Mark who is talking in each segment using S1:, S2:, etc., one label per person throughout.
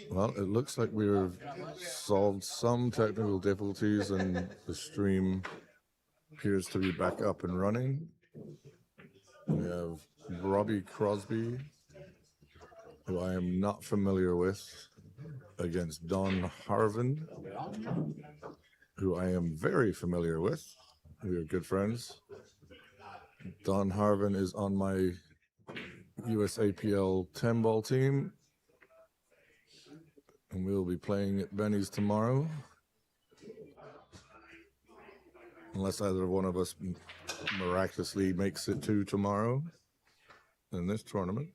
S1: Well, it looks like we've solved some technical difficulties and the stream appears to be back up and running. We have Robbie Crosby, who I am not familiar with, against Don Harvin, who I am very familiar with. We are good friends. Don Harvin is on my USAPL 10-ball team, and we'll be playing at Benny's tomorrow. Unless either one of us miraculously makes it to tomorrow in this tournament.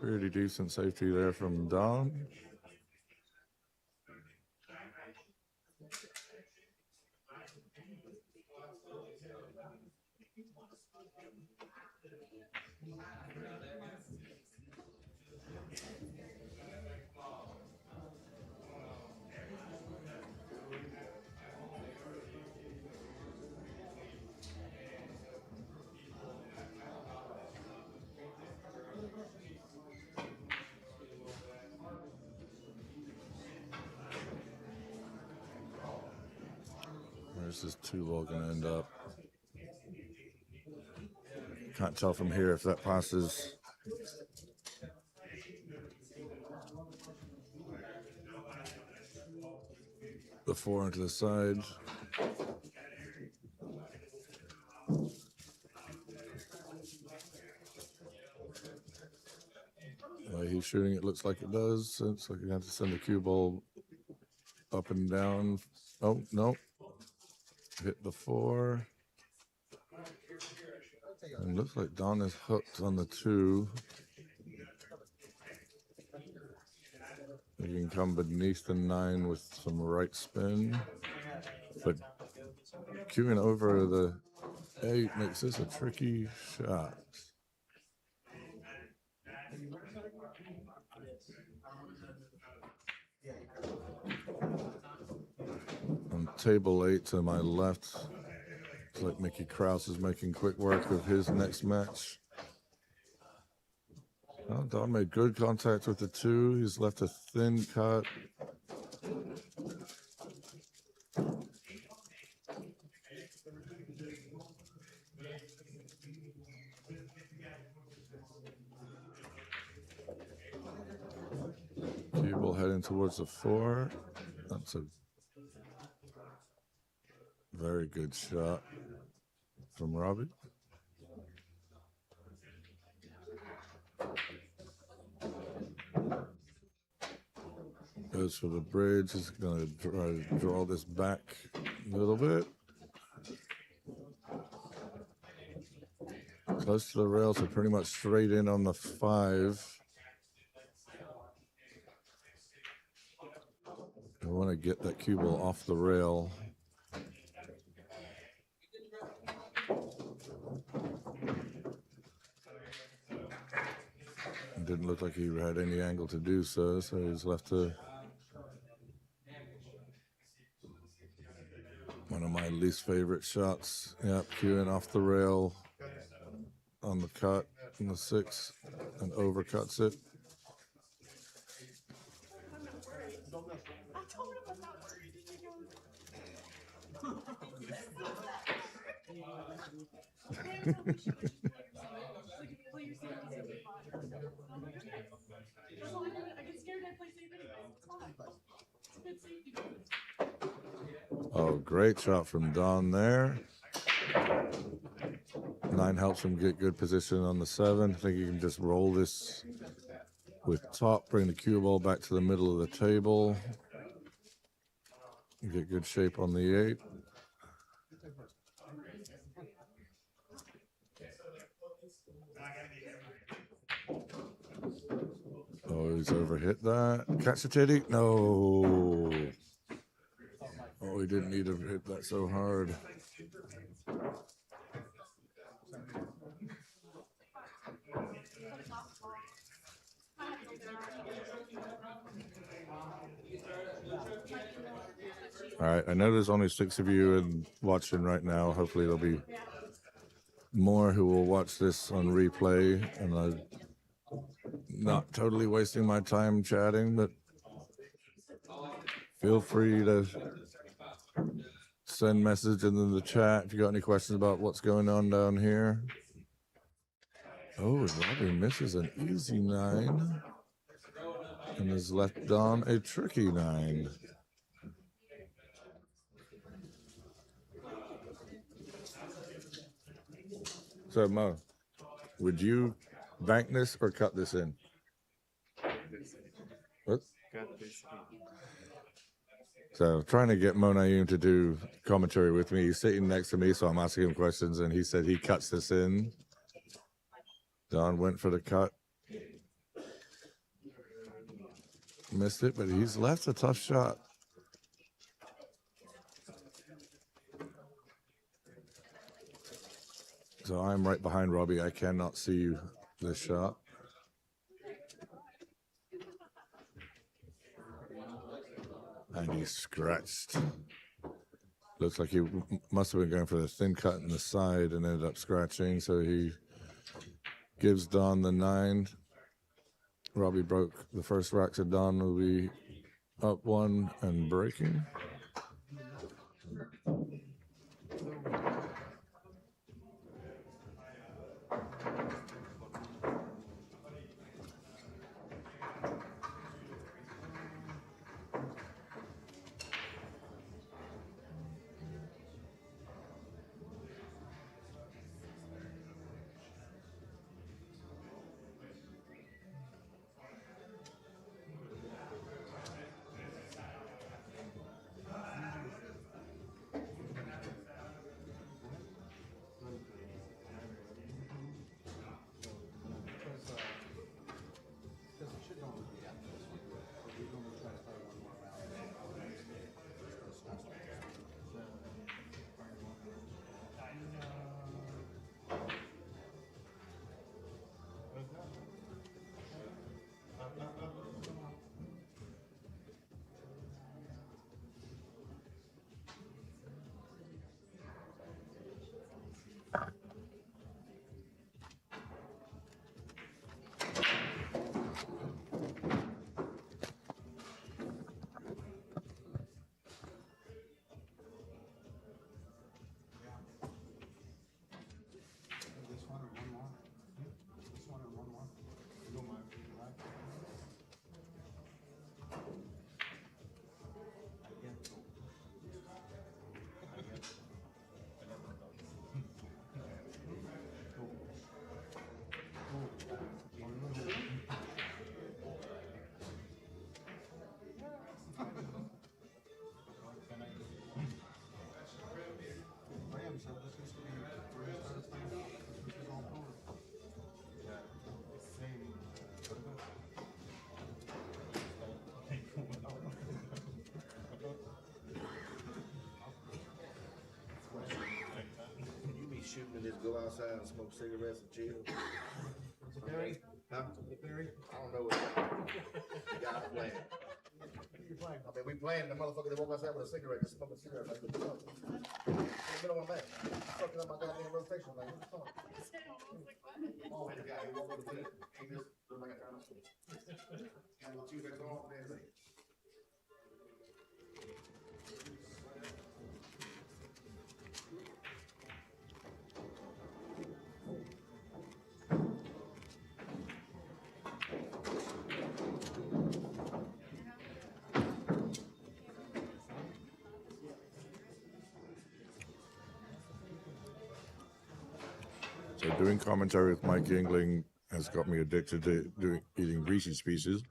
S1: Pretty decent safety there from Don. Where's this 2-ball going to end up? Can't tell from here if that passes. The 4 into the side. The way he's shooting, it looks like it does. It's like you have to send the cue ball up and down. Oh, no. Hit the 4. And looks like Don is hooked on the 2. You can come beneath the 9 with some right spin. But cueing over the 8 makes this a tricky shot. On table 8 to my left, it's like Mickey Krause is making quick work of his next match. Well, Don made good contact with the 2. He's left a thin cut. Cue ball heading towards the 4. That's a very good shot from Robbie. Goes for the bridge. He's going to try to draw this back a little bit. Close to the rail, so pretty much straight in on the 5. I want to get that cue ball off the rail. It didn't look like he had any angle to do so, so he's left to one of my least favorite shots. Yep, cueing off the rail on the cut in the 6 and overcuts it. Oh, great shot from Don there. 9 helps him get good position on the 7. I think you can just roll this with top, bring the cue ball back to the middle of the table. Get good shape on the 8. Oh, he's overhit that. Catch the titty. No. Oh, he didn't need to hit that so hard. All right, I know there's only 6 of you and watching right now. Hopefully there'll be more who will watch this on replay, and I'm not totally wasting my time chatting, but feel free to send message in the chat if you got any questions about what's going on down here. Oh, Robbie misses an easy 9 and has left Don a tricky 9. So, Mo, would you bank this or cut this in? What? So, trying to get Mo Naeem to do commentary with me. He's sitting next to me, so I'm asking him questions, and he said he cuts this in. Don went for the cut. Missed it, but he's left a tough shot. So I'm right behind Robbie. I cannot see this shot. And he scratched. Looks like he must have been going for the thin cut in the side and ended up scratching. So he gives Don the 9. Robbie broke the first rack, so Don will be up 1 and breaking.
S2: Shooting and just go outside and smoke cigarettes and chill. Barry? Huh? Barry? I don't know what you got playing. I mean, we playing the motherfucker that walk outside with a cigarette, just smoking a cigarette like this. You know what I'm at? Fucking up my goddamn rotation. Like, what the fuck? Oh, the guy, he walked with the he just looked like a dinosaur. And with you guys on, man, like.
S1: So doing commentary with Mike Yingling has got me addicted to eating Reese's Pieces.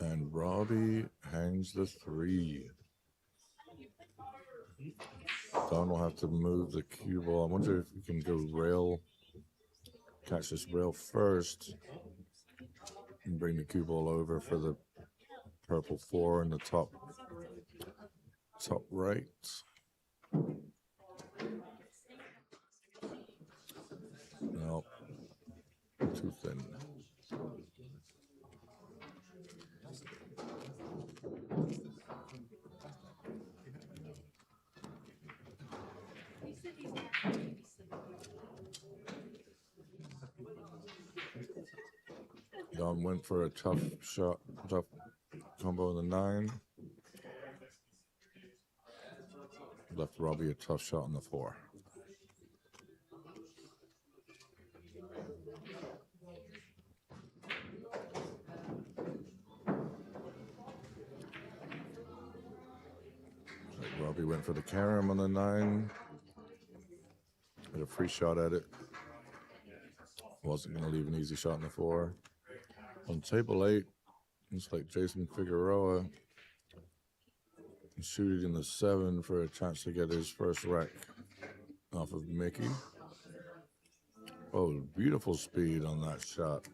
S1: And Robbie hangs the 3. Don will have to move the cue ball. I wonder if we can go rail, catch this rail first, and bring the cue ball over for the purple 4 in the top right. No, too thin. Don went for a tough shot, tough combo in the 9. Left Robbie a tough shot in the 4. Robbie went for the carom on the 9. Had a free shot at it. Wasn't going to leave an easy shot in the 4. On table 8, looks like Jason Figueroa shooting in the 7 for a chance to get his first rack off of Mickey. Oh, beautiful speed on that shot.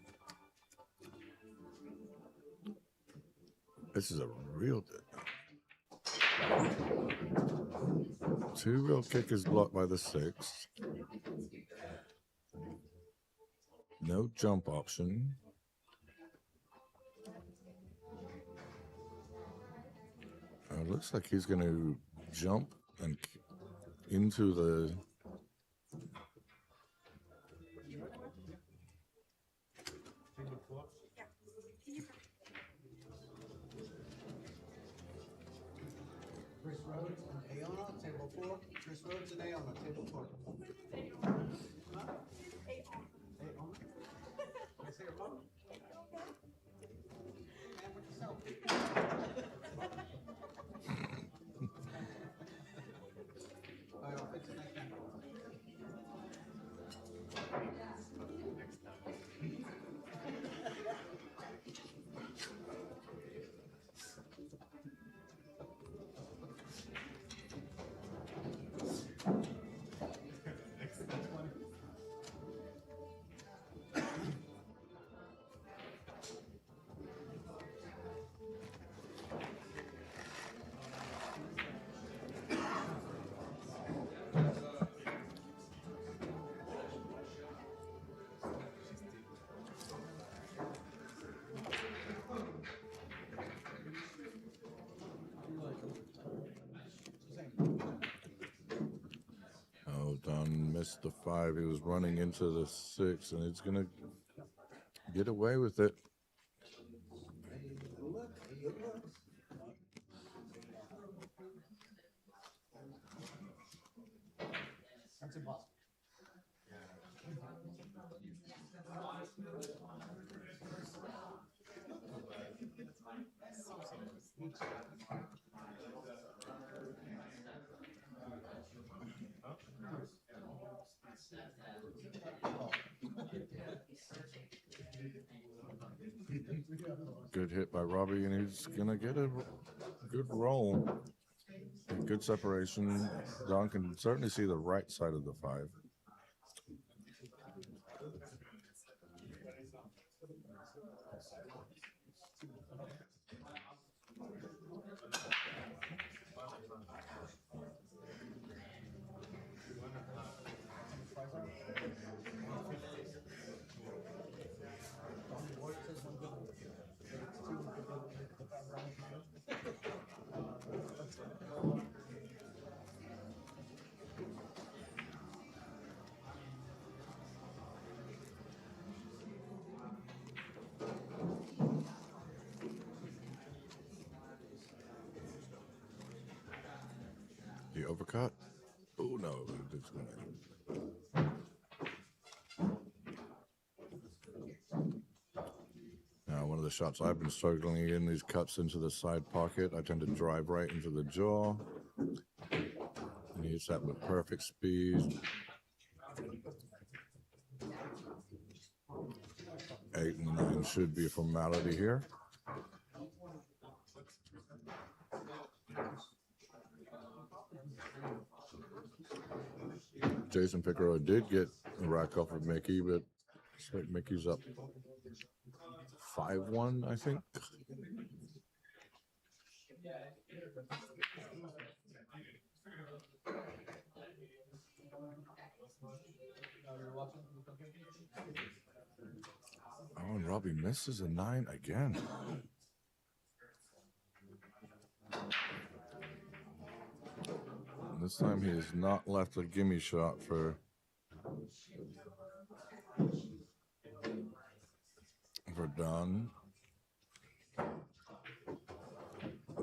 S1: This is a real... 2 real kick is blocked by the 6. No jump option. Looks like he's going to jump and into the...
S3: Chris Rhodes and Aona, table 4. Chris Rhodes and Aona, table 4. Aona? I say it wrong? Man with yourself. All right, I'll fix it next time.
S1: Oh, Don missed the 5. He was running into the 6, and he's going to get away with it.
S3: That's impossible.
S1: Good hit by Robbie, and he's going to get a good roll. Good separation. Don can certainly see the right side of the 5. The overcut. Oh, no. Now, one of the shots I've been struggling in, these cuts into the side pocket. I tend to drive right into the jaw. And he hits that with perfect speed. 8 and 9 should be a formality here. Jason Figueroa did get a rack off of Mickey, but looks like Mickey's up 5-1, I think. Oh, and Robbie misses a 9 again. And this time he has not left a gimme shot for Don.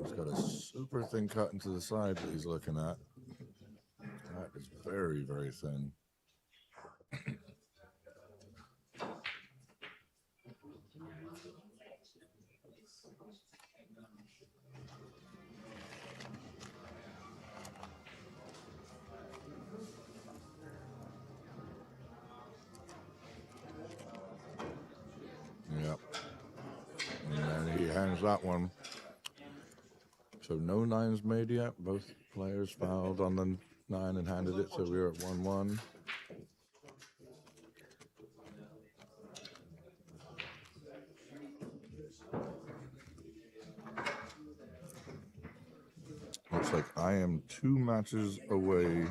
S1: He's got a super thin cut into the side that he's looking at. That is very, very thin. Yep. And then he hands that one. So no 9s made yet. Both players fouled on the 9 and handed it. So we're at 1-1. Looks like I am 2 matches away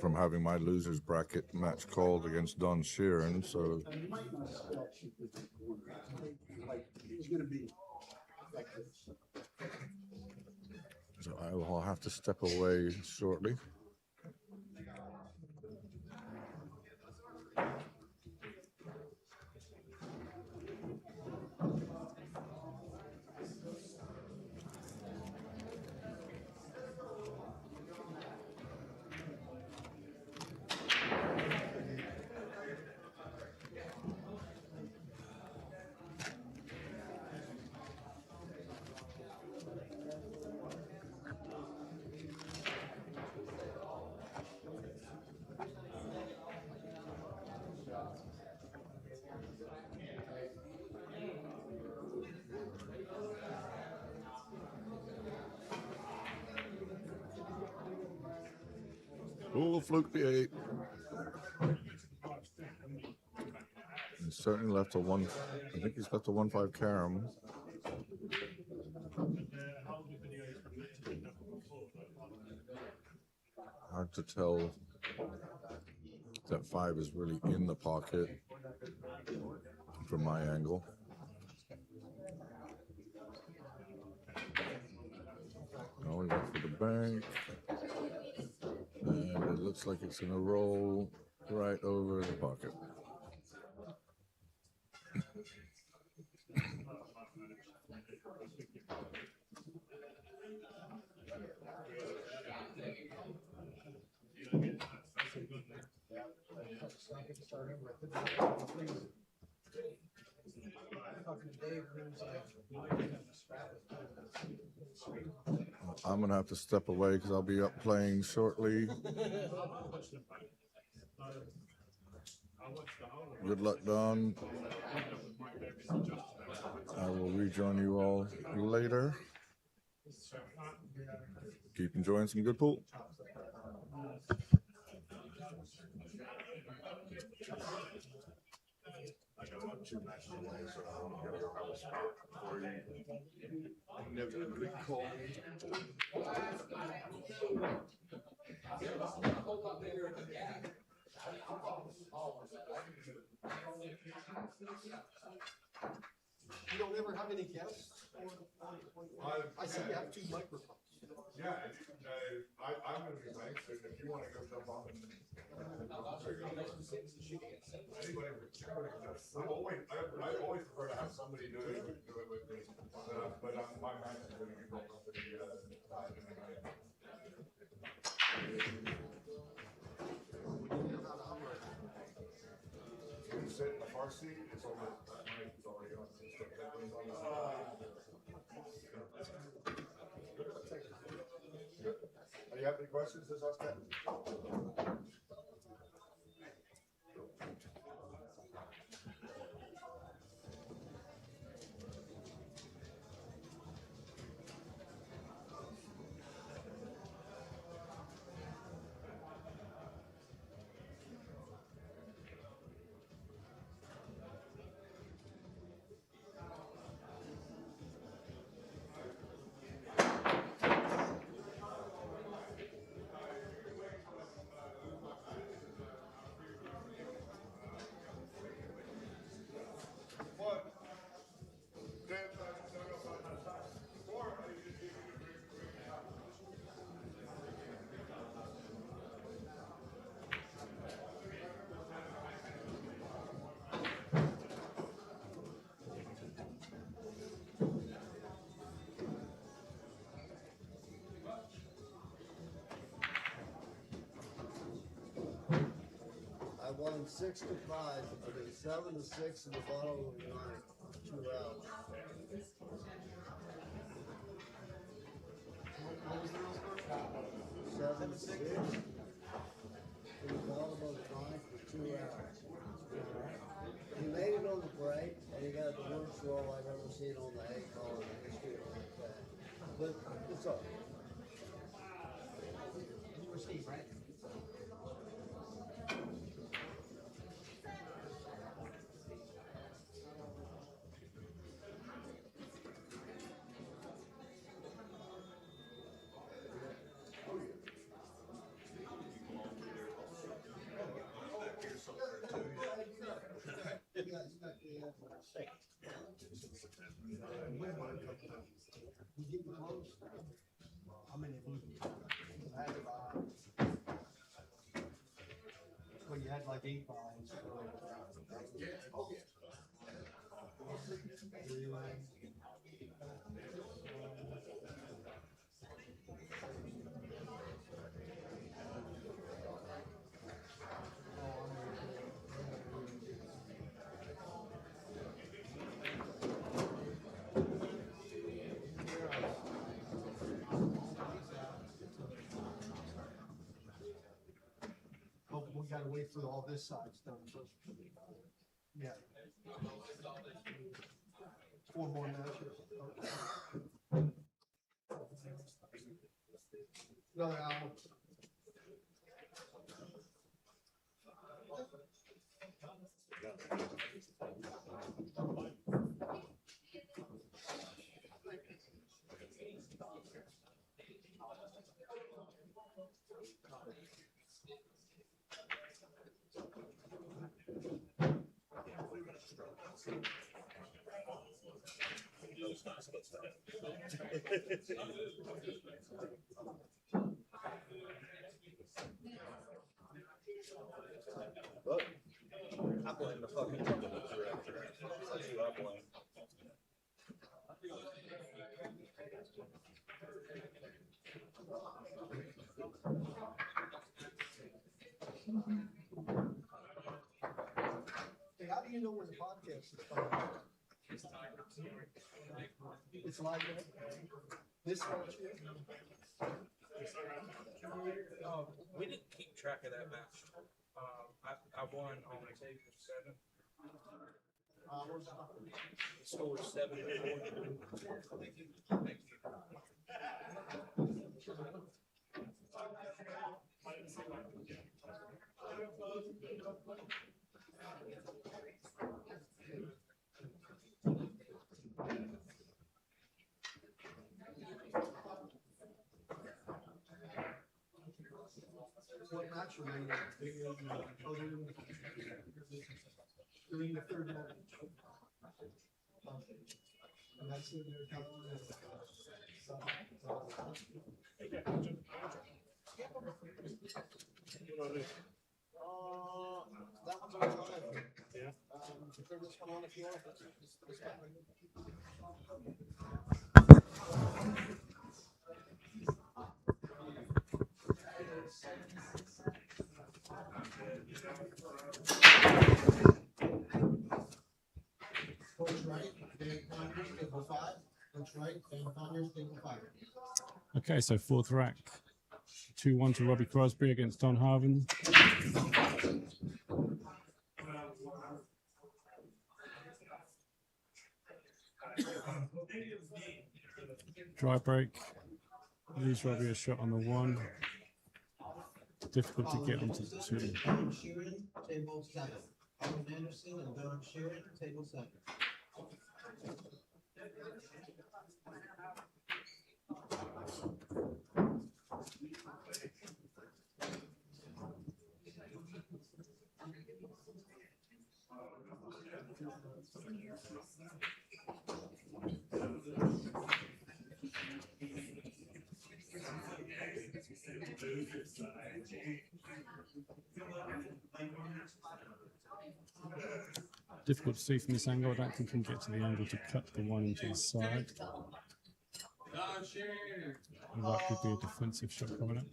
S1: from having my losers bracket match called against Don Sheeran. So I will have to step away shortly. Oh, fluke the 8. He's certainly left a 1. I think he's left a 1-5 carom. Hard to tell that 5 is really in the pocket from my angle. Oh, he went for the bank. And it looks like it's going to roll right over the pocket. I'm going to have to step away because I'll be up playing shortly. Good luck, Don. I will rejoin you all later. Keep enjoying some good pool.
S3: You don't ever have any guests? I see you have 2 microphones.
S1: Yeah, I'm going to be playing, so if you want to go jump off and I always prefer to have somebody do it with me, but my match is going to be broke up You can sit in the car seat, it's on the mic is already on. Do you have any questions this Oscar?
S4: won 6-5. I mean 7-6 in the bottom of the ninth. 2 outs.
S3: What was the real score?
S4: 7-6 in the bottom of the ninth with 2 outs. He made it on the break, and he got the worst roll I've ever seen on the 8 ball in the history of the game. But it's all right.
S3: You were Steve, right? You get the close. How many of you? I had 5. Well, you had like 8 buys. Oh, we gotta wait for all this side's done first. Yeah. 4 more matches. Another hour.
S5: Look, I blame the fucking technical director. That's who I blame.
S3: Hey, how do you know when the podcast is coming out? It's live, right? This one,
S6: We didn't keep track of that match. I won on the table 7.
S3: where's the
S6: The score was 7-4.
S3: What match are you in? Oh, you're in the third match. And that's in your calendar. That one's on time.
S6: Yeah.
S3: Turn this one on if you want. This one. Coach right, Dan Conyers, table 5. Coach right, Dan Conyers, table 5.
S7: Okay, so fourth rack, 2-1 to Robbie Crosby against Don Harvin. Dry break, leaves Robbie a shot on the 1. Difficult to get onto the 2.
S3: Owen Sheeran, table 7. Owen Anderson and Don Sheeran, table 7.
S7: Difficult to see from this angle. I don't think he can get to the angle to cut the 1 into his side. And that could be a defensive shot coming up.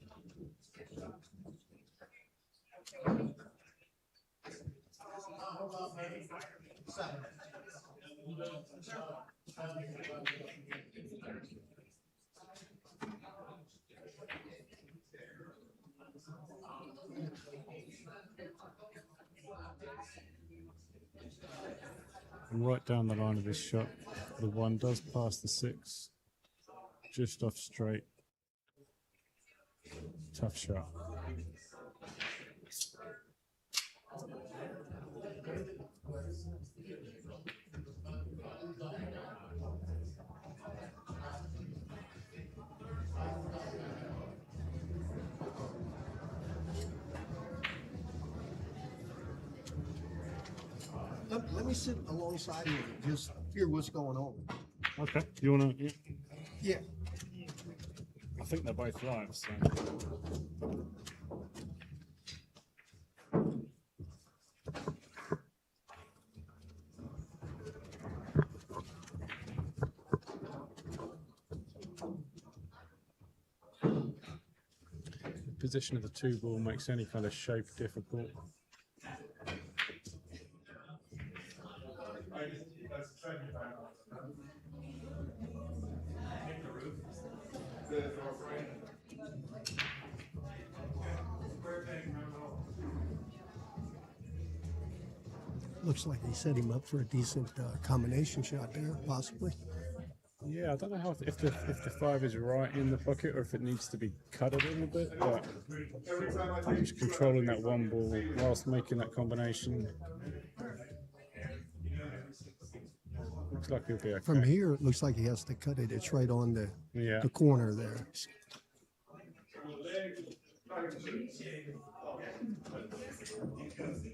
S7: And right down the line of this shot, the 1 does pass the 6, just off straight. Tough shot.
S3: Let me sit alongside you and just hear what's going on.
S7: Okay, you wanna? Yeah.
S3: Yeah.
S7: I think they're both live. So. The position of the 2 ball makes any kind of shape difficult.
S3: Looks like he set him up for a decent combination shot there, possibly.
S7: Yeah, I don't know how if the 5 is right in the pocket or if it needs to be cut a little bit, but just controlling that 1 ball whilst making that combination. Looks like he'll be okay.
S3: From here, it looks like he has to cut it. It's right on the corner there.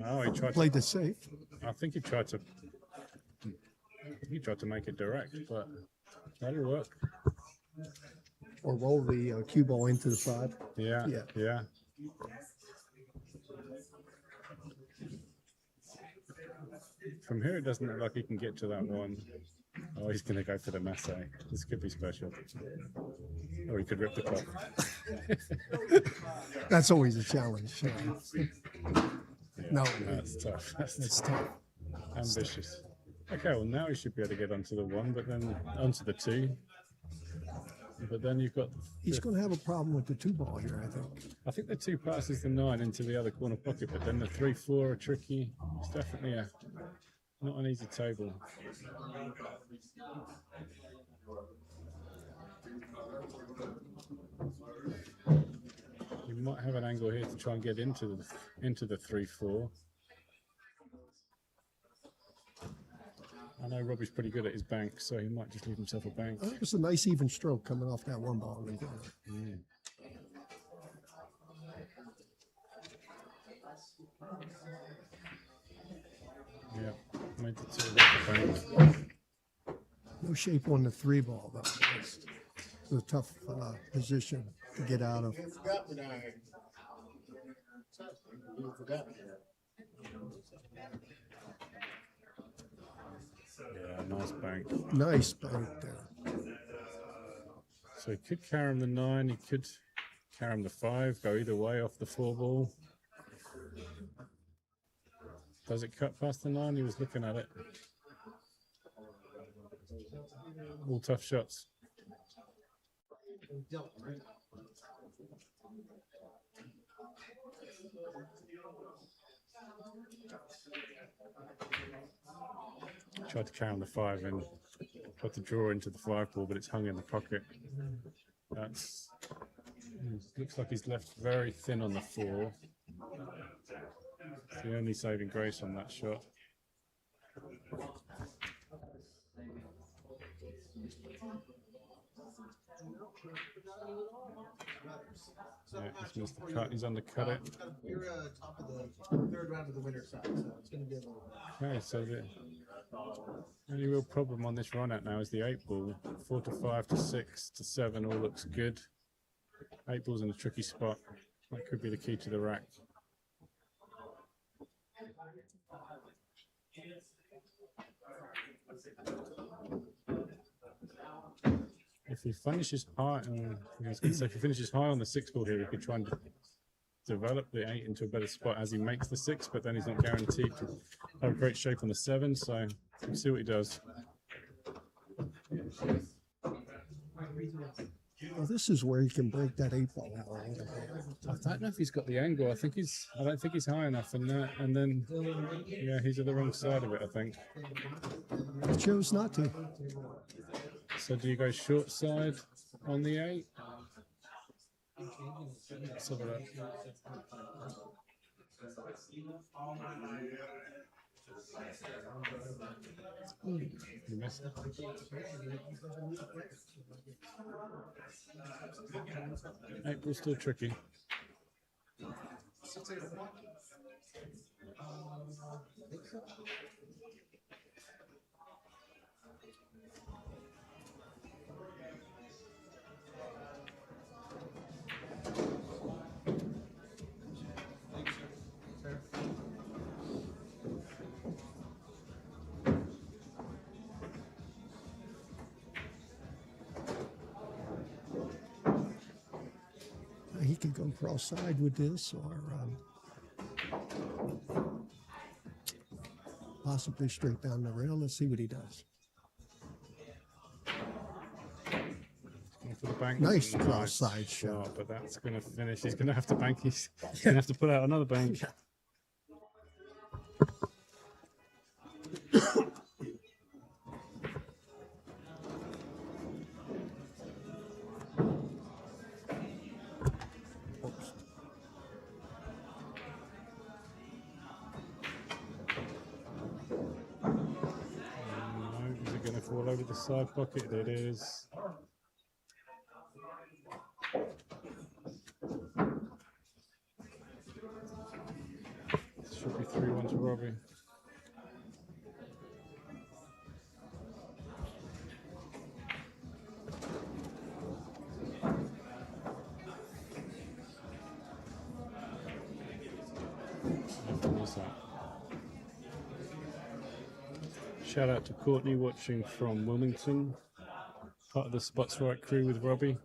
S7: Oh, he tried.
S3: Played it safe.
S7: I think he tried to. He tried to make it direct, but that'll work.
S3: Or roll the cue ball into the 5.
S7: Yeah,
S3: Yeah.
S7: yeah. From here, it doesn't look like he can get to that 1. Oh, he's going to go for the masse. This could be special. Or he could rip the top.
S3: That's always a challenge.
S7: Yeah,
S3: No,
S7: that's tough.
S3: it's tough.
S7: Ambitious. Okay, well now he should be able to get onto the 1, but then onto the 2. But then you've got.
S3: He's going to have a problem with the 2 ball here, I think.
S7: I think the 2 passes the 9 into the other corner pocket, but then the 3-4 are tricky. It's definitely not an easy table. You might have an angle here to try and get into the 3-4. I know Robbie's pretty good at his bank, so he might just leave himself a bank.
S3: It was a nice even stroke coming off that 1 ball in the corner.
S7: Mm. Yeah, made the 2 with the bank.
S3: No shape on the 3 ball, though. It's a tough position to get out of.
S7: Yeah, nice bank.
S3: Nice bank there.
S7: So he could carry him the 9, he could carry him the 5, go either way off the 4 ball. Does it cut past the 9? He was looking at it. All tough shots. Tried to carry on the 5 and got the draw into the 5 ball, but it's hung in the pocket. That's looks like he's left very thin on the 4. It's the only saving grace on that shot. Yeah, he's missed the cut. He's undercut it.
S3: You're top of the 3rd round of the winner's side, so it's going to be a little.
S7: Okay, so the only real problem on this run out now is the 8 ball. 4 to 5 to 6 to 7 all looks good. 8 ball's in a tricky spot. That could be the key to the rack. If he finishes high, I was going to say if he finishes high on the 6 ball here, he could try and develop the 8 into a better spot as he makes the 6, but then he's not guaranteed to have great shape on the 7. So we'll see what he does.
S3: Well, this is where he can break that 8 ball out a little bit.
S7: I don't know if he's got the angle. I don't think he's high enough, and then yeah, he's at the wrong side of it, I think.
S3: He chose not to.
S7: So do you go short side on the 8? Let's have a look. You missed it. 8 ball's still tricky.
S3: He could go cross side with this, or possibly straight down the rail. Let's see what he does.
S7: Going for the bank.
S3: Nice cross side shot.
S7: But that's going to finish. He's going to have to bank. He's going to have to pull out another bank. Is it going to fall over the side pocket? It is. Should be 3-1 to Robbie. Shout out to Courtney watching from Wilmington, part of the Spots Right crew with Robbie.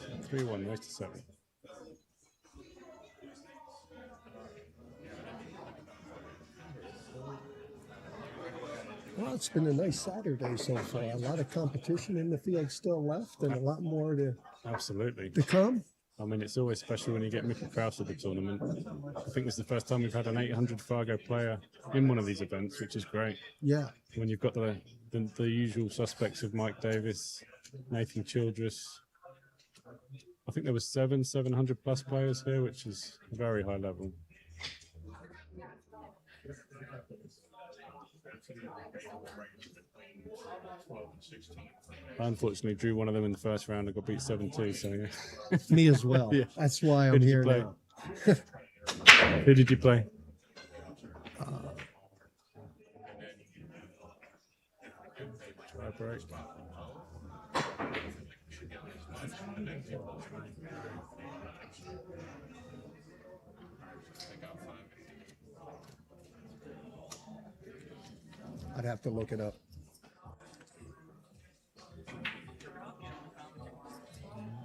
S7: So 3-1, race to 7.
S3: Well, it's been a nice Saturday so far. A lot of competition in the field still left, and a lot more
S7: Absolutely.
S3: to come.
S7: I mean, it's always special when you get Mickey Krause at the tournament. I think this is the first time we've had an 800 Fargo player in one of these events, which is great.
S3: Yeah.
S7: When you've got the usual suspects of Mike Davis, Nathan Childress. I think there was 700 plus players here, which is very high level. I unfortunately drew one of them in the first round and got beat 7-2, so yeah.
S3: Me as well.
S7: Yeah.
S3: That's why
S7: Who
S3: I'm
S7: did you
S3: here
S7: play?
S3: now.
S7: Who did you play? Try break.
S3: I'd have to look it up.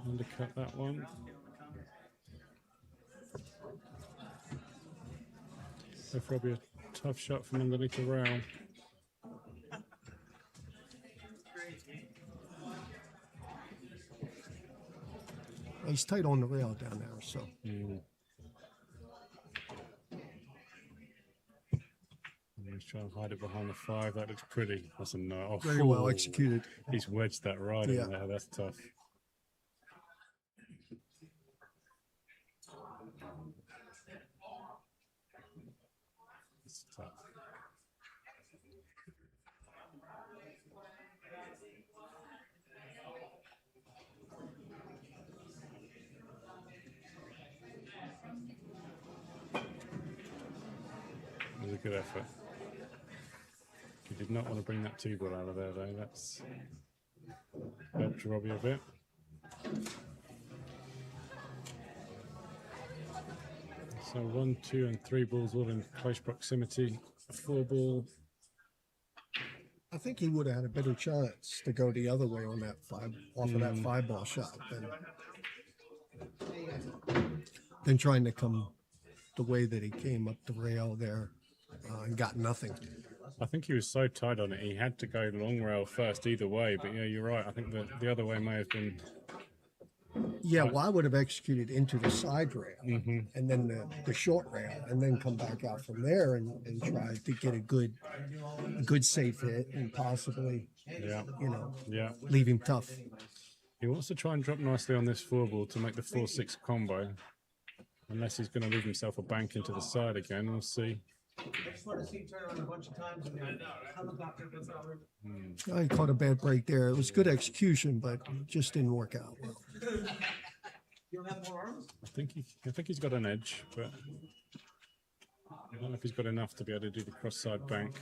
S7: Undercut that one. So probably a tough shot from underneath the rail.
S3: He's tight on the rail down there, so.
S7: He's trying to hide it behind the 5. That looks pretty. That's a no. Oh,
S3: Very well executed.
S7: He's wedged that right
S3: Yeah.
S7: in there. That's tough. It's tough. It was a good effort. He did not want to bring that 2-ball out of there, though. That's helped Robbie a bit. So 1, 2, and 3 balls all in close proximity. A 4 ball.
S3: I think he would have had a better chance to go the other way on that off of that 5-ball shot than trying to come the way that he came up the rail there and got nothing.
S7: I think he was so tight on it, he had to go long rail first either way. But yeah, you're right. I think the other way may have been.
S3: Yeah, well, I would have executed into the side rail and then the short rail, and then come back out from there and try to get a good safe hit and possibly,
S7: Yeah. Yeah.
S3: leave him tough.
S7: He wants to try and drop nicely on this 4 ball to make the 4-6 combo. Unless he's going to leave himself a bank into the side again. We'll see.
S4: I just want to see him turn around a bunch of times and then helicopter goes over.
S3: I caught a bad break there. It was good execution, but just didn't work out well.
S4: You don't have more arms?
S7: I think he's got an edge, but I don't know if he's got enough to be able to do the cross side bank.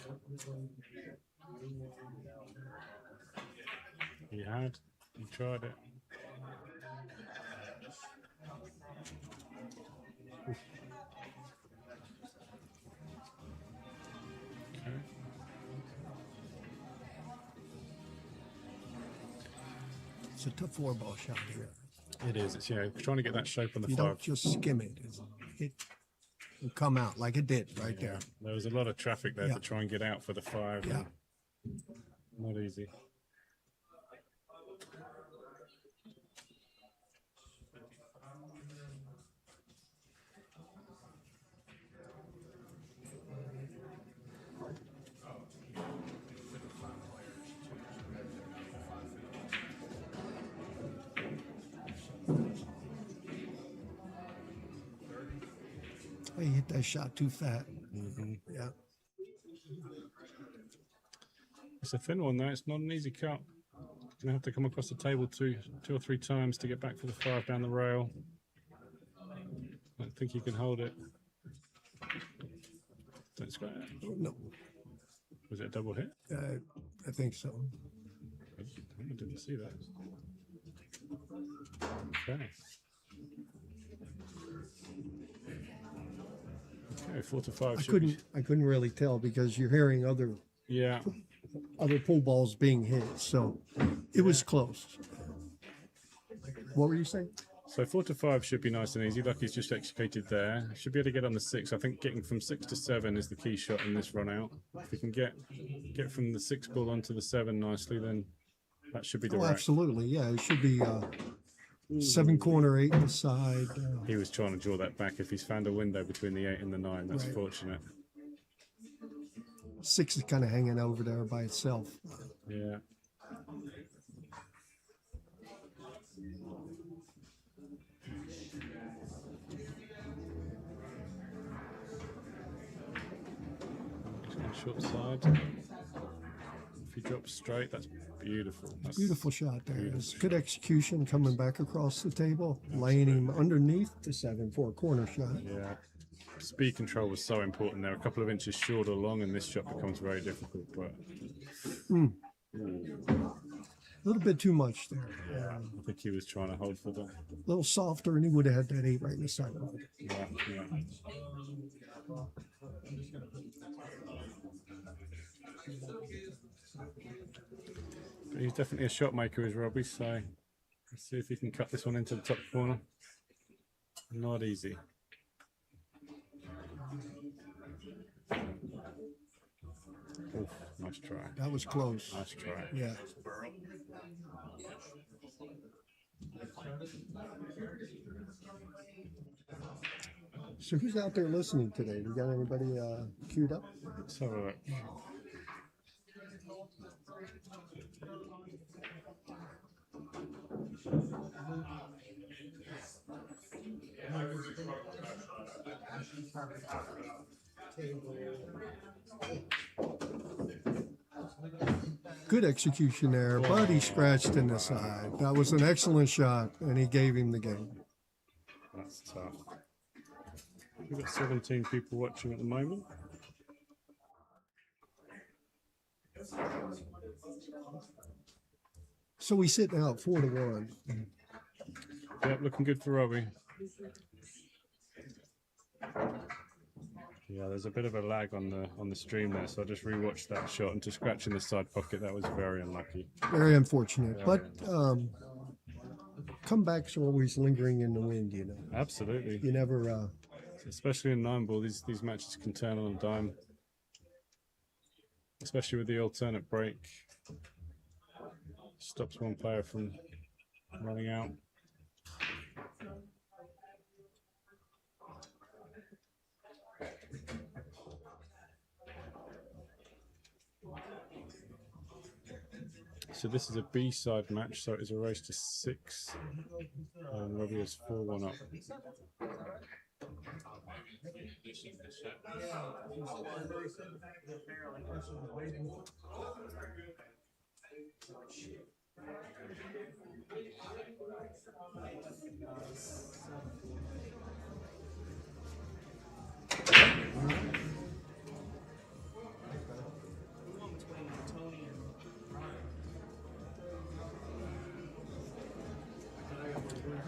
S7: He tried it. Oof. Okay.
S3: It's a tough 4-ball shot here.
S7: It is. It's trying to get that shape on the
S3: You
S7: 5.
S3: don't just skim it. It will come out like it did right there.
S7: There was a lot of traffic there
S3: Yeah.
S7: to try and get out for the 5.
S3: Yeah.
S7: Not easy.
S3: He hit that shot too fat. Yeah.
S7: It's a thin one though. It's not an easy cut. Gonna have to come across the table two or three times to get back for the 5 down the rail. I don't think he can hold it. Don't scratch it.
S3: No,
S7: Was it a double hit?
S3: I think so.
S7: I didn't see that. Okay. Okay, 4 to 5.
S3: I couldn't really tell because you're hearing other
S7: Yeah.
S3: pool balls being hit, so it was close. What were you saying?
S7: So 4 to 5 should be nice and easy. Lucky's just executed there. Should be able to get on the 6. I think getting from 6 to 7 is the key shot in this run out. If we can get from the 6 ball onto the 7 nicely, then that should be the
S3: Oh,
S7: right.
S3: absolutely. Yeah, it should be 7 corner, 8 inside.
S7: He was trying to draw that back. If he's found a window between the 8 and the 9, that's
S3: Right.
S7: fortunate.
S3: 6 is kind of hanging over there by itself.
S7: Yeah. Short side. If he drops straight, that's beautiful. That's
S3: Beautiful shot there.
S7: Beautiful
S3: It's good execution coming back across the table, laying him underneath the 7 for a corner shot.
S7: Yeah. Speed control was so important there. A couple of inches short or long, and this shot becomes very difficult. But
S3: A little bit too much there.
S7: I think he was trying to hold for the.
S3: A little softer, and he would have had that 8 right in the side.
S7: Yeah, yeah. But he's definitely a shot maker, is Robbie. So let's see if he can cut this one into the top corner. Not easy. Oof, nice try.
S3: That was close.
S7: Nice try.
S3: Yeah. So who's out there listening today? We got anybody queued up?
S7: Let's have a look.
S3: Good execution there, but he scratched in the side. That was an excellent shot, and he gave him the game.
S7: That's tough. We've got 17 people watching at the moment.
S3: So we sit now at 4-1.
S7: Yep, looking good for Robbie. Yeah, there's a bit of a lag on the stream there, so I just rewatched that shot and to scratch in the side pocket. That was very unlucky.
S3: Very unfortunate.
S7: Very
S3: But comebacks are always lingering in the wind, you know.
S7: Absolutely,
S3: You never,
S7: especially in 9-ball, these matches can turn on a dime, especially with the alternate break. Stops one player from running out. So this is a B-side match, so it is a race to 6, and Robbie is 4-1 up.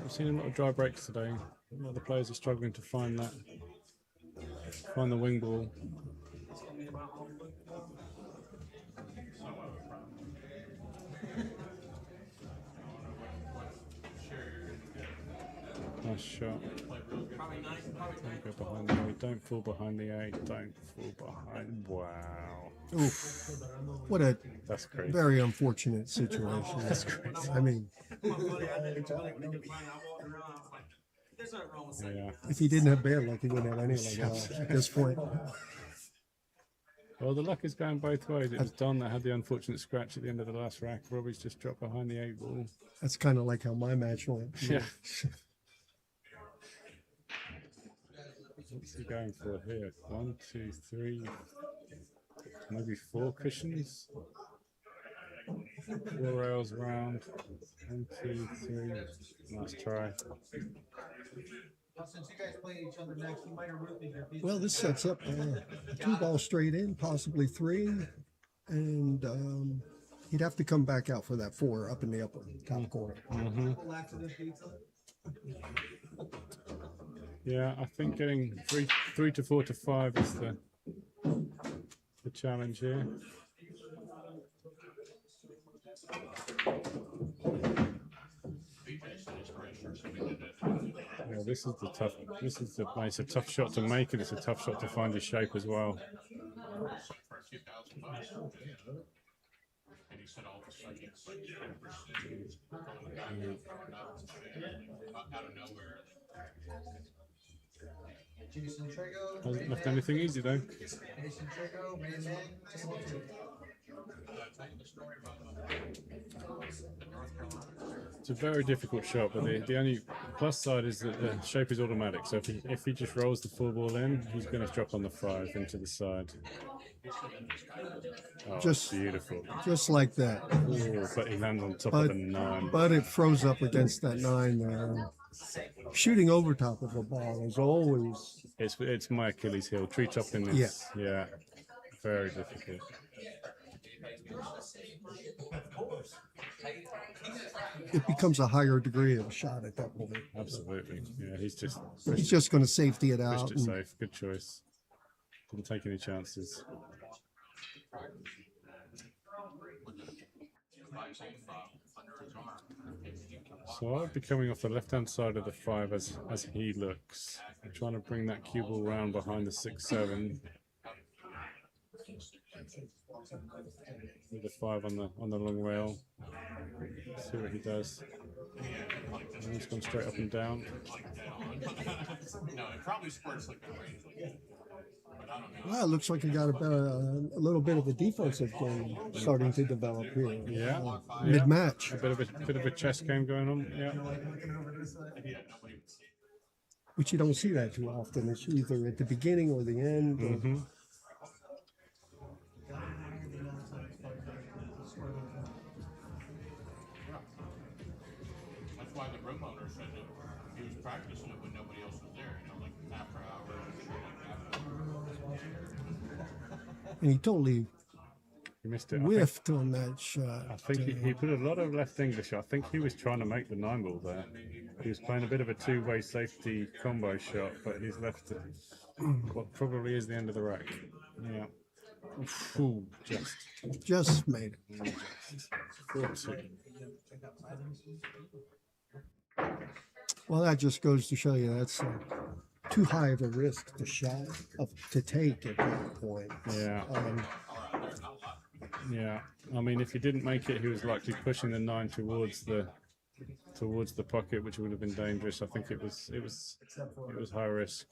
S7: I've seen a lot of dry breaks today. A lot of the players are struggling to find the wing ball. Nice shot. Don't go behind the A. Don't fall behind the A. Don't fall behind. Wow.
S3: oof, what a
S7: That's crazy.
S3: very unfortunate situation.
S7: That's crazy.
S3: I mean,
S7: Yeah.
S3: if he didn't have bad luck, he wouldn't have any luck at this point.
S7: Well, the luck is going both ways. It was Don that had the unfortunate scratch at the end of the last rack. Robbie's just dropped behind the 8 ball.
S3: That's kind of like how my match went.
S7: Yeah. What's he going for here? 1, 2, 3, maybe 4 cushions. 4 rails around. 1, 2, 3. Nice try.
S8: Since you guys play each other next, you might have root your people.
S3: Well, this sets up 2 balls straight in, possibly 3, and he'd have to come back out for that 4 up in the upper top corner.
S8: Laxative pizza.
S7: Yeah, I think getting 3 to 4 to 5 is the challenge here. Yeah, this is the tough. This is the. It's a tough shot to make, and it's a tough shot to find his shape as well.
S8: Jason Trigo.
S7: Hasn't left anything easy though.
S8: Jason Trigo, Ray Mag.
S7: It's a very difficult shot, but the only plus side is that the shape is automatic. So if he just rolls the 4 ball in, he's going to drop on the 5 into the side. Oh,
S3: Just-
S7: beautiful.
S3: Just like that.
S7: Ooh, but he lands on top of
S3: But,
S7: the 9.
S3: but it froze up against that 9 there. Shooting over top of a ball is always,
S7: It's my Achilles heel. Tree topping is yeah, very difficult.
S3: it becomes a higher degree of shot at that point.
S7: Absolutely. Yeah, he's just
S3: He's just going to safety it
S7: pushed
S3: out.
S7: it
S3: and-
S7: safe. Good choice. Didn't take any chances. So I'll be coming off the left-hand side of the 5 as he looks. I'm trying to bring that cue ball round behind the 6-7. With the 5 on the long rail. See what he does. And he's gone straight up and down.
S3: Well, it looks like he got a little bit of a defensive game starting to develop here.
S7: Yeah.
S3: Mid-match.
S7: A bit of a chess game going on. Yeah.
S3: Which you don't see that too often. It's either at the beginning or the end. or-
S7: Mm-hmm.
S9: That's why the room owner said that he was practicing it when nobody else was there, you know, like after hours and shit like that.
S3: And he totally
S7: He missed it.
S3: whiffed on that shot.
S7: I think he put a lot of left English. I think he was trying to make the 9 ball there. He was playing a bit of a two-way safety combo shot, but he's left what probably is the end of the rack. Yeah. Ooh,
S3: Just made it.
S7: 4-2.
S3: Well, that just goes to show you that's too high of a risk to take at that point.
S7: Yeah. Yeah. I mean, if he didn't make it, he was likely pushing the 9 towards the pocket, which would have been dangerous. I think it was high risk.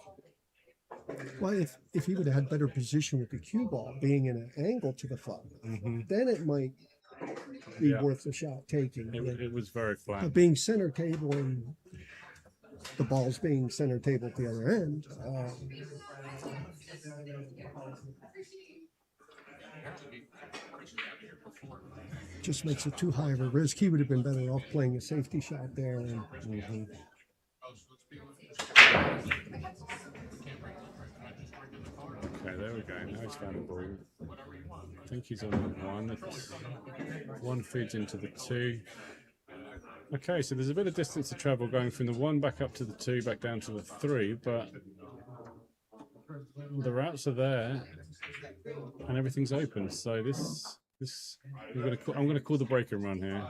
S3: Well, if he would have had better position with the cue ball being in an angle to the flop, then it might be
S7: Yeah.
S3: worth the shot taking.
S7: It was very flat.
S3: But being center table and the ball's being center table at the other end, just makes it too high of a risk. He would have been better off playing a safety shot there. And,
S7: Okay, there we go. Now he's found the ball. I think he's on the 1. 1 feeds into the 2. Okay, so there's a bit of distance to travel going from the 1 back up to the 2, back down to the 3, but the routes are there and everything's open. So I'm gonna call the break and run here.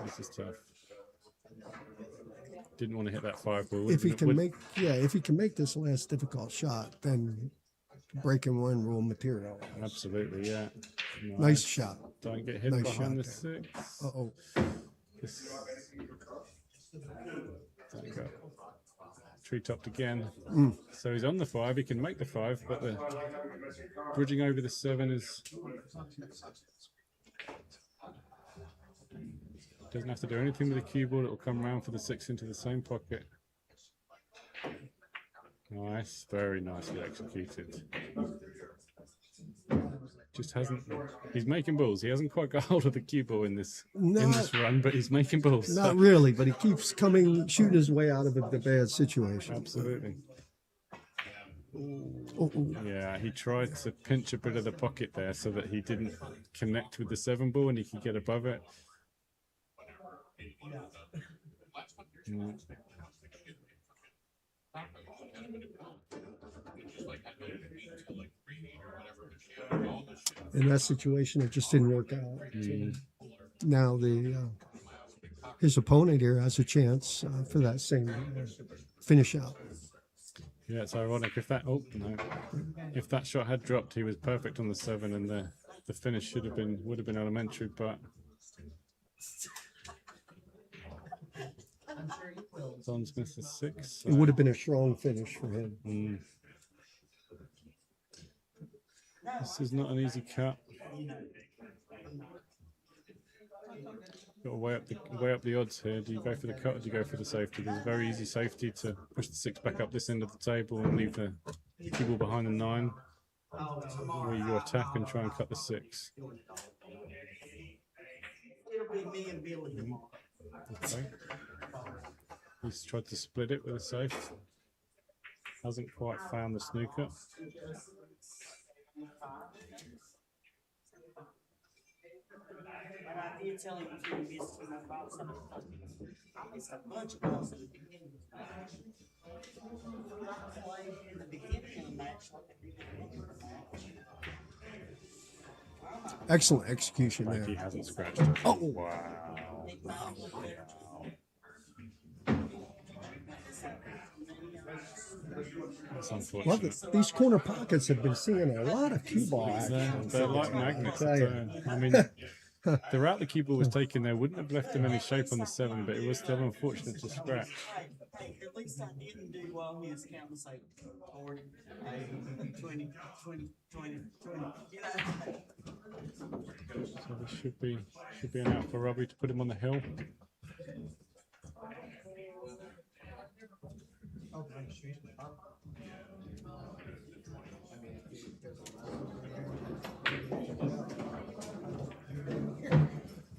S7: This is tough. Didn't want to hit that 5 ball.
S3: if he can make this last difficult shot, then break and one rule material.
S7: Absolutely, yeah.
S3: Nice shot.
S7: Don't get hit
S3: Nice
S7: behind the
S3: shot
S7: 6.
S3: Uh-oh.
S7: There you go. Tree topped again. So he's on the 5. He can make the 5, but the bridging over the 7 is. Doesn't have to do anything with the cue ball. It'll come around for the 6 into the same pocket. Nice, very nicely executed. Just hasn't. He's making balls. He hasn't quite got hold of the cue ball in this run, but he's making balls.
S3: Not really, but he keeps shooting his way out of the bad situation.
S7: Absolutely.
S3: Oh.
S7: Yeah, he tried to pinch a bit of the pocket there so that he didn't connect with the 7 ball and he could get above it. Yeah.
S3: In that situation, it just didn't work out. Now his opponent here has a chance for that same finish out.
S7: Yeah, it's ironic if that shot had dropped, he was perfect on the 7, and the finish would have been elementary, but Don Smith is 6. So.
S3: It would have been a strong finish for him.
S7: This is not an easy cut. Got to weigh up the odds here. Do you go for the cut or do you go for the safety? There's a very easy safety to push the 6 back up this end of the table and leave the cue ball behind the 9, where you attack and try and cut the 6. Okay. He's tried to split it with a safe. Hasn't quite found the snooker.
S10: And I did tell him if he missed too much balls. I missed a bunch of balls in the beginning. Played in the beginning of the match like I did in the end of the match.
S3: Excellent execution there.
S7: He hasn't scratched it.
S3: Oh,
S7: wow. That's unfortunate.
S3: Well, these corner pockets have been seeing a lot of cue ball action.
S7: They're like magnets. I mean, the route the cue ball was taken there wouldn't have left him any shape on the 7, but it was still unfortunate to scratch.
S10: At least I didn't do his count and say 40, 20, 20, 20, 20.
S7: So this should be an out for Robbie to put him on the hill.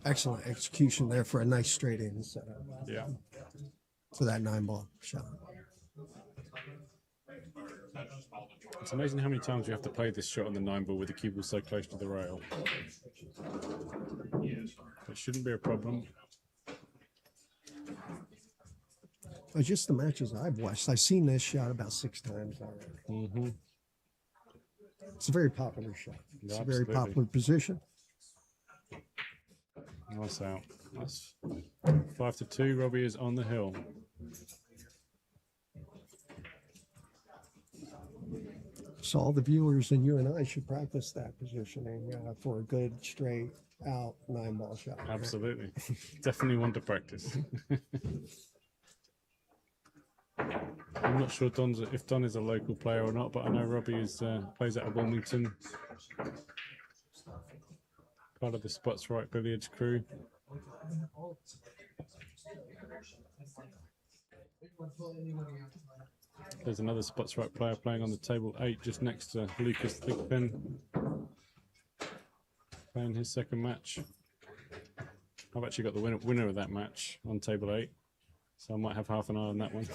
S3: excellent execution there for a nice straight in setup
S7: Yeah.
S3: for that 9-ball shot.
S7: It's amazing how many times you have to play this shot on the 9-ball with the cue ball so close to the rail. It shouldn't be a problem.
S3: Just the matches I've watched, I've seen this shot about 6 times already.
S7: Mm-hmm.
S3: It's a very popular shot. It's a very
S7: Absolutely.
S3: popular position.
S7: Nice out. That's 5-2. Robbie is on the hill.
S3: So all the viewers and you and I should practice that positioning for a good straight out 9-ball shot.
S7: Absolutely. Definitely want to practice. I'm not sure if Don is a local player or not, but I know Robbie plays out of Wilmington. Part of the Spots Right Billiards crew. There's another Spots Right player playing on the table 8 just next to Lucas Thigpen, playing his second match. I've actually got the winner of that match on table 8, so I might have half an eye on that one.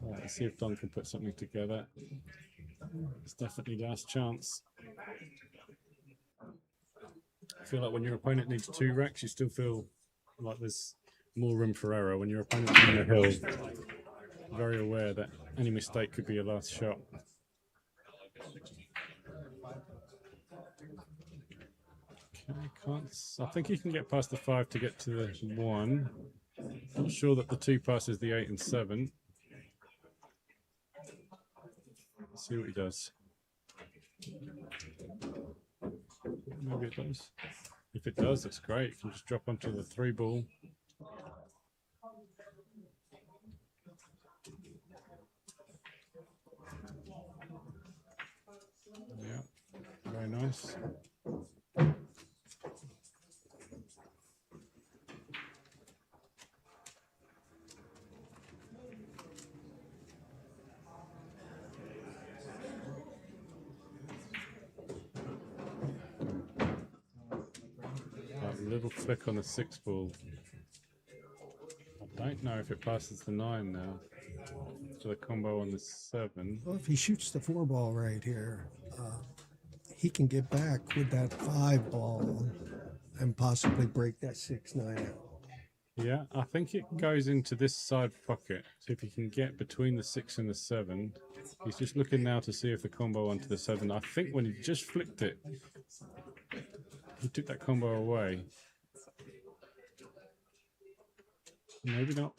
S7: Right, let's see if Don can put something together. It's definitely last chance. I feel like when your opponent needs 2 racks, you still feel like there's more room for error. When your opponent's on the hill, very aware that any mistake could be your last shot. Okay, I think he can get past the 5 to get to the 1. Not sure that the 2 passes the 8 and 7. Let's see what he does. Maybe it does. If it does, that's great. You can just drop onto the 3-ball. Yeah, very nice. Little flick on the 6-ball. I don't know if it passes the 9 now. To the combo on the 7.
S3: Well, if he shoots the 4-ball right here, he can get back with that 5-ball and possibly break that 6-9 out.
S7: Yeah, I think it goes into this side pocket. So if he can get between the 6 and the 7, he's just looking now to see if the combo onto the 7. I think when he just flicked it, he took that combo away. Maybe not.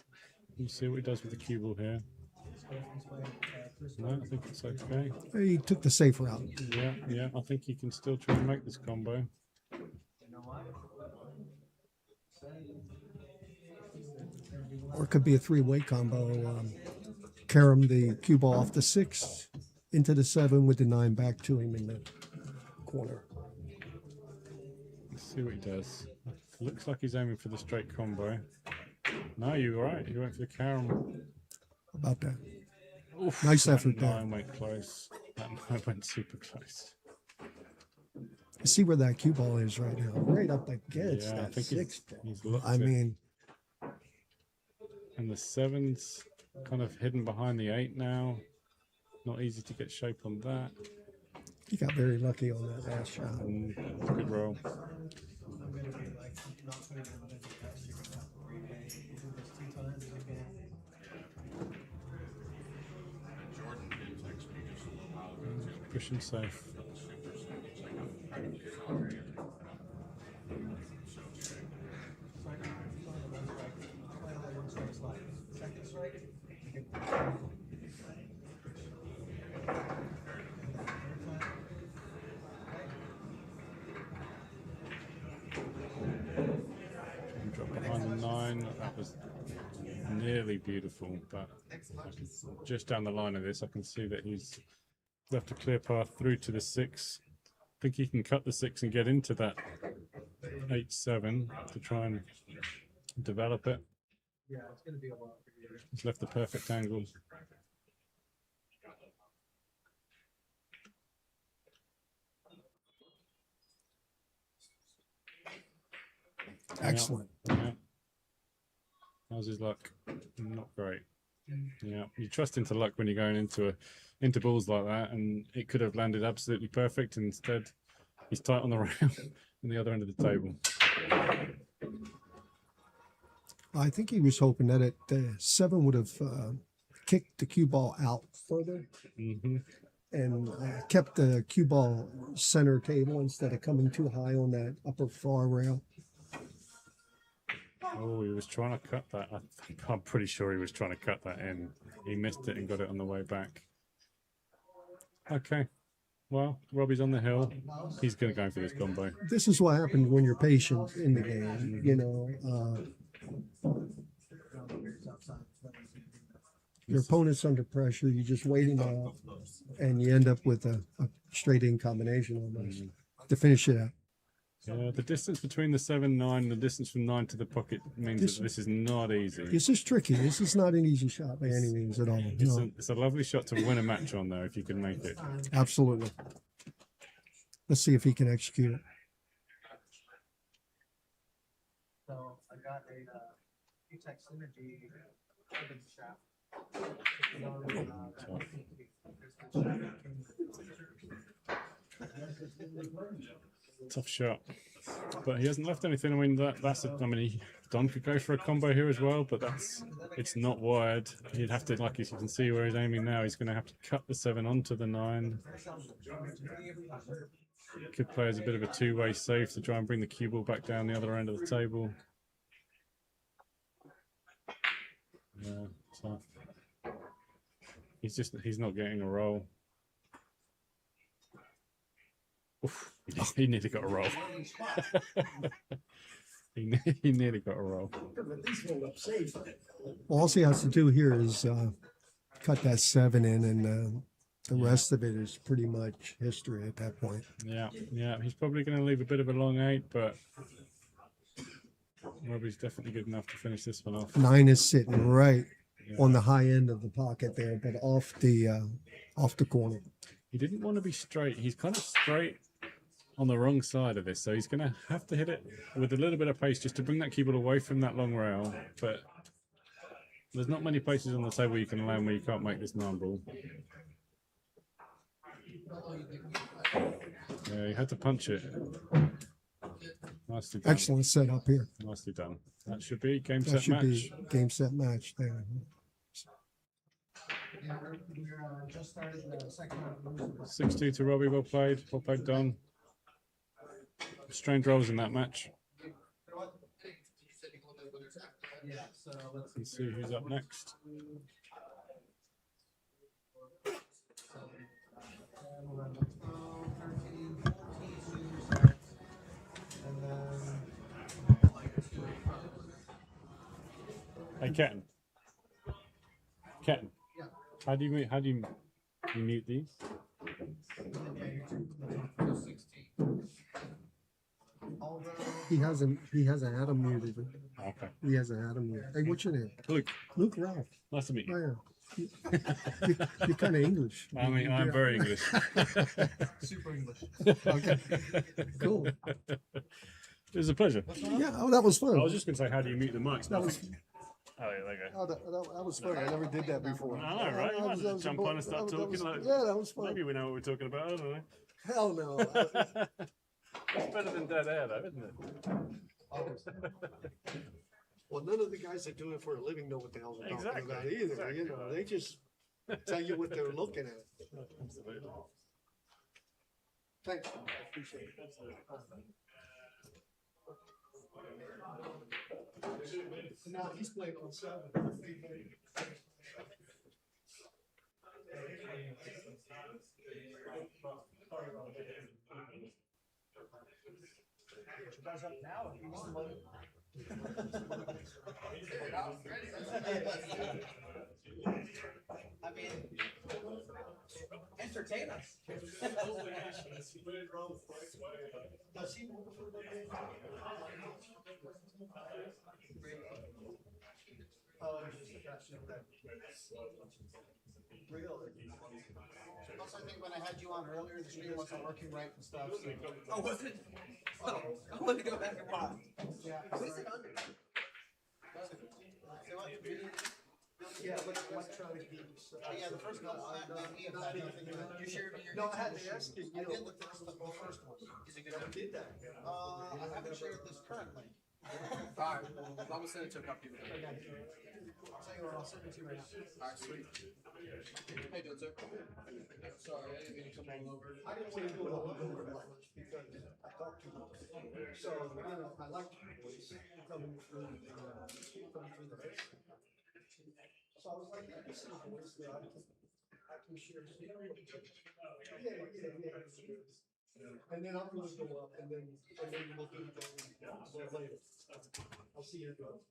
S7: We'll see what he does with the cue ball here. No, I think it's okay.
S3: He took the safe route.
S7: Yeah, I think he can still try and make this combo.
S3: Or it could be a 3-way combo. Carom the cue ball off the 6 into the 7 with the 9 back to him in the corner.
S7: Let's see what he does. Looks like he's aiming for the straight combo. No, you were right. He went for the carom.
S3: About that.
S7: Oof,
S3: nice
S7: that
S3: effort there.
S7: 9 went close. That 9 went super close.
S3: You see where that cue ball is right now. Right up against
S7: Yeah, I
S3: that
S7: think
S3: 6
S7: he's
S3: ball.
S7: looked
S3: I
S7: it.
S3: mean,
S7: And the 7's kind of hidden behind the 8 now. Not easy to get shape on that.
S3: he got very lucky on that last shot.
S7: Good roll.
S9: Jordan did text me just a little while ago too.
S7: Pushing safe. Drop behind the 9. That was nearly beautiful, but just down the line of this, I can see that he's left a clear path through to the 6. I think he can cut the 6 and get into that 8-7 to try and develop it.
S8: Yeah, it's gonna be a lot for you.
S7: He's left the perfect angle.
S3: Excellent.
S7: Yeah. How's his luck? Not great. Yeah, you trust into luck when you're going into balls like that, and it could have landed absolutely perfect. Instead, he's tight on the round on the other end of the table.
S3: I think he was hoping that the 7 would have kicked the cue ball out further and kept the cue ball center table instead of coming too high on that upper far rail.
S7: Oh, he was trying to cut that. I'm pretty sure he was trying to cut that in. He missed it and got it on the way back. Okay. Well, Robbie's on the hill. He's going to go for this combo.
S3: This is what happens when you're patient in the game. You know, your opponent's under pressure. You just wait him out, and you end up with a straight in combination almost to finish it out.
S7: Yeah, the distance between the 7-9 and the distance from 9 to the pocket means that this is not easy.
S3: This is tricky. This is not an easy shot by any means at all. No.
S7: It's a lovely shot to win a match on, though, if you can make it.
S3: Absolutely. Let's see if he can execute it.
S8: So I got a Tech Synergy ribbon shaft.
S7: Tough shot, but he hasn't left anything. I mean, Don could go for a combo here as well, but it's not wired. He'd have to, like, as you can see where he's aiming now, he's going to have to cut the 7 onto the 9. Could play as a bit of a two-way save to try and bring the cue ball back down the other end of the table. Yeah, so he's not getting a roll. Oof, he nearly got a roll. he nearly got a roll.
S3: All he has to do here is cut that 7 in, and the rest of it is pretty much history at that point.
S7: Yeah, he's probably going to leave a bit of a long 8, but Robbie's definitely good enough to finish this one off.
S3: 9 is sitting right on the high end of the pocket there, but off the corner.
S7: He didn't want to be straight. He's kind of straight on the wrong side of this, so he's going to have to hit it with a little bit of pace just to bring that cue ball away from that long rail. But there's not many places on the table you can land where you can't make this 9 ball. Yeah, he had to punch it. Nicely done.
S3: Excellent setup here.
S7: Nicely done. That should be game,
S3: That
S7: set,
S3: should
S7: match.
S3: be game, set, match there.
S8: Yeah, we're just started the second round.
S7: 6-2 to Robbie. Well played, Don. Strange rolls in that match.
S8: Yeah, so
S7: Let's see who's up next. Hey, Ketten. How do you mute these?
S3: He hasn't had him muted.
S7: Okay.
S3: He hasn't had him muted. Hey, what's your name?
S7: Luke.
S3: Luke Ralph.
S7: Nice to meet you.
S3: Oh, yeah. You're kind of English.
S7: I mean, I'm very English.
S8: super English.
S3: Okay. Cool.
S7: It was a pleasure.
S3: Yeah, oh, that was fun.
S7: I was just going to say, how do you mute the mics?
S3: That was,
S7: Oh, yeah, there you go.
S3: oh, that was fun. I never did that before.
S7: I know, right? You might just jump on and start talking.
S3: Yeah, that was fun.
S7: Maybe we know what we're talking about. I don't know.
S3: Hell no.
S7: It's better than dead air, though, isn't it?
S3: Well, none of the guys that do it for a living know what the hell they're
S7: Exactly.
S3: talking about either.
S7: Exactly.
S3: You know, they just tell you what they're looking at.
S7: Absolutely.
S3: Thanks. I appreciate it. Now he's playing on 7.
S8: I mean, entertain us.
S3: Does he Oh, gotcha. Really?
S8: Plus, I think when I had you on earlier, the stream wasn't working right and stuff. So.
S10: Oh, was it? Oh, I want to go back and watch.
S8: Yeah.
S10: Who's it under?
S8: So what?
S3: Yeah, but electronic beats.
S8: Yeah, the first one. You shared me your.
S3: No, I had to ask you.
S8: I did the first one.
S10: Is it good?
S3: Never did that.
S8: I haven't shared this currently.
S6: Alright, I'm gonna send it to a couple people.
S8: I'll tell you what, I'll send it to you right now.
S6: Alright, sweet. How you doing, sir? Sorry, I didn't mean to come all over.
S3: I didn't want to do it all over much because I talk too much. So, you know, I like your voice coming through the headset. So I was like, I can see the voice there. I can share it. Yeah. And then I'm gonna go up and then we'll do it later. I'll see you go.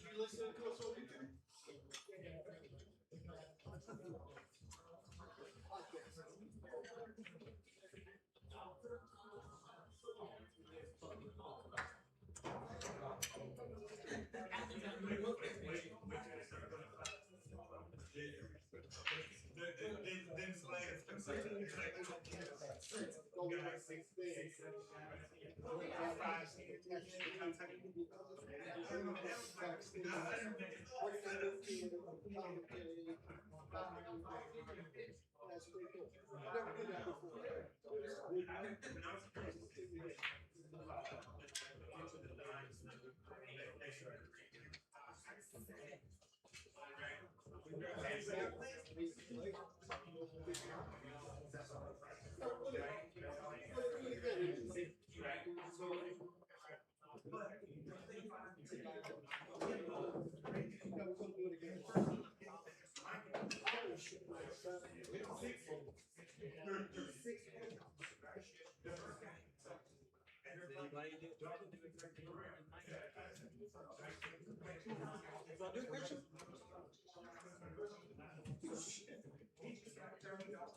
S3: You listening to us over here? That's pretty cool. Never did that before.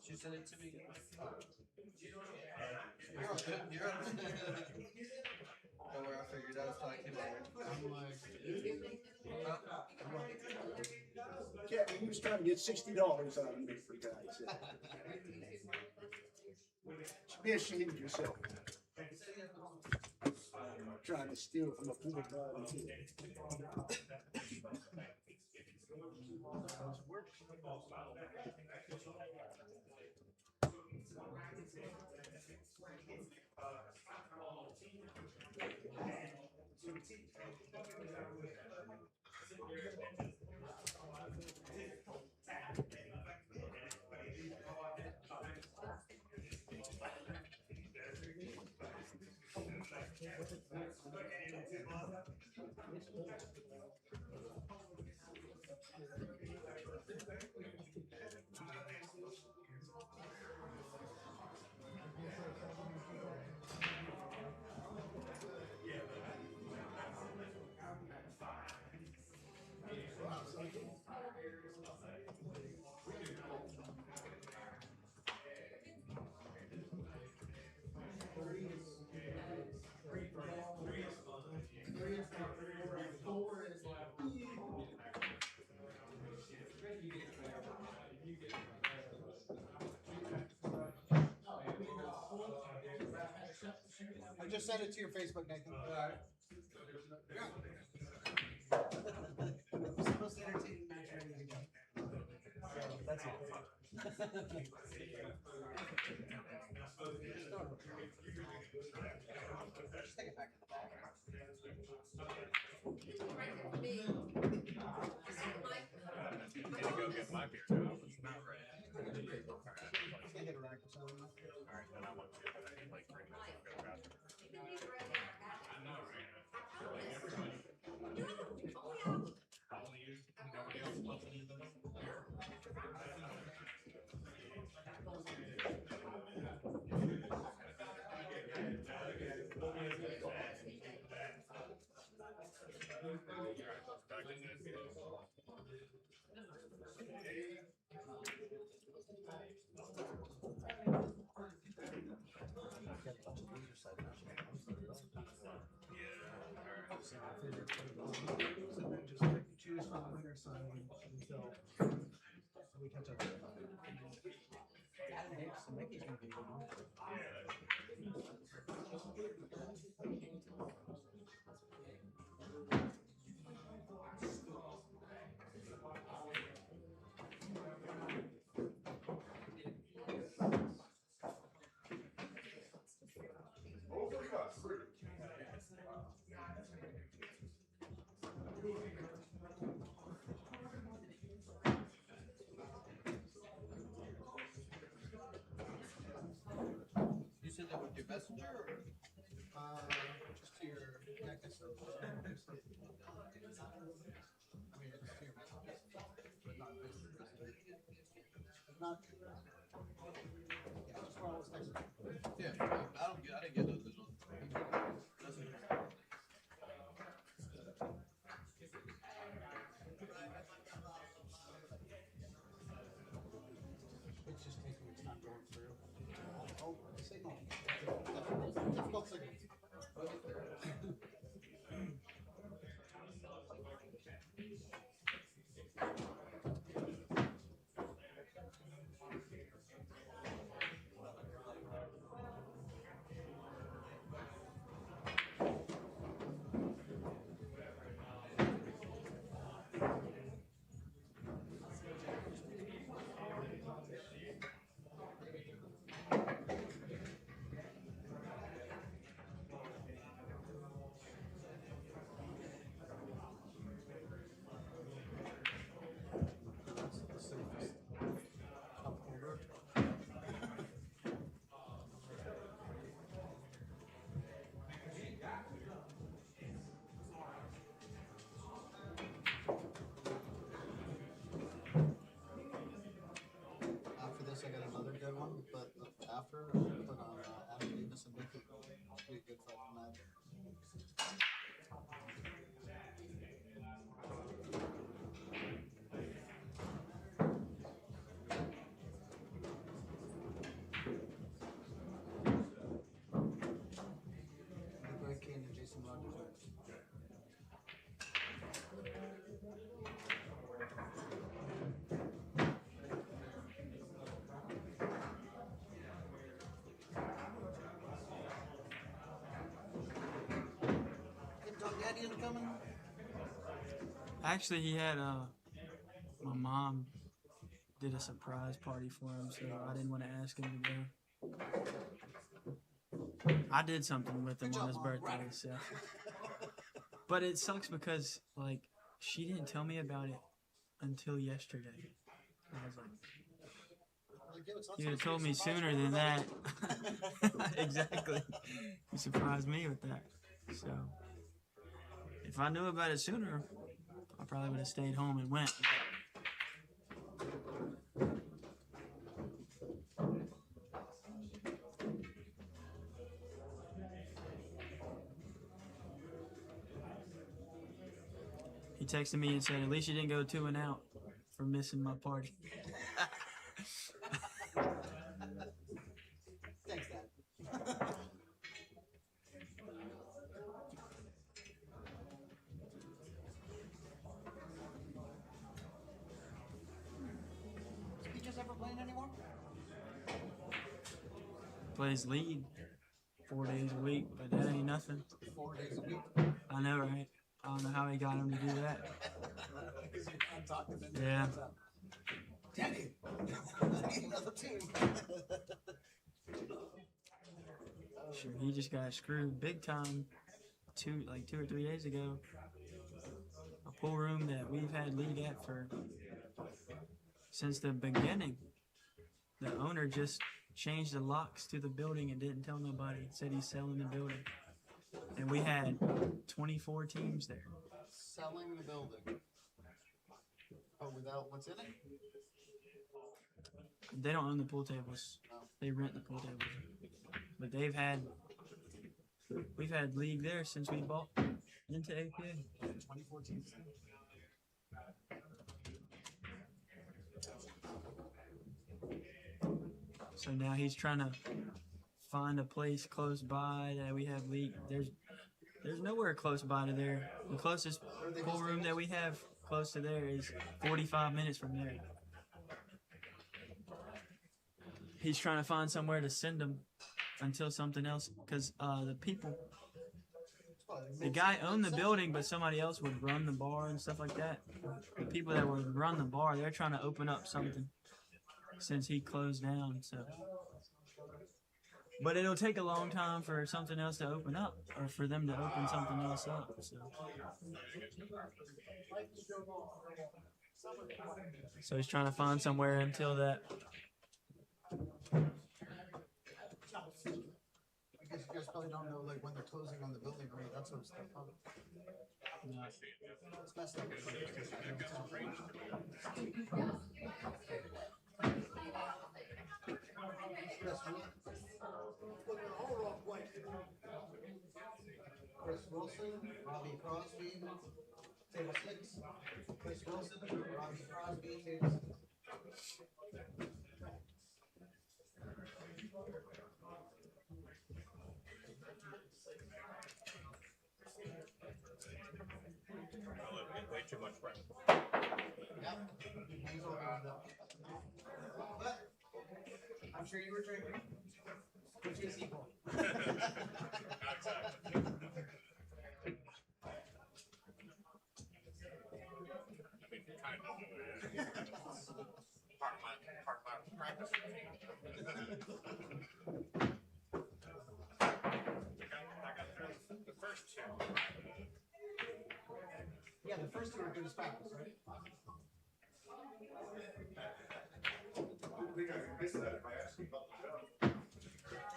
S10: She sent it to me.
S6: Don't worry, I figured out if I came
S3: Yeah, he was trying to get $60 out of me for God's sake. Should be ashamed of yourself. Trying to steal from a pool guy.
S8: I just sent it to your Facebook, Nathan. We're supposed to entertain the match ready to go. That's it. Just take it back to the back.
S7: Go get my beer now. It's not ready.
S8: Get it right.
S7: Alright, then I want to like bring this up, go grab it. I know, right? Nobody else wants anything? Here.
S8: Got a bunch of loser side matches. So I figured so then just pick and choose from the winner side until we catch up. Mickey's gonna be good.
S5: You said that with your messenger or?
S8: Just to your, yeah, I guess so.
S5: I mean, it's to your messages, but not business messenger.
S8: Not, yeah, just where I was texting.
S5: Yeah, I didn't get those visuals. Messenger.
S8: It's just taking its time going through. Oh, signal. Difficult signal.
S5: After this, I got another good one, but after, I'm gonna put on Adam Davis and Mickey. Be a good fucking match. The Greg Kane and Jason Rogers. Get Doug Daddy into coming?
S10: Actually, he had my mom did a surprise party for him, so I didn't want to ask him to go. I did something with him on his birthday, so. But it sucks because like she didn't tell me about it until yesterday. I was like, you would have told me sooner than that. Exactly. You surprised me with that. So if I knew about it sooner, I probably would have stayed home and went. He texted me and said, at least you didn't go 2 and out for missing my party.
S5: Thanks, Dad. Speeches ever playing anymore?
S10: Plays league 4 days a week, but that ain't nothing.
S5: 4 days a week.
S10: I know, right? I don't know how he got him to do that.
S5: Because you're not talking to them.
S10: Yeah.
S5: Daddy, I need another team.
S10: Sure, he just got screwed big time 2 or 3 days ago. A pool room that we've had league at for since the beginning. The owner just changed the locks to the building and didn't tell nobody. Said he's selling the building. And we had 24 teams there.
S5: Selling the building. Oh, without what's in it?
S10: They don't own the pool tables. They rent the pool tables. But we've had league there since we bought. into APA.
S5: 2014.
S10: So now he's trying to find a place close by that we have league. There's nowhere close by to there. The closest pool room that we have close to there is 45 minutes from there. He's trying to find somewhere to send them until something else, because the guy owned the building, but somebody else would run the bar and stuff like that. The people that would run the bar, they're trying to open up something since he closed down. So, but it'll take a long time for something else to open up, or for them to open something else up. So he's trying to find somewhere until that.
S5: I guess you guys probably don't know like when they're closing on the building rate, that sort of stuff. Huh?
S10: No.
S5: It's messed up. Chris Wilson, Robbie Crosby, table 6. Chris Wilson, Robbie Crosby, table 6.
S9: Way too much right.
S5: Yep. He's over on that. But I'm sure you were drinking. Which is equal.
S9: Part of my practice. I got the first two.
S5: Yeah, the first two are good as practice, right?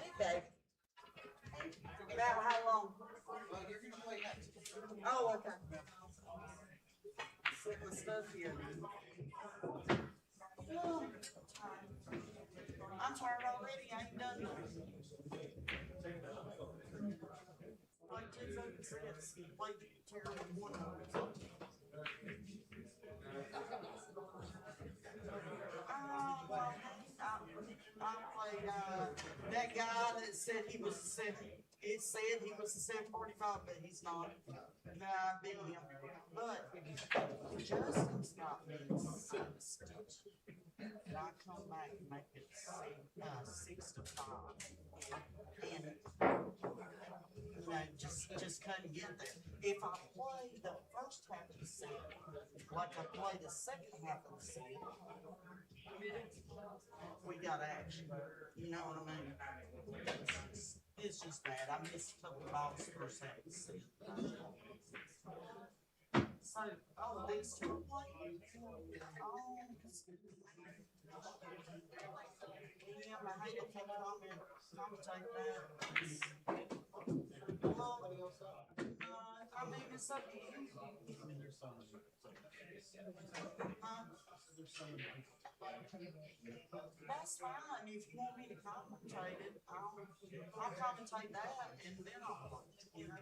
S11: Hey, babe. About how long?
S5: You're gonna play next.
S11: Oh, okay. Set my stuff here. Oh, I'm tired already. I ain't done nothing. Like 2 fucking sets. Like terrible one. Well, I played that guy that said he was a 7. It said he was a 745, but he's not. Nah, I beat him. But Justin's got me 6. And I come back and make it 6 to 5. And you know, just couldn't get there. If I play the first half of the set, like I play the second half of the set, we got action. You know what I mean? It's just bad. I missed a couple balls first half of the set. So, these two are playing. Damn, I hate if they commentate that. Well, I mean, it's up to you. That's fine. If you want me to commentate it, I'll commentate that and then I'll play it, you know?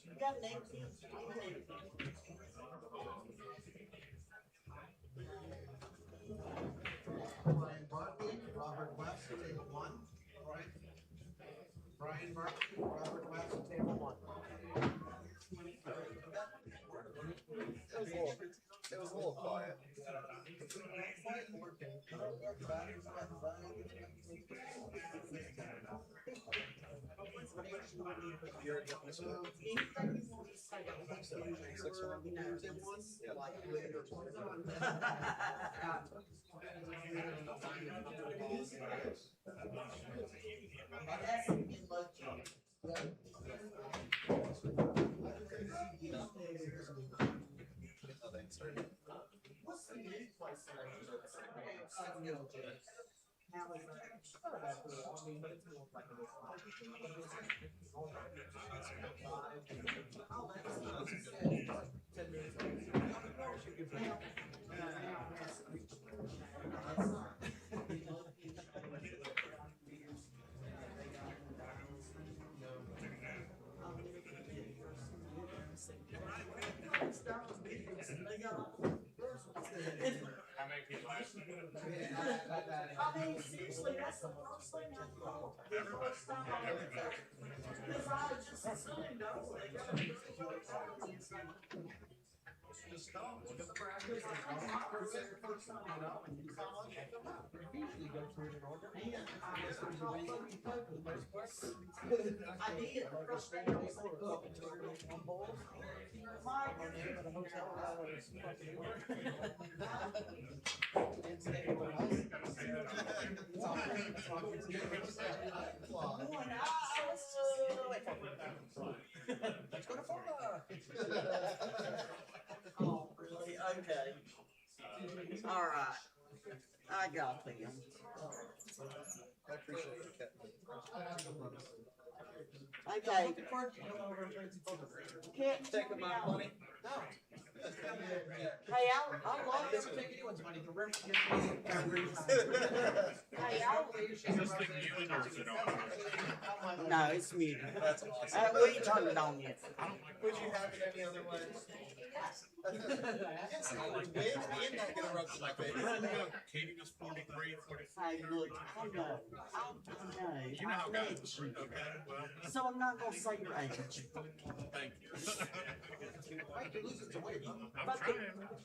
S11: You got an 18?
S5: Brian Barkley, Robert West, table 1. Brian Barkley, Robert West, table 1.
S2: It was a little quiet.
S9: How many people ask?
S11: I mean, seriously, that's the first thing I thought. The first time I went there. Because I just assumed, oh, they got a $30 party and stuff.
S5: Just come, look at the practice. First time, you know, and you saw it, and come out. You usually go through it in order.
S11: And I
S5: Yes, there's a reason you play for the most part.
S11: I did. The first day I was like, oh,
S5: On bowls.
S11: my
S5: Our name at a hotel was fucking work. Didn't say anyone else. Let's go to Florida.
S11: Oh, really? Okay. All right. I got them.
S2: I appreciate it, Captain.
S11: Okay. Can't
S5: Take my money. No.
S11: Hey, I love
S5: This
S11: this.
S5: will take anyone's money. The rent gives me every time.
S11: Hey, no, it's muted.
S5: That's awesome.
S11: We turned it on yet.
S5: Would you have it any other way? Yes, I would. Win and not get erupted my face.
S9: Katie was 43, 44.
S11: Hey, look, I know. I
S9: You know how
S11: know.
S9: guys treat. Okay, well,
S11: So I'm not gonna say your age.
S9: thank you.
S5: Wait, you're losing some weight, huh?
S9: I'm
S11: But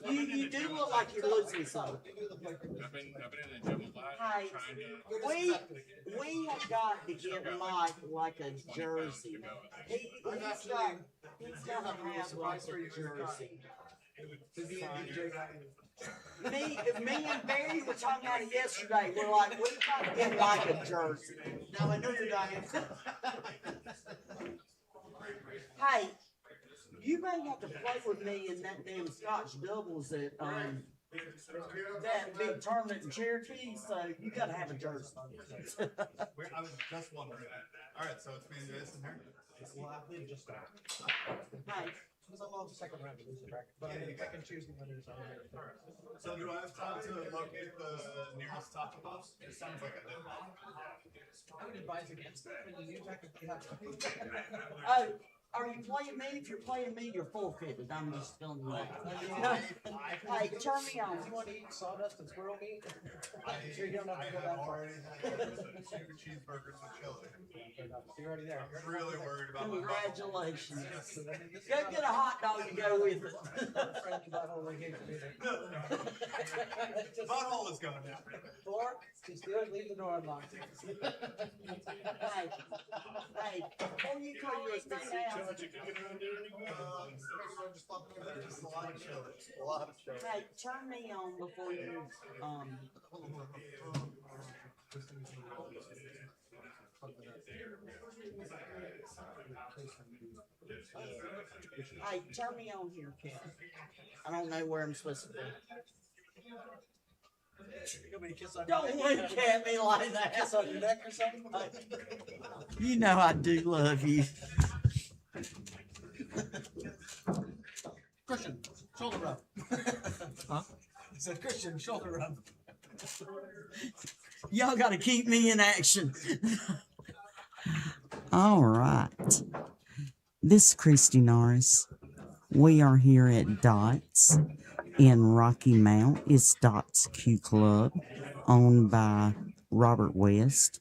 S9: trying.
S11: you do look like you're losing some.
S9: I've been in the gym a lot.
S11: Hey,
S9: Trying to.
S11: we have got to get Mike like a jersey. He's got to have like a jersey. Me and Barry were talking about it yesterday. We're like, we got to get like a jersey.
S5: Now I know you're dying.
S11: Hey, you may have to play with me in that damn Scotch doubles at that big tournament in Cherokee. So you got to have a jersey.
S12: I was just wondering. All right, so it's me, this, and her.
S5: Well, I believe just that.
S11: Hey.
S5: Because I'm on the second round to lose the bracket. But I mean, if I can choose the winners, I'm going to.
S12: So do I have time to locate the nearest taco box? It sounds like I do.
S5: I would advise against it. When you use that, you have to.
S11: Oh, are you playing me? If you're playing me, you're forfeited. I'm just telling you that. Hey, turn me on.
S5: You want to eat sawdust and squirrel meat?
S12: I
S5: Sure you don't have to go that far.
S12: already had 2 cheeseburgers with chili.
S5: You're already there.
S12: I'm really worried about my
S11: Congratulations. Go get a hot dog to go with it.
S5: Friendly butthole they gave to me.
S12: butthole is going down.
S5: Or, just do it, leave the door unlocked.
S11: Hey, before you call anything out,
S12: Just a lot of chili. A lot of chili.
S11: hey, turn me on before you, hey, turn me on here, Ken. I don't know where I'm supposed to be. Don't look at me like that.
S5: Kiss on your neck or something?
S11: You know I do love you.
S5: Christian, shoulder rub.
S11: Huh?
S5: He said, Christian, shoulder rub.
S11: Y'all got to keep me in action. All right. This is Christy Norris. We are here at Dots in Rocky Mount. It's Dots Q Club, owned by Robert West.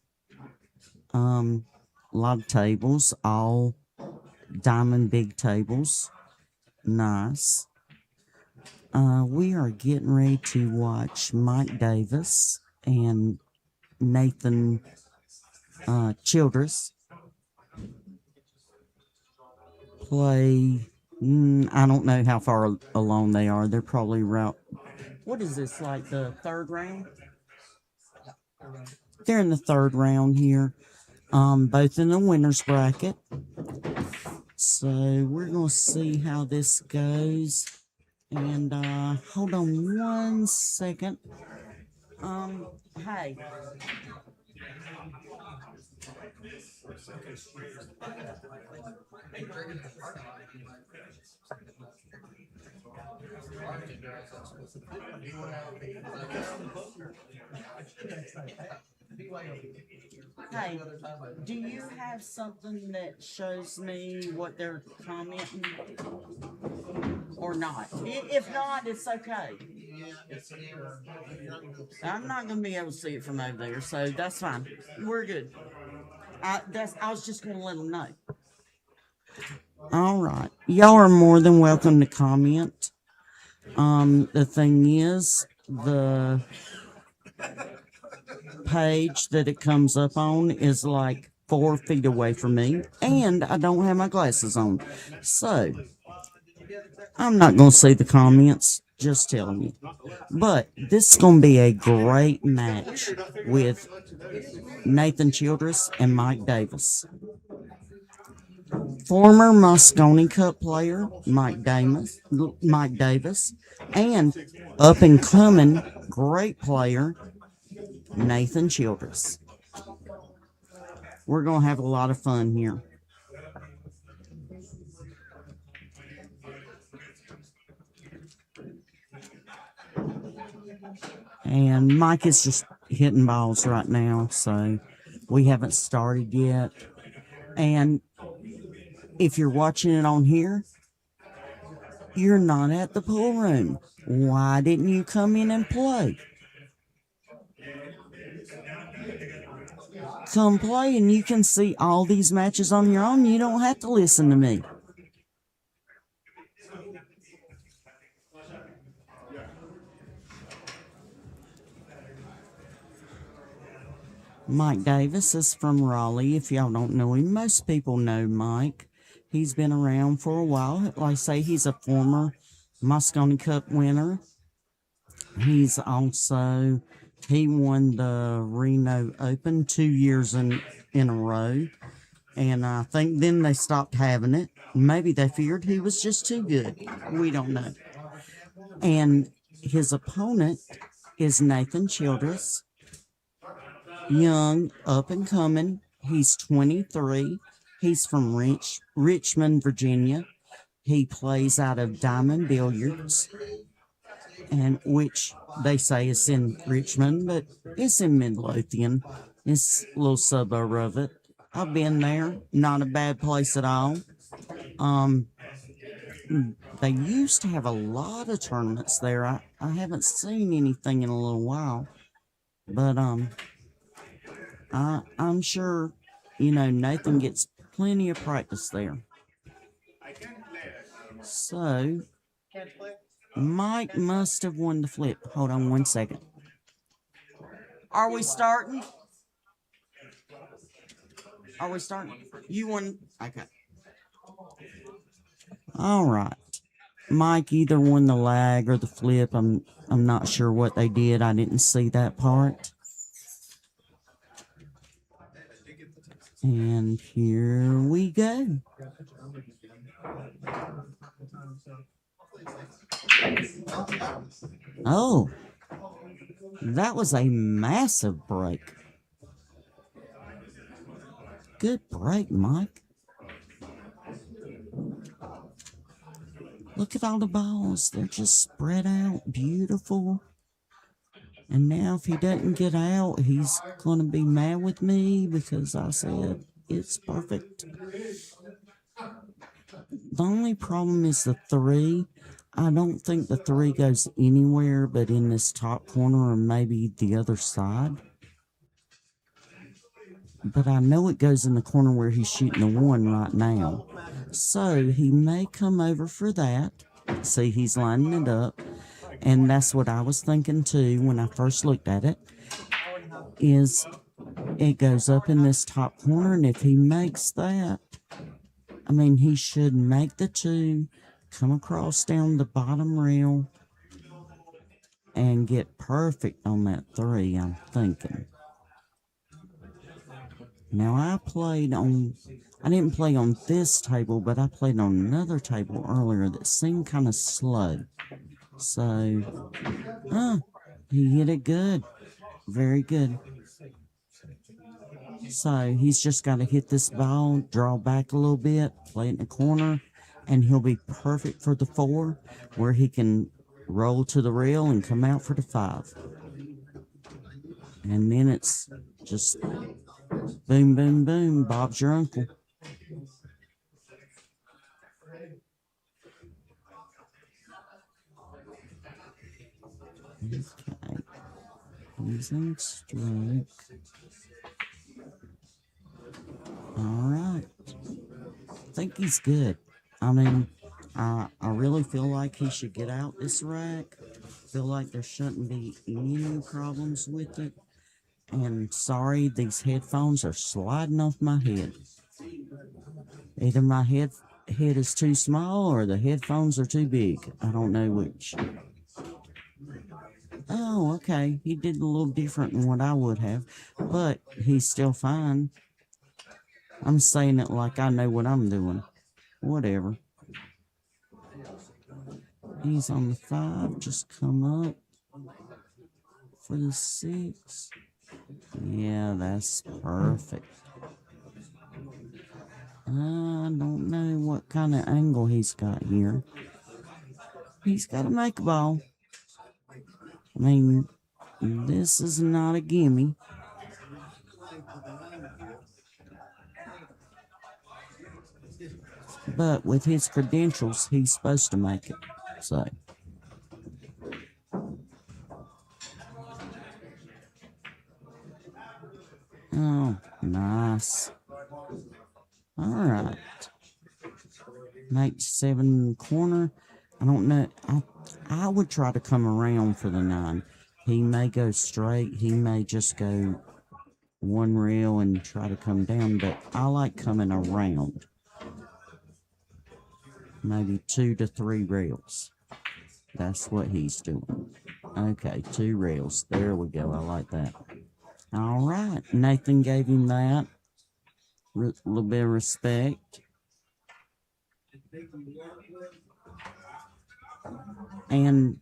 S11: A lot of tables, all diamond big tables. Nice. We are getting ready to watch Mike Davis and Nathan Childress play. I don't know how far along they are. They're probably around. What is this, like the third round? They're in the third round here. Both in the winner's bracket. So we're going to see how this goes. And hold on one second. Hey, Hey, do you have something that shows me what they're commenting? Or not? If not, it's okay. I'm not gonna be able to see it from over there, so that's fine. We're good. I was just gonna let them know. All right, y'all are more than welcome to comment. The thing is, the page that it comes up on is like 4 feet away from me, and I don't have my glasses on, so I'm not gonna see the comments. Just telling you. But this is gonna be a great match with Nathan Childress and Mike Davis. Former Moscone Cup player Mike Davis, and up and coming great player Nathan Childress. We're gonna have a lot of fun here. And Mike is just hitting balls right now, so we haven't started yet. And if you're watching it on here, you're not at the pool room. Why didn't you come in and play? Come play and you can see all these matches on your own. You don't have to listen to me. Mike Davis is from Raleigh. If y'all don't know him, most people know Mike. He's been around for a while. Like I say, he's a former Moscone Cup winner. He won the Reno Open 2 years in a row. And I think then they stopped having it. Maybe they feared he was just too good. We don't know. And his opponent is Nathan Childress. Young, up and coming. He's 23. He's from Richmond, Virginia. He plays out of Diamond Billiards, and which they say is in Richmond, but it's in Midlothian. It's a little suburb of it. I've been there. Not a bad place at all. They used to have a lot of tournaments there. I haven't seen anything in a little while, but I'm sure, Nathan gets plenty of practice there. So, Mike must have won the flip. Hold on 1 second. Are we starting? Are we starting? You won. Okay. All right. Mike either won the lag or the flip. I'm not sure what they did. I didn't see that part. And here we go. Oh, that was a massive break. Good break, Mike. Look at all the balls. They're just spread out. Beautiful. And now if he doesn't get out, he's going to be mad with me because I said it's perfect. The only problem is the 3. I don't think the 3 goes anywhere but in this top corner or maybe the other side. But I know it goes in the corner where he's shooting the 1 right now. So he may come over for that. See, he's lining it up. And that's what I was thinking too when I first looked at it. Is it goes up in this top corner, and if he makes that, I mean, he should make the 2, come across down the bottom rail, and get perfect on that 3, I'm thinking. Now, I didn't play on this table, but I played on another table earlier that seemed kind of slow. So, he hit it good. Very good.
S13: So he's just got to hit this ball, draw back a little bit, play it in the corner, and he'll be perfect for the 4, where he can roll to the rail and come out for the 5. And then it's just boom, boom, boom. Bob's your uncle. Okay. He's in strike. Alright. I think he's good. I mean, I really feel like he should get out this rack. Feel like there shouldn't be any problems with it. And sorry, these headphones are sliding off my head. Either my head is too small or the headphones are too big. I don't know which. Oh, okay. He did a little different than what I would have, but he's still fine. I'm saying it like I know what I'm doing. Whatever. He's on the 5. Just come up for the 6. Yeah, that's perfect. I don't know what kind of angle he's got here. He's got to make a ball. I mean, this is not a gimme. But with his credentials, he's supposed to make it. So. Oh, nice. Alright. Knight 7 corner. I don't know. I would try to come around for the 9. He may go straight. He may just go 1 rail and try to come down. But I like coming around. Maybe 2 to 3 rails. That's what he's doing. Okay, 2 rails. There we go. I like that. Alright. Nathan gave him that. A little bit of respect. And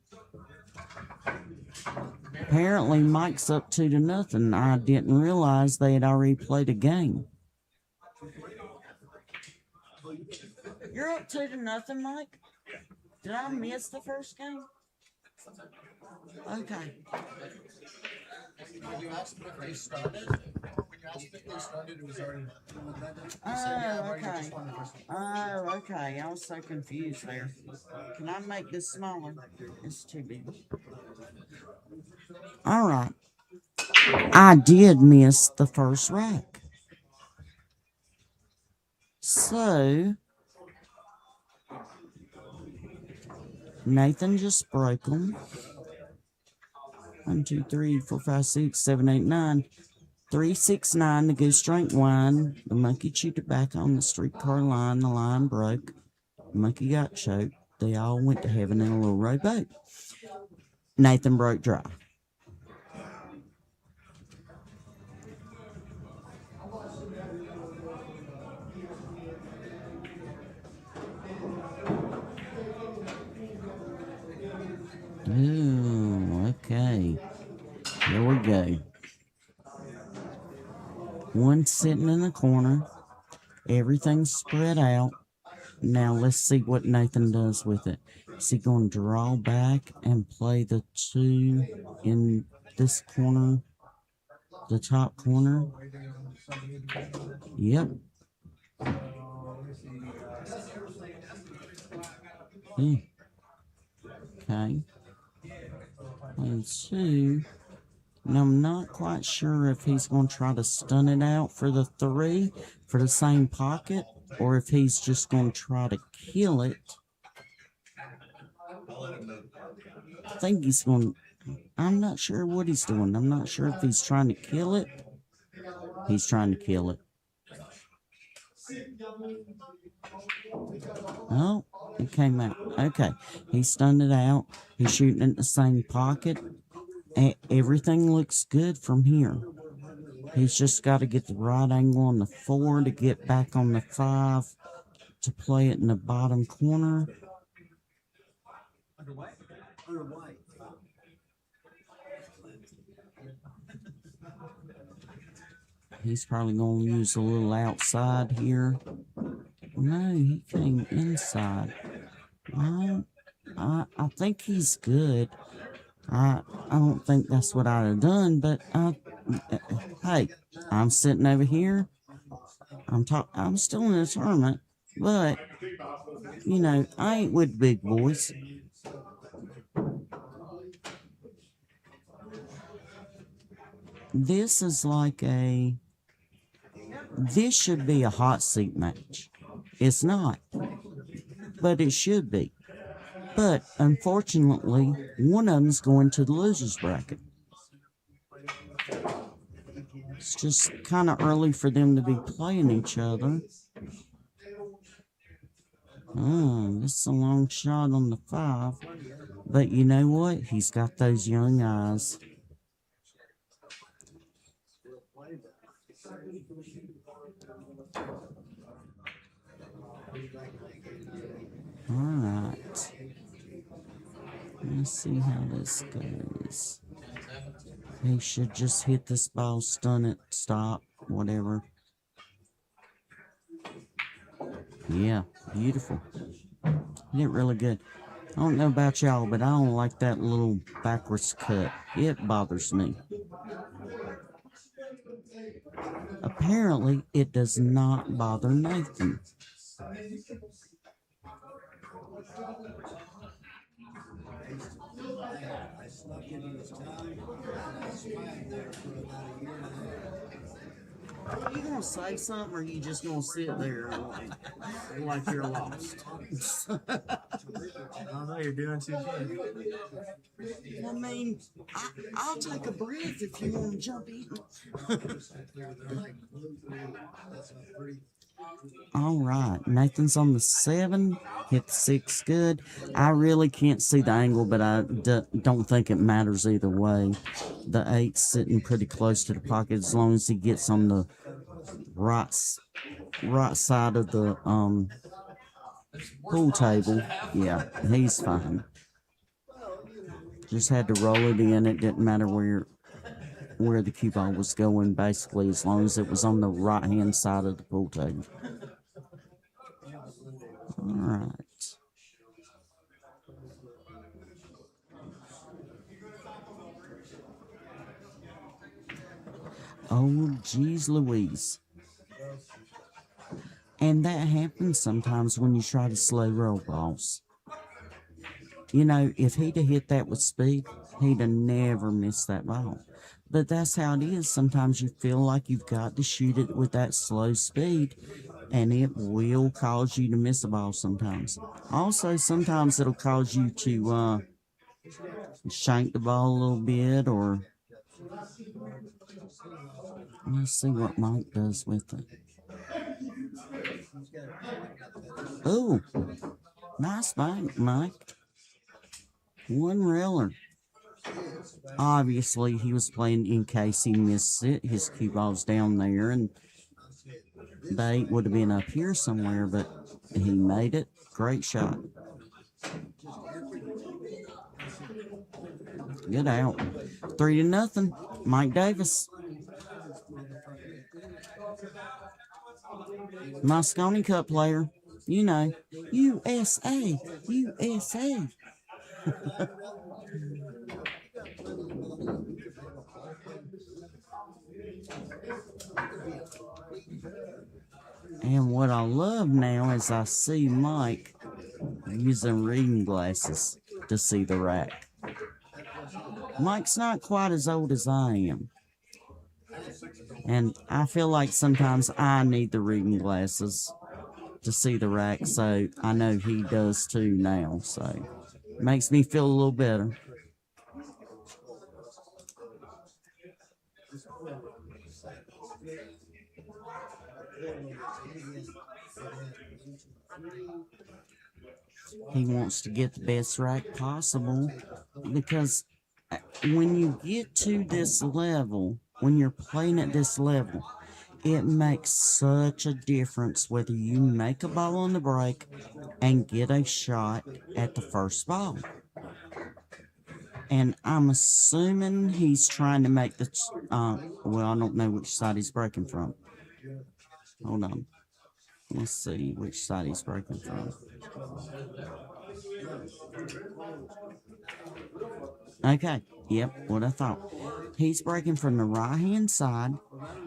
S13: apparently Mike's up 2-0. I didn't realize they had already played a game. You're up 2-0, Mike? Did I miss the first game? Okay.
S2: When you asked if they started, it was already.
S13: Oh, okay. Oh, okay. I was so confused there. Can I make this smaller? It's too big. Alright. I did miss the first rack. So, Nathan just broke them. 1, 2, 3, 4, 5, 6, 7, 8, 9. 3, 6, 9. The goose drank wine. The monkey chewed tobacco on the streetcar line. The line broke. The monkey got choked. They all went to heaven in a little rowboat. Nathan broke dry. Ooh, okay. Here we go. One sitting in the corner. Everything's spread out. Now let's see what Nathan does with it. Is he going to draw back and play the 2 in this corner? The top corner? Yep. Okay. Play 2. And I'm not quite sure if he's going to try to stun it out for the 3 for the same pocket, or if he's just going to try to kill it. I think he's going to... I'm not sure what he's doing. I'm not sure if he's trying to kill it. He's trying to kill it. Oh, it came out. Okay, he stunned it out. He's shooting in the same pocket. Everything looks good from here. He's just got to get the right angle on the 4 to get back on the 5 to play it in the bottom corner. He's probably going to use a little outside here. No, he came inside. I think he's good. I don't think that's what I'd have done, but hey, I'm sitting over here. I'm still in the tournament, but you know, I ain't with big boys. This is like this should be a hot seat match. It's not, but it should be. But unfortunately, one of them's going to the losers bracket. It's just kind of early for them to be playing each other. Oh, this is a long shot on the 5. But you know what? He's got those young eyes. Alright. Let's see how this goes. He should just hit this ball, stun it, stop, whatever. Yeah, beautiful. Hit it really good. I don't know about y'all, but I don't like that little backwards cut. It bothers me. Apparently, it does not bother Nathan.
S4: I snuck into his time. I swam there for about a year and a half.
S13: Are you gonna say something, or are you just gonna sit there like you're lost?
S10: I don't know, you're doing too good.
S13: I mean, I'll take a breath if you want to jump in. All right, Nathan's on the 7, hit the 6 good. I really can't see the angle, but I don't think it matters either way. The 8's sitting pretty close to the pocket as long as he gets on the right side of the pool table. Yeah, he's fine. Just had to roll it in. It didn't matter where the cue ball was going, basically, as long as it was on the right-hand side of the pool table. All right. Oh, geez Louise. And that happens sometimes when you try to slow roll balls. You know, if he'd have hit that with speed, he'd have never missed that ball. But that's how it is. Sometimes you feel like you've got to shoot it with that slow speed, and it will cause you to miss a ball sometimes. Also, sometimes it'll cause you to shank the ball a little bit, or let's see what Mike does with it. Oh, nice bank, Mike. One railer. Obviously, he was playing in case he missed it. His cue ball's down there, and the 8 would have been up here somewhere, but he made it. Great shot. Good out. 3-0. Mike Davis. Moscone Cup player. You know, USA. USA. And what I love now is I see Mike using reading glasses to see the rack. Mike's not quite as old as I am. And I feel like sometimes I need the reading glasses to see the rack, so I know he does too now, so it makes me feel a little better. He wants to get the best rack possible, because when you get to this level, when you're playing at this level, it makes such a difference whether you make a ball on the break and get a shot at the first ball. And I'm assuming he's trying to make the, well, I don't know which side he's breaking from. Hold on. Let's see which side he's breaking from. Okay, yep, what I thought. He's breaking from the right-hand side.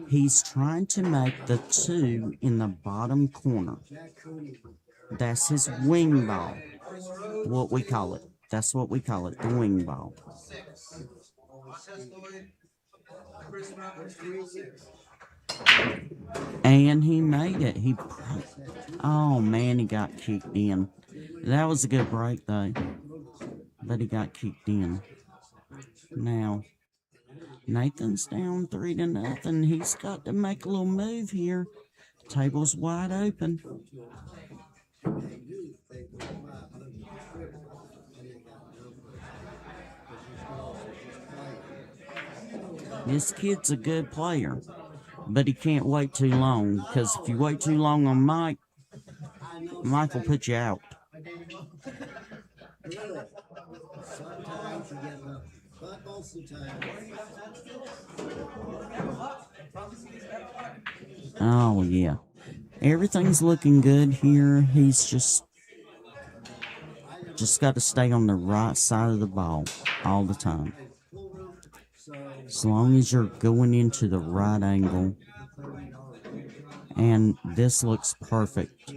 S13: He's trying to make the 2 in the bottom corner. That's his wing ball. What we call it. That's what we call it, the wing ball. And he made it. Oh man, he got kicked in. That was a good break though. But he got kicked in. Now, Nathan's down 3-0. He's got to make a little move here. Table's wide open. This kid's a good player, but he can't wait too long, because if you wait too long on Mike, Mike will put you out.
S4: Sometimes you get lucky, but most of the time.
S13: Oh, yeah. Everything's looking good here. He's just got to stay on the right side of the ball all the time. As long as you're going into the right angle. And this looks perfect.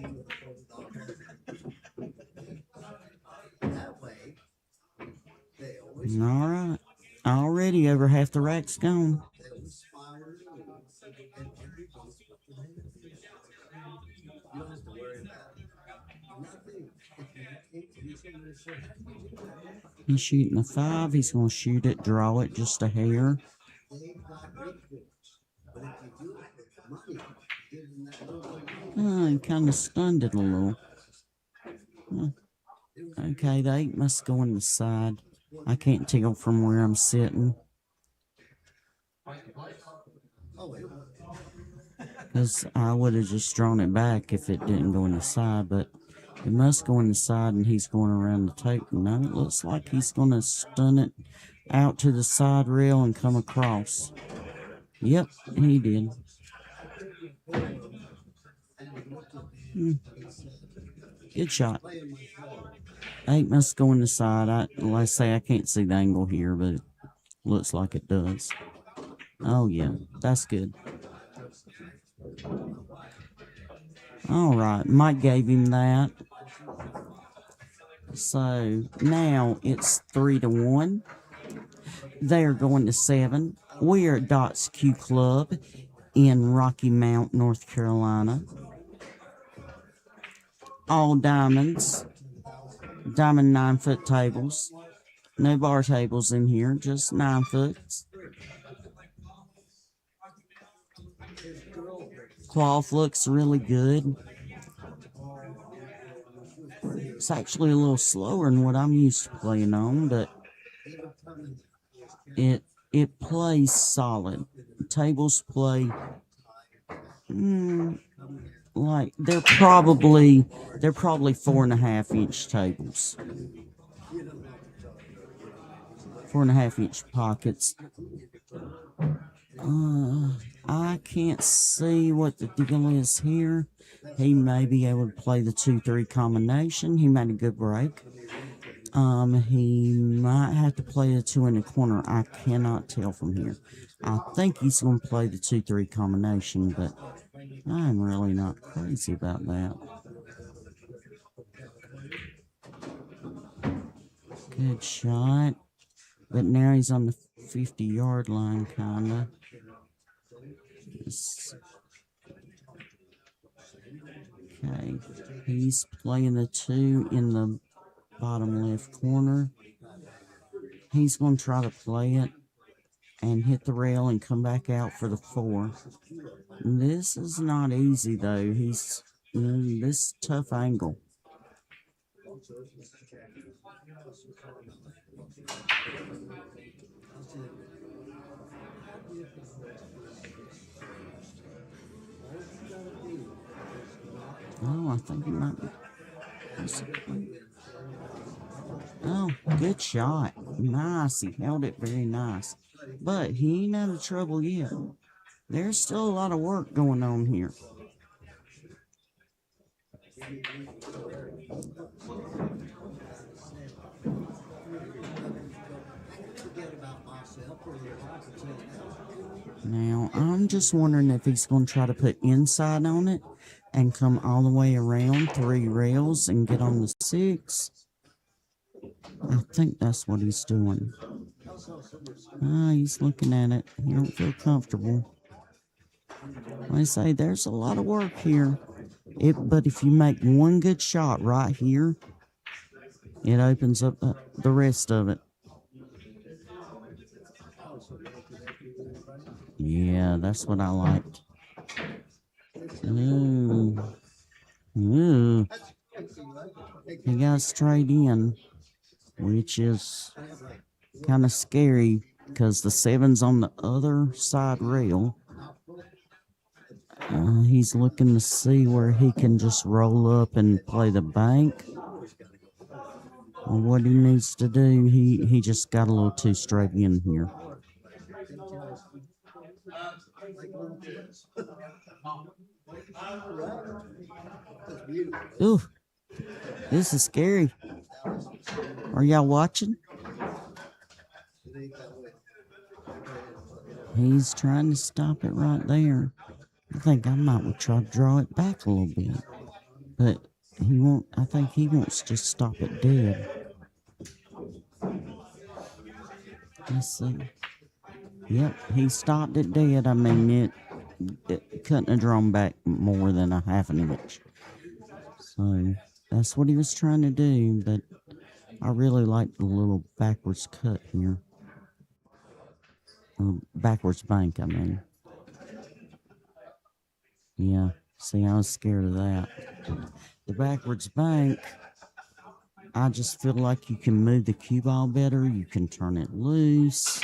S13: All right. Already over half the rack's gone. He's shooting a 5. He's going to shoot it, draw it just a hair. He kind of stunned it a little. Okay, the 8 must go in the side. I can't tell from where I'm sitting. Because I would have just drawn it back if it didn't go in the side, but it must go in the side and he's going around the tape. No, it looks like he's going to stun it out to the side rail and come across. Yep, he did. Good shot. 8 must go in the side. Let's say I can't see the angle here, but it looks like it does. Oh, yeah, that's good. All right, Mike gave him that. So now it's 3-1. They're going to 7. We are at Dots Q Club in Rocky Mount, North Carolina. All diamonds. Diamond 9-foot tables. No bar tables in here, just 9 foot. Cloth looks really good. It's actually a little slower than what I'm used to playing on, but it plays solid. Tables play like they're probably 4.5-inch tables. 4.5-inch pockets. I can't see what the deal is here. He may be able to play the 2-3 combination. He made a good break. He might have to play the 2 in the corner. I cannot tell from here. I think he's going to play the 2-3 combination, but I'm really not crazy about that. Good shot. But now he's on the 50-yard line, kinda. Okay, he's playing the 2 in the bottom left corner. He's going to try to play it and hit the rail and come back out for the 4. This is not easy, though. This is a tough angle. Oh, I think he might be. Oh, good shot. nice. He held it very nice. But he ain't out of trouble yet. There's still a lot of work going on here. Now, I'm just wondering if he's going to try to put inside on it and come all the way around 3 rails and get on the 6. I think that's what he's doing. He's looking at it. He don't feel comfortable. Like I say, there's a lot of work here. But if you make one good shot right here, it opens up the rest of it. Yeah, that's what I liked. Ooh. Ooh. He got straight in, which is kind of scary because the 7's on the other side rail. He's looking to see where he can just roll up and play the bank. Or what he needs to do, he just got a little too straight in here. Ooh, this is scary. Are y'all watching? He's trying to stop it right there. I think I might try to draw it back a little bit. But he won't. I think he wants to stop it dead. Let's see. Yep, he stopped it dead. I mean, it couldn't have drawn back more than a half an inch. So that's what he was trying to do, but I really like the little backwards cut here. Backwards bank, I mean. Yeah, see, I was scared of that. The backwards bank, I just feel like you can move the cue ball better. You can turn it loose.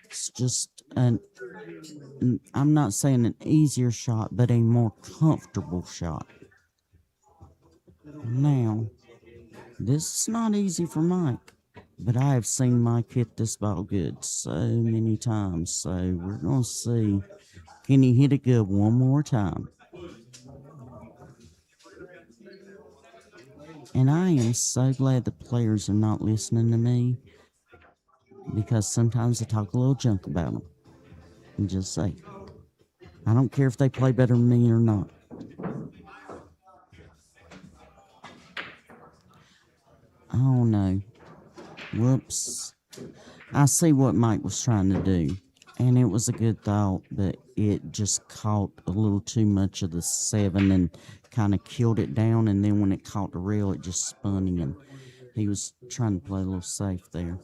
S13: It's just I'm not saying an easier shot, but a more comfortable shot. Now, this is not easy for Mike, but I have seen Mike hit this ball good so many times. So we're going to see, can he hit it good one more time? And I am so glad the players are not listening to me, because sometimes I talk a little junk about them. And just say, I don't care if they play better than me or not. Oh no. Whoops. I see what Mike was trying to do. And it was a good thought, but it just caught a little too much of the 7 and kind of killed it down. And then when it caught the rail, it just spun in. He was trying to play a little safe there.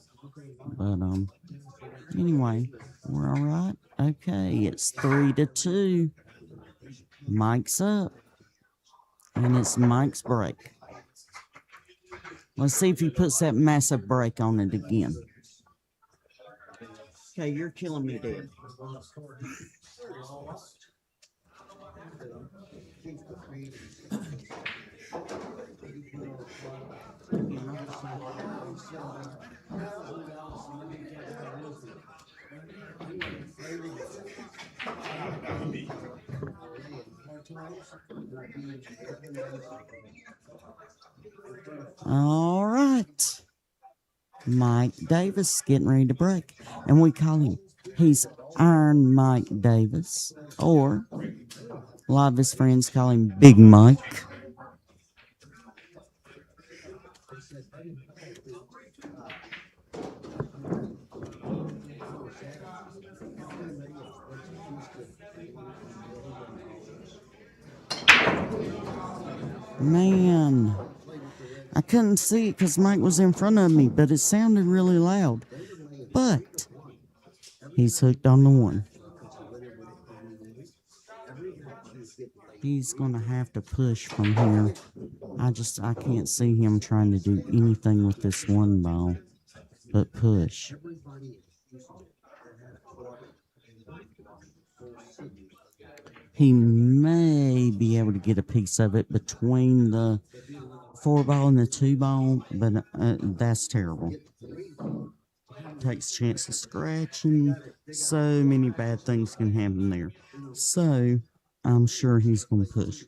S13: But anyway, we're all right. Okay, it's 3-2. Mike's up. And it's Mike's break. Let's see if he puts that massive break on it again. Okay, you're killing me, Dad. All right. Mike Davis getting ready to break. And we call him, he's Iron Mike Davis. Or a lot of his friends call him Big Mike. Man, I couldn't see it because Mike was in front of me, but it sounded really loud. But he's hooked on the 1. He's going to have to push from here. I can't see him trying to do anything with this 1 ball but push. He may be able to get a piece of it between the 4 ball and the 2 ball, but that's terrible. takes a chance of scratching. So many bad things can happen there. So I'm sure he's going to push.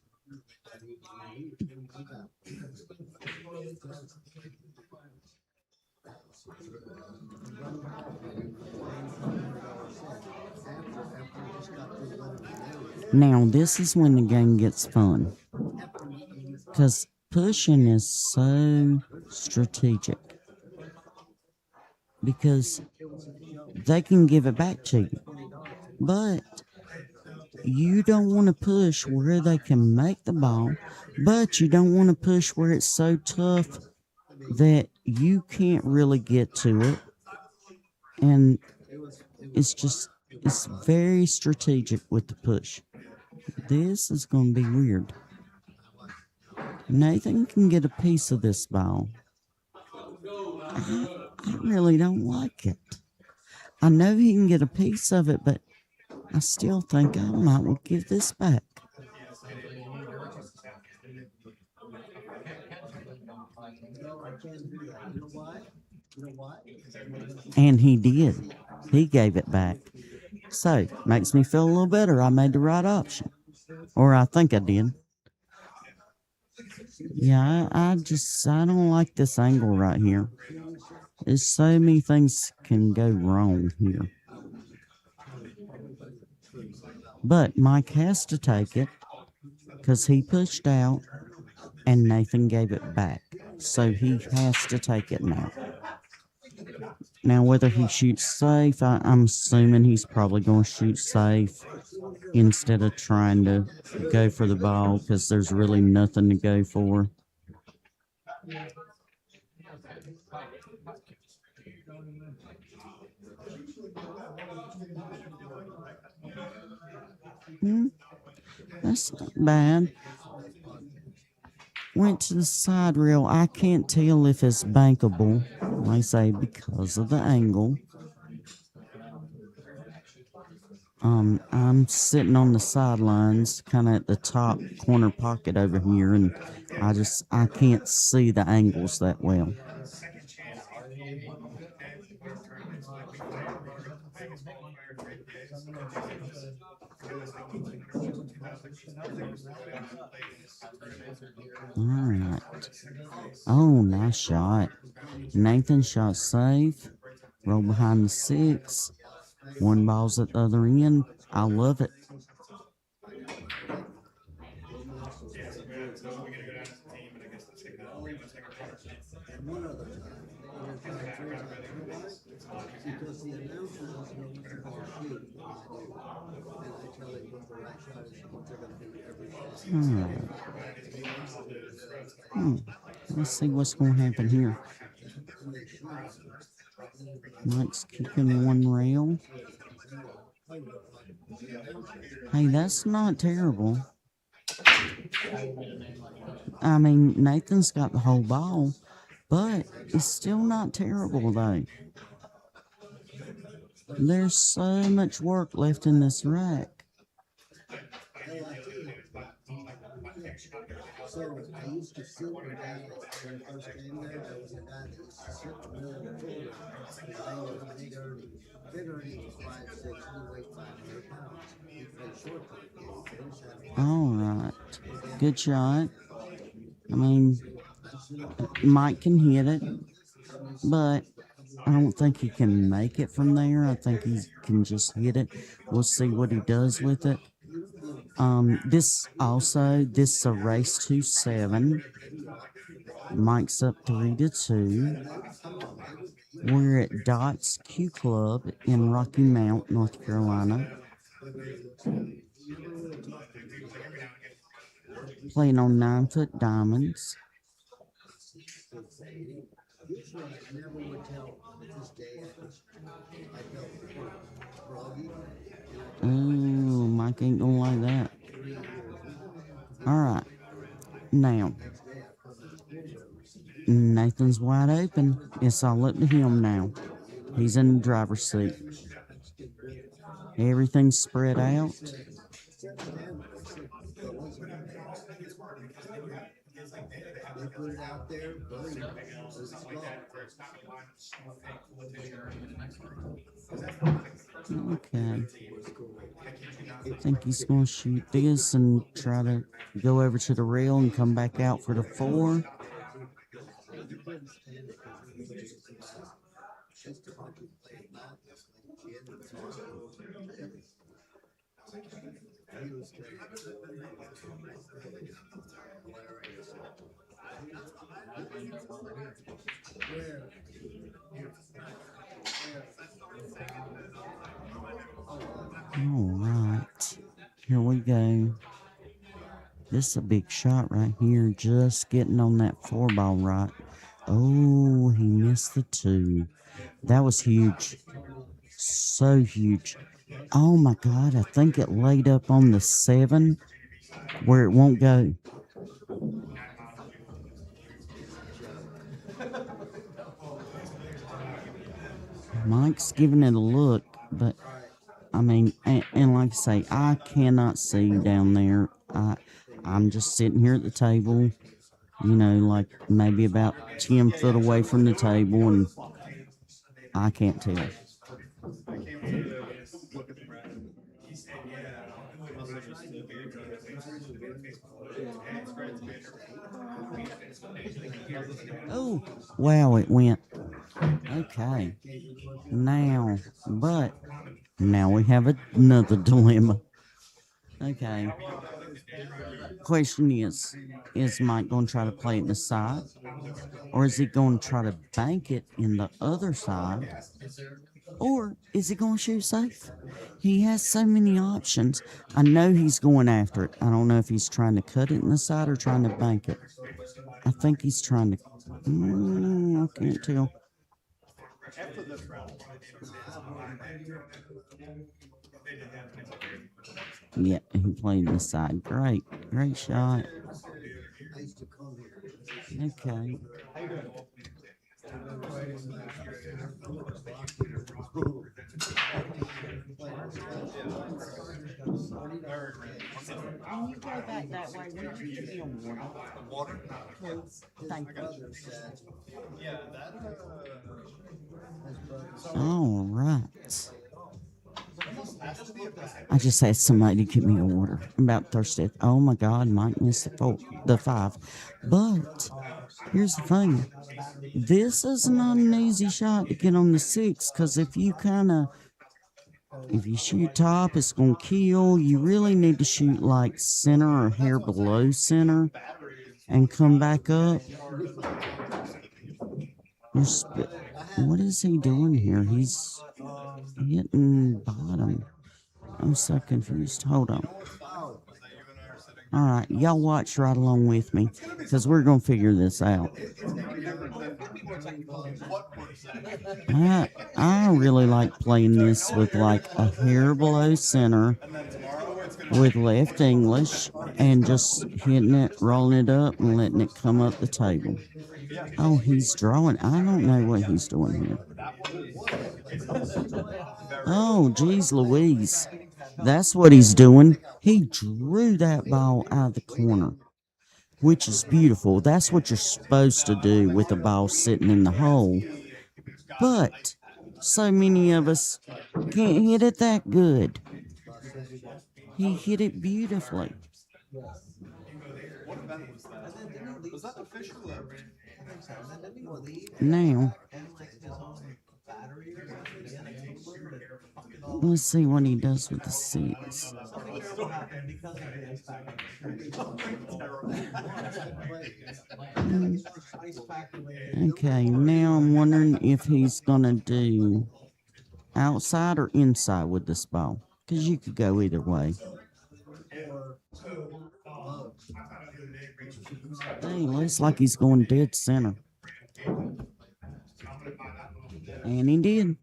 S13: Now, this is when the game gets fun. Because pushing is so strategic. Because they can give it back to you. But you don't want to push where they can make the ball. But you don't want to push where it's so tough that you can't really get to it. And it's very strategic with the push. This is going to be weird. Nathan can get a piece of this ball. I really don't like it. I know he can get a piece of it, but I still think I might well give this back. And he did. He gave it back. So, makes me feel a little better. I made the right option. Or I think I did. Yeah, I don't like this angle right here. There's so many things can go wrong here. But Mike has to take it because he pushed out and Nathan gave it back. So he has to take it now. Now, whether he shoots safe, I'm assuming he's probably going to shoot safe instead of trying to go for the ball because there's really nothing to go for. That's not bad. Went to the side rail. I can't tell if it's bankable, like I say, because of the angle. I'm sitting on the sidelines, kind of at the top corner pocket over here, and I can't see the angles that well. Alright. Oh, nice shot. Nathan shot safe. Roll behind the 6. One ball's at the other end. I love it.
S4: Because the announcer doesn't know what the ball shoot when I do. And I tell him what the right shot is and what they're going to do every shot.
S13: Let's see what's going to happen here. Mike's kicking one rail. Hey, that's not terrible. I mean, Nathan's got the whole ball, but it's still not terrible, though. There's so much work left in this rack.
S4: So I used to sit in Dallas when I first came there. There was a guy that used to sit in the middle of the floor. He was big earning was 5'6", he weighed 500 pounds. He played short time.
S13: All right. Good shot. I mean, Mike can hit it, but I don't think he can make it from there. I think he can just hit it. We'll see what he does with it. This is a race to 7. Mike's up 3-2. We're at Dots Q Club in Rocky Mount, North Carolina. Playing on 9-foot diamonds.
S4: Usually I never would tell this day I felt groggy.
S13: Oh, Mike ain't gonna like that. Alright. Now, Nathan's wide open. It's all up to him now. He's in the driver's seat. Everything's spread out.
S4: They put it out there, boom, it's gone.
S13: Okay. I think he's going to shoot this and try to go over to the rail and come back out for the 4. All right. Here we go. This is a big shot right here. Just getting on that 4 ball right. Oh, he missed the 2. That was huge. So huge. Oh my God, I think it laid up on the 7 where it won't go. Mike's giving it a look, but I mean, and like I say, I cannot see down there. I'm just sitting here at the table, you know, like maybe about 10 foot away from the table, and I can't tell. Oh, wow, it went. Okay. Now we have another dilemma. Okay. Question is Mike going to try to play it in the side? Or is he going to try to bank it in the other side? Or is he going to shoot safe? He has so many options. I know he's going after it. I don't know if he's trying to cut it in the side or trying to bank it. I think he's trying to... I can't tell. Yeah, he played the side. Great shot. Okay. When you go back that way, will you give me a water? Please. Thank you. All right. I just asked somebody to give me a water. I'm about thirsty. Oh my God, Mike missed the 5. But here's the thing. This is not an easy shot to get on the 6, because if you shoot top, it's going to kill. You really need to shoot like center or hair below center and come back up. What is he doing here? He's hitting bottom. I'm so confused. Hold on. All right, y'all watch right along with me, because we're going to figure this out. I really like playing this with like a hair below center with left English and just hitting it, rolling it up, and letting it come up the table. Oh, he's drawing. I don't know what he's doing here. Oh, geez Louise. That's what he's doing. He drew that ball out of the corner, which is beautiful. That's what you're supposed to do with a ball sitting in the hole. But so many of us can't hit it that good. He hit it beautifully. Now, let's see what he does with the 6. Okay, now I'm wondering if he's going to do outside or inside with this ball, because you could go either way. Hey, looks like he's going dead center. And he did.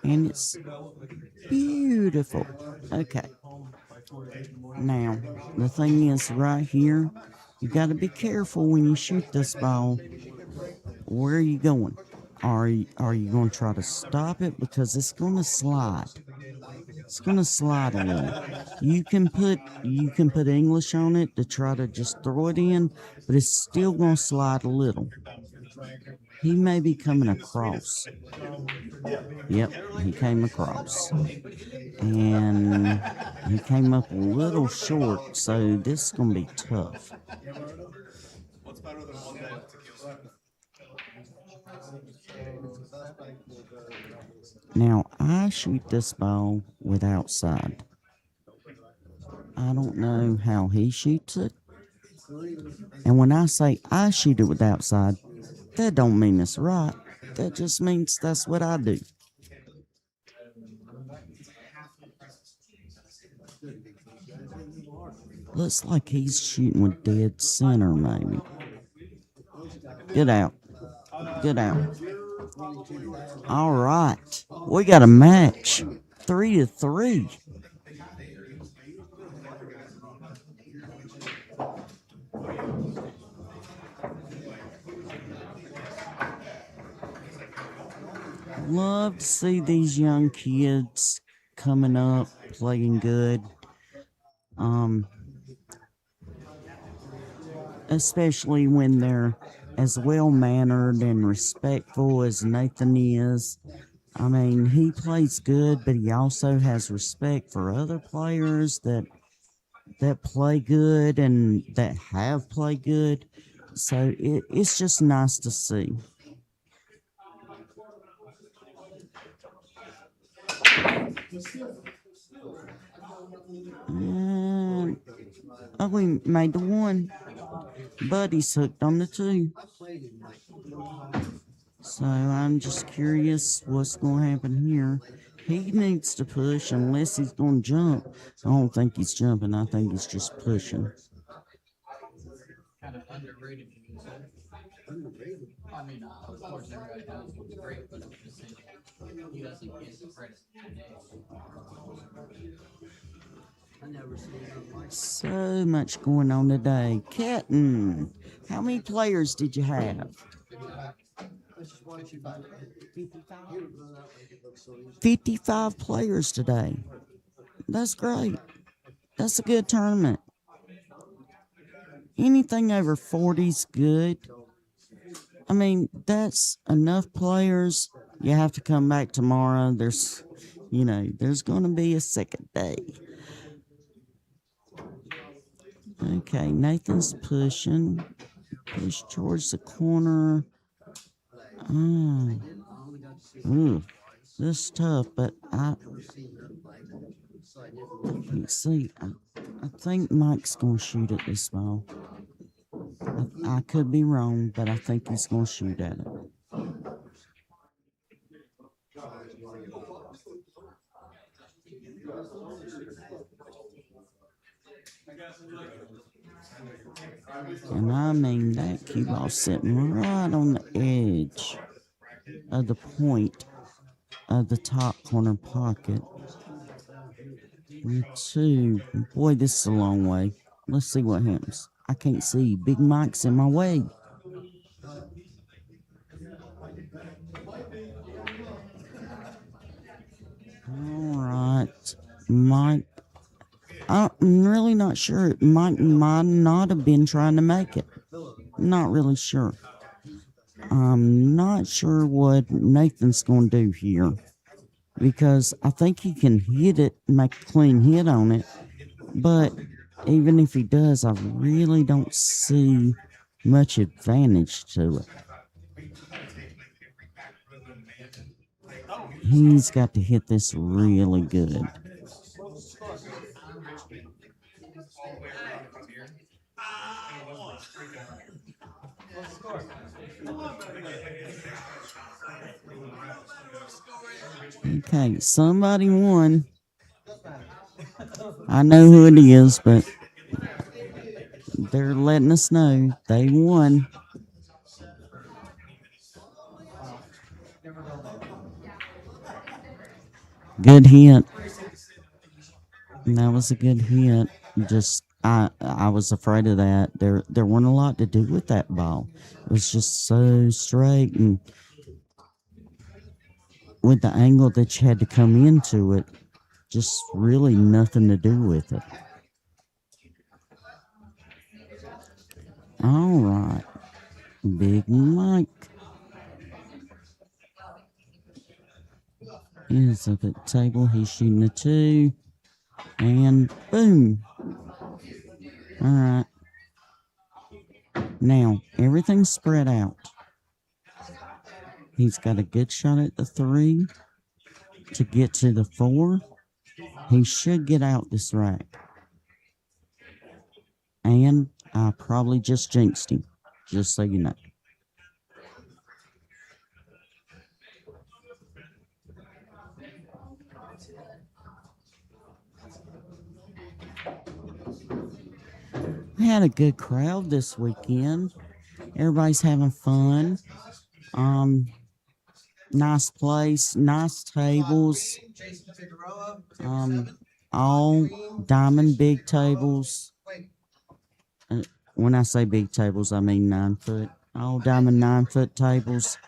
S13: And it's beautiful. Okay. Now, the thing is right here, you got to be careful when you shoot this ball. Where are you going? Are you going to try to stop it? Because it's going to slide. It's gonna slide a little. You can put English on it to try to just throw it in, but it's still gonna slide a little. He may be coming across. Yep, he came across. And he came up a little short, so this is gonna be tough.
S12: What's better than one day of tequila?
S13: Now I shoot this ball with outside. I don't know how he shoots it. And when I say I shoot it with outside, that don't mean it's right. That just means that's what I do. Looks like he's shooting with dead center, maybe. Get out. Get out. All right. We got a match. 3-3. Love to see these young kids coming up, playing good. Especially when they're as well mannered and respectful as Nathan is. I mean, he plays good, but he also has respect for other players that play good and that have played good. So it's just nice to see. And we made the one. Buddy's hooked on the 2. So I'm just curious what's going to happen here. He needs to push unless he's going to jump. I don't think he's jumping. I think he's just pushing.
S14: Kind of underrated music. I mean, of course, everybody knows he's great, but I'm just saying he doesn't get the credit
S13: So much going on today. Kitten, how many players did you have? 55 players today. That's great. That's a good tournament. Anything over 40's good. I mean, that's enough players. You have to come back tomorrow. There's going to be a second day. Okay, Nathan's pushing. Push towards the corner. This is tough, but let's see. I think Mike's going to shoot at this ball. I could be wrong, but I think he's going to shoot at it. And I mean, that cue ball's sitting right on the edge of the point of the top corner pocket. And 2. Boy, this is a long way. Let's see what happens. I can't see. Big Mike's in my way. All right. Mike. I'm really not sure. Mike might not have been trying to make it. Not really sure. I'm not sure what Nathan's going to do here. Because I think he can hit it, make a clean hit on it. But even if he does, I really don't see much advantage to it. He's got to hit this really good. Okay, somebody won. I know who it is, but they're letting us know they won. Good hit. And that was a good hit. Just I was afraid of that. There wasn't a lot to do with that ball. It was just so straight, and with the angle that you had to come into it, just really nothing to do with it. All right, Big Mike is up at the table. He's shooting a 2, and boom. All right. Now, everything's spread out. He's got a good shot at the 3 to get to the 4. He should get out this rack. And I probably just jinxed him, just so you know. We had a good crowd this weekend. Everybody's having fun. Nice place, nice tables. All diamond big tables. When I say big tables, I mean 9 foot. All diamond 9-foot tables.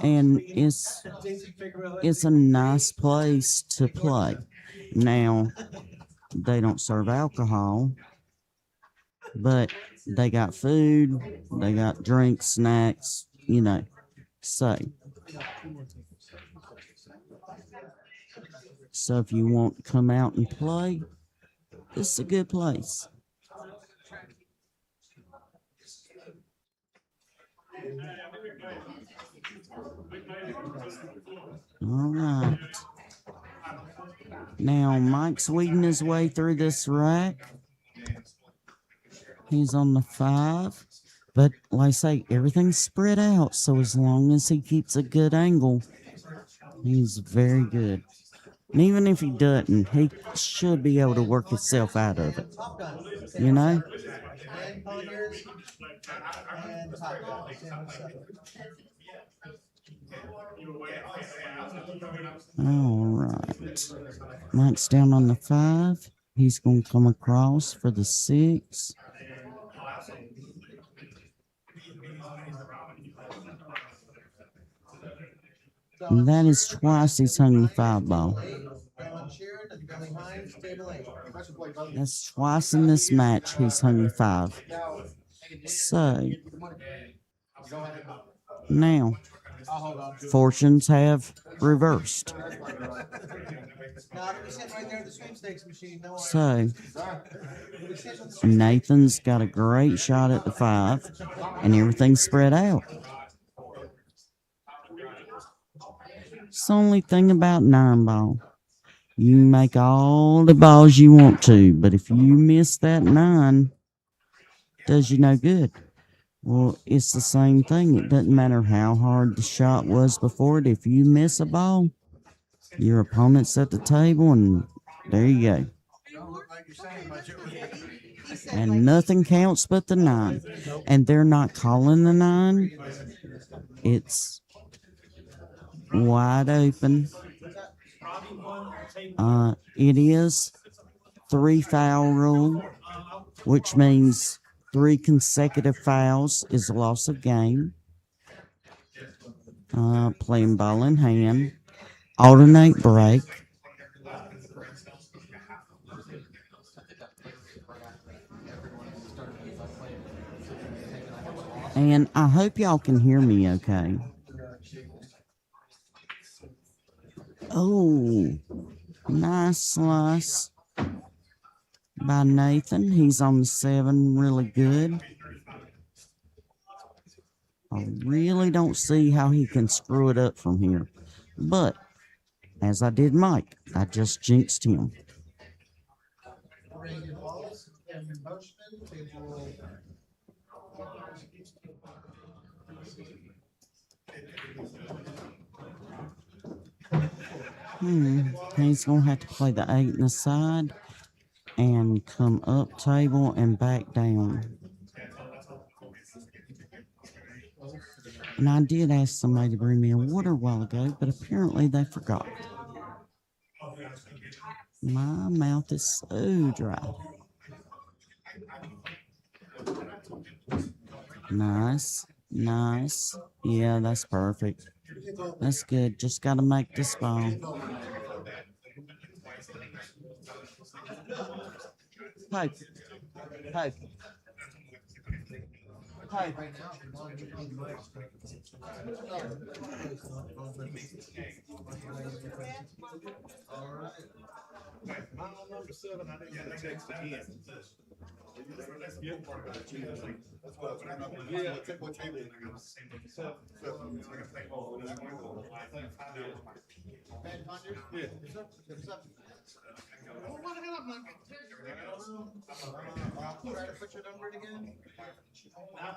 S13: And it's a nice place to play. Now, they don't serve alcohol, but they got food, they got drinks, snacks, you know. So if you want to come out and play, this is a good place. All right. Now, Mike's weeding his way through this rack. He's on the 5. But, like I say, everything's spread out. So as long as he keeps a good angle, he's very good. And even if he doesn't, he should be able to work himself out of it. You know? All right. Mike's down on the 5. He's going to come across for the 6. And that is twice he's hung the 5 ball. That's twice in this match he's hung the 5. So, now, fortunes have reversed. So, Nathan's got a great shot at the 5, and everything's spread out. It's the only thing about 9 ball. You can make all the balls you want to, but if you miss that 9, does you no good. Well, it's the same thing. It doesn't matter how hard the shot was before it. If you miss a ball, your opponent's at the table, and there you go. And nothing counts but the 9. And they're not calling the 9. It's wide open. It is 3 foul rule, which means 3 consecutive fouls is a loss of game. Playing ball in hand. Alternate break. And I hope y'all can hear me okay. Oh, nice slice by Nathan. He's on the 7, really good. I really don't see how he can screw it up from here. But, as I did Mike, I just jinxed him. He's going to have to play the 8 in the side and come up table and back down. And I did ask somebody to bring me a water a while ago, but apparently they forgot. My mouth is so dry. Nice, nice. Yeah, that's perfect. That's good. Just got to make this ball. Poke. Poke. Poke.
S8: Right now, if you want to be much,
S2: All right. Mile number 7, I didn't get a text again. That's the good part about you. Yeah, what table? Yeah. Well, why the hell I'm not getting text? Try to put your number in again. I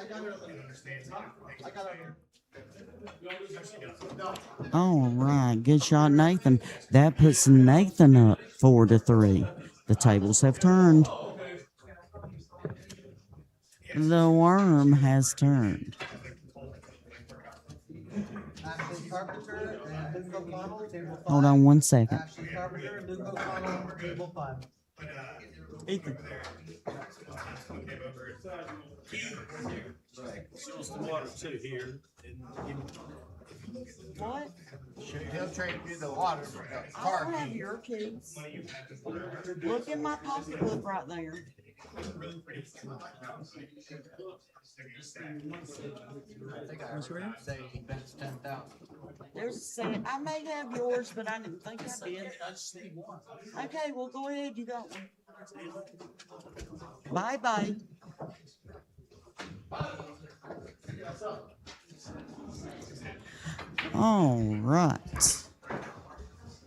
S2: got it. I got it.
S13: All right, good shot, Nathan. That puts Nathan up 4-3. The tables have turned. The worm has turned.
S5: Ashley Carpenter and Luke O'Connell, table 5.
S13: Hold on one second.
S5: Ashley Carpenter and Luke O'Connell, table 5.
S10: Ethan.
S6: Show us the water too here.
S13: What?
S2: He'll trade you the water.
S13: I don't have your keys. Look in my pocketbook right there.
S14: I think I heard say he bets 10,000.
S13: There's a set. I may have yours, but I didn't think I did. Okay, well, go ahead. You got one. Bye-bye. All right.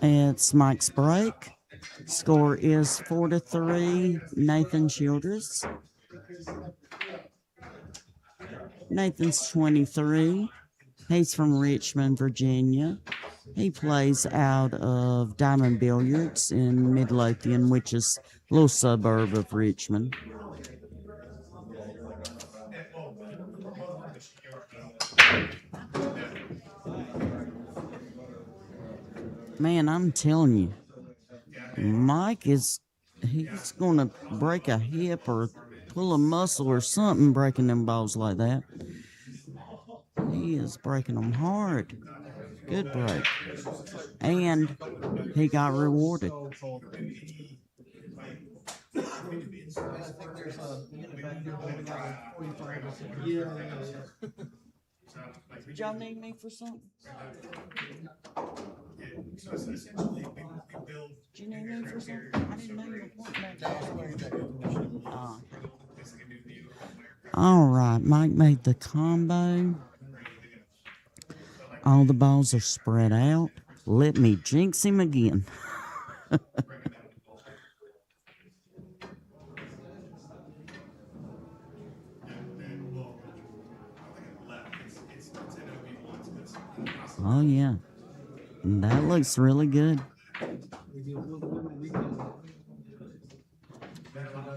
S13: It's Mike's break. Score is 4-3. Nathan Childress. Nathan's 23. He's from Richmond, Virginia. He plays out of Diamond Billiards in Midlothian, which is a little suburb of Richmond. Man, I'm telling you, Mike he's going to break a hip or pull a muscle or something breaking them balls like that. He is breaking them hard. Good break. And he got rewarded. Did y'all need me for something? Do you need me for something? I didn't know you were wanting that. All right, Mike made the combo. All the balls are spread out. Let me jinx him again. Oh, yeah. That looks really good.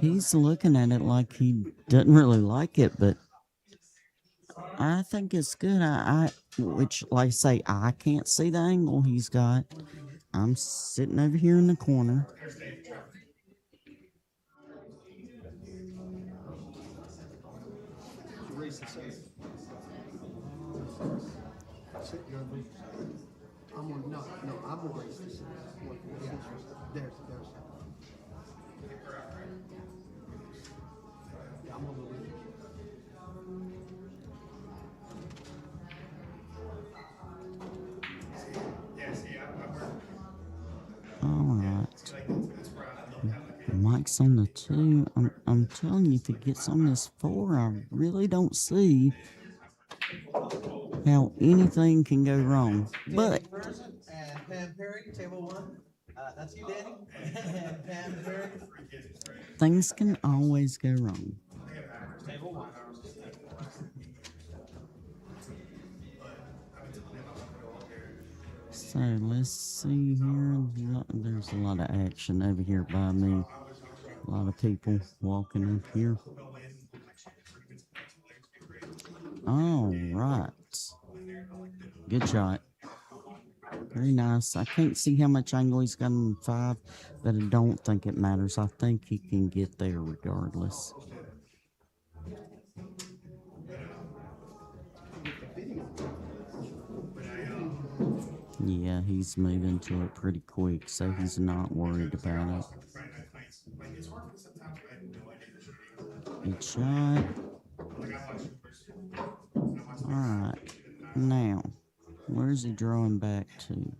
S13: He's looking at it like he doesn't really like it, but I think it's good. Which, like I say, I can't see the angle he's got. I'm sitting over here in the corner.
S3: I'm gonna raise this. Yeah, there's. Yeah, I'm gonna leave.
S13: Alright. Mike's on the 2. I'm telling you, if he gets on this 4, I really don't see how anything can go wrong. But
S5: And Pam Perry, table 1. That's you, Danny. And Pam Perry.
S13: things can always go wrong.
S5: Table 1.
S13: So let's see here. There's a lot of action over here by me. A lot of people walking up here. All right. Good shot. Very nice. I can't see how much angle he's got on 5, but I don't think it matters. I think he can get there regardless. yeah, he's moving to it pretty quick, so he's not worried about it. Good shot. Alright, now, where's he drawing back to?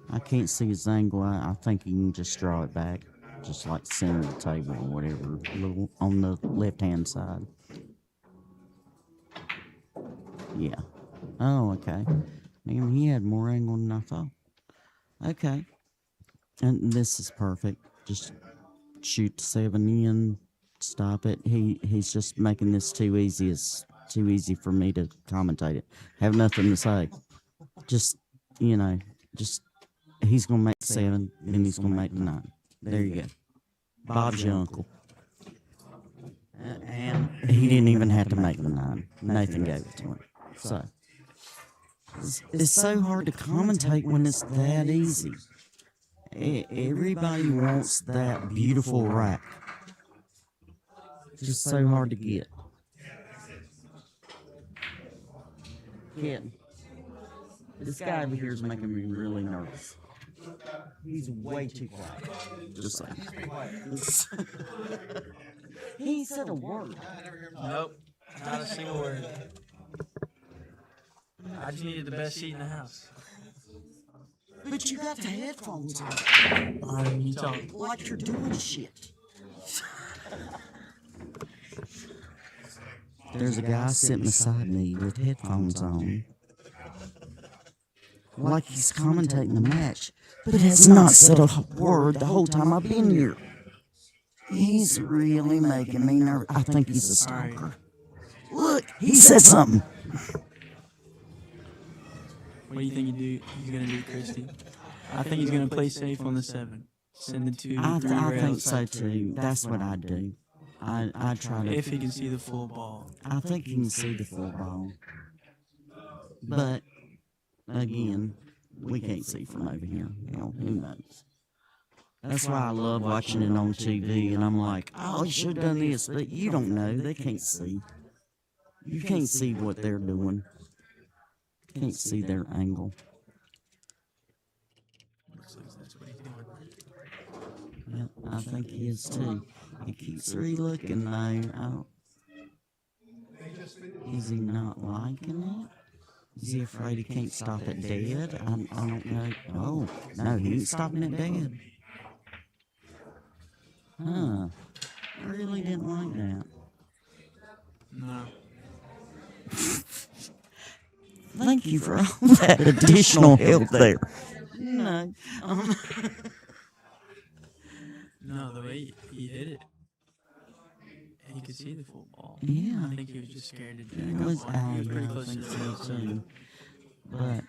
S13: I can't see his angle. I think he can just draw it back, just like center of the table or whatever, little on the left-hand side. Yeah. Oh, okay. Man, he had more angle than I thought. Okay. And this is perfect. Just shoot 7 in, stop it. He's just making this too easy for me to commentate it. Have nothing to say. Just, just he's gonna make 7, then he's gonna make 9. There you go. Bob's your uncle. And he didn't even have to make the 9. Nathan gave it to him. So it's so hard to commentate when it's that easy. Everybody wants that beautiful rack. It's just so hard to get. Kid, this guy over here is making me really nervous. He's way too quiet. Just saying. He ain't said a word.
S10: Nope, not a single word. I just needed the best seat in the house.
S13: But you got the headphones on.
S10: You talk.
S13: Like you're doing shit. There's a guy sitting beside me with headphones on. Like he's commentating the match, but has not said a word the whole time I've been here. He's really making me nervous. I think he's a stalker. Look, he said something.
S10: What do you think he's gonna do, Christy? I think he's gonna play safe on the 7. Send the 2, 3
S13: I think
S10: rails.
S13: so too. That's what I do. I try to.
S10: If he can see the full ball.
S13: I think he can see the full ball. But again, we can't see from over here. Hell, who knows? That's why I love watching it on TV, and I'm like, oh, he should have done this, but you don't know. They can't see. You can't see what they're doing. Can't see their angle.
S10: Looks like that's what he's doing.
S13: Yep, I think he is too. He keeps re-looking though. Is he not liking it? Is he afraid he can't stop it dead? I don't know. Oh, no, he ain't stopping it dead. Huh. I really didn't like that.
S10: No.
S13: Thank you for all that additional help there. No.
S10: No, the way he hit it, he could see the full ball.
S13: Yeah.
S10: I think he was just scared to jack
S13: It
S10: up
S13: was,
S10: on it. He was pretty
S13: I
S10: close to
S13: think
S10: the
S13: so
S10: field.
S13: too. But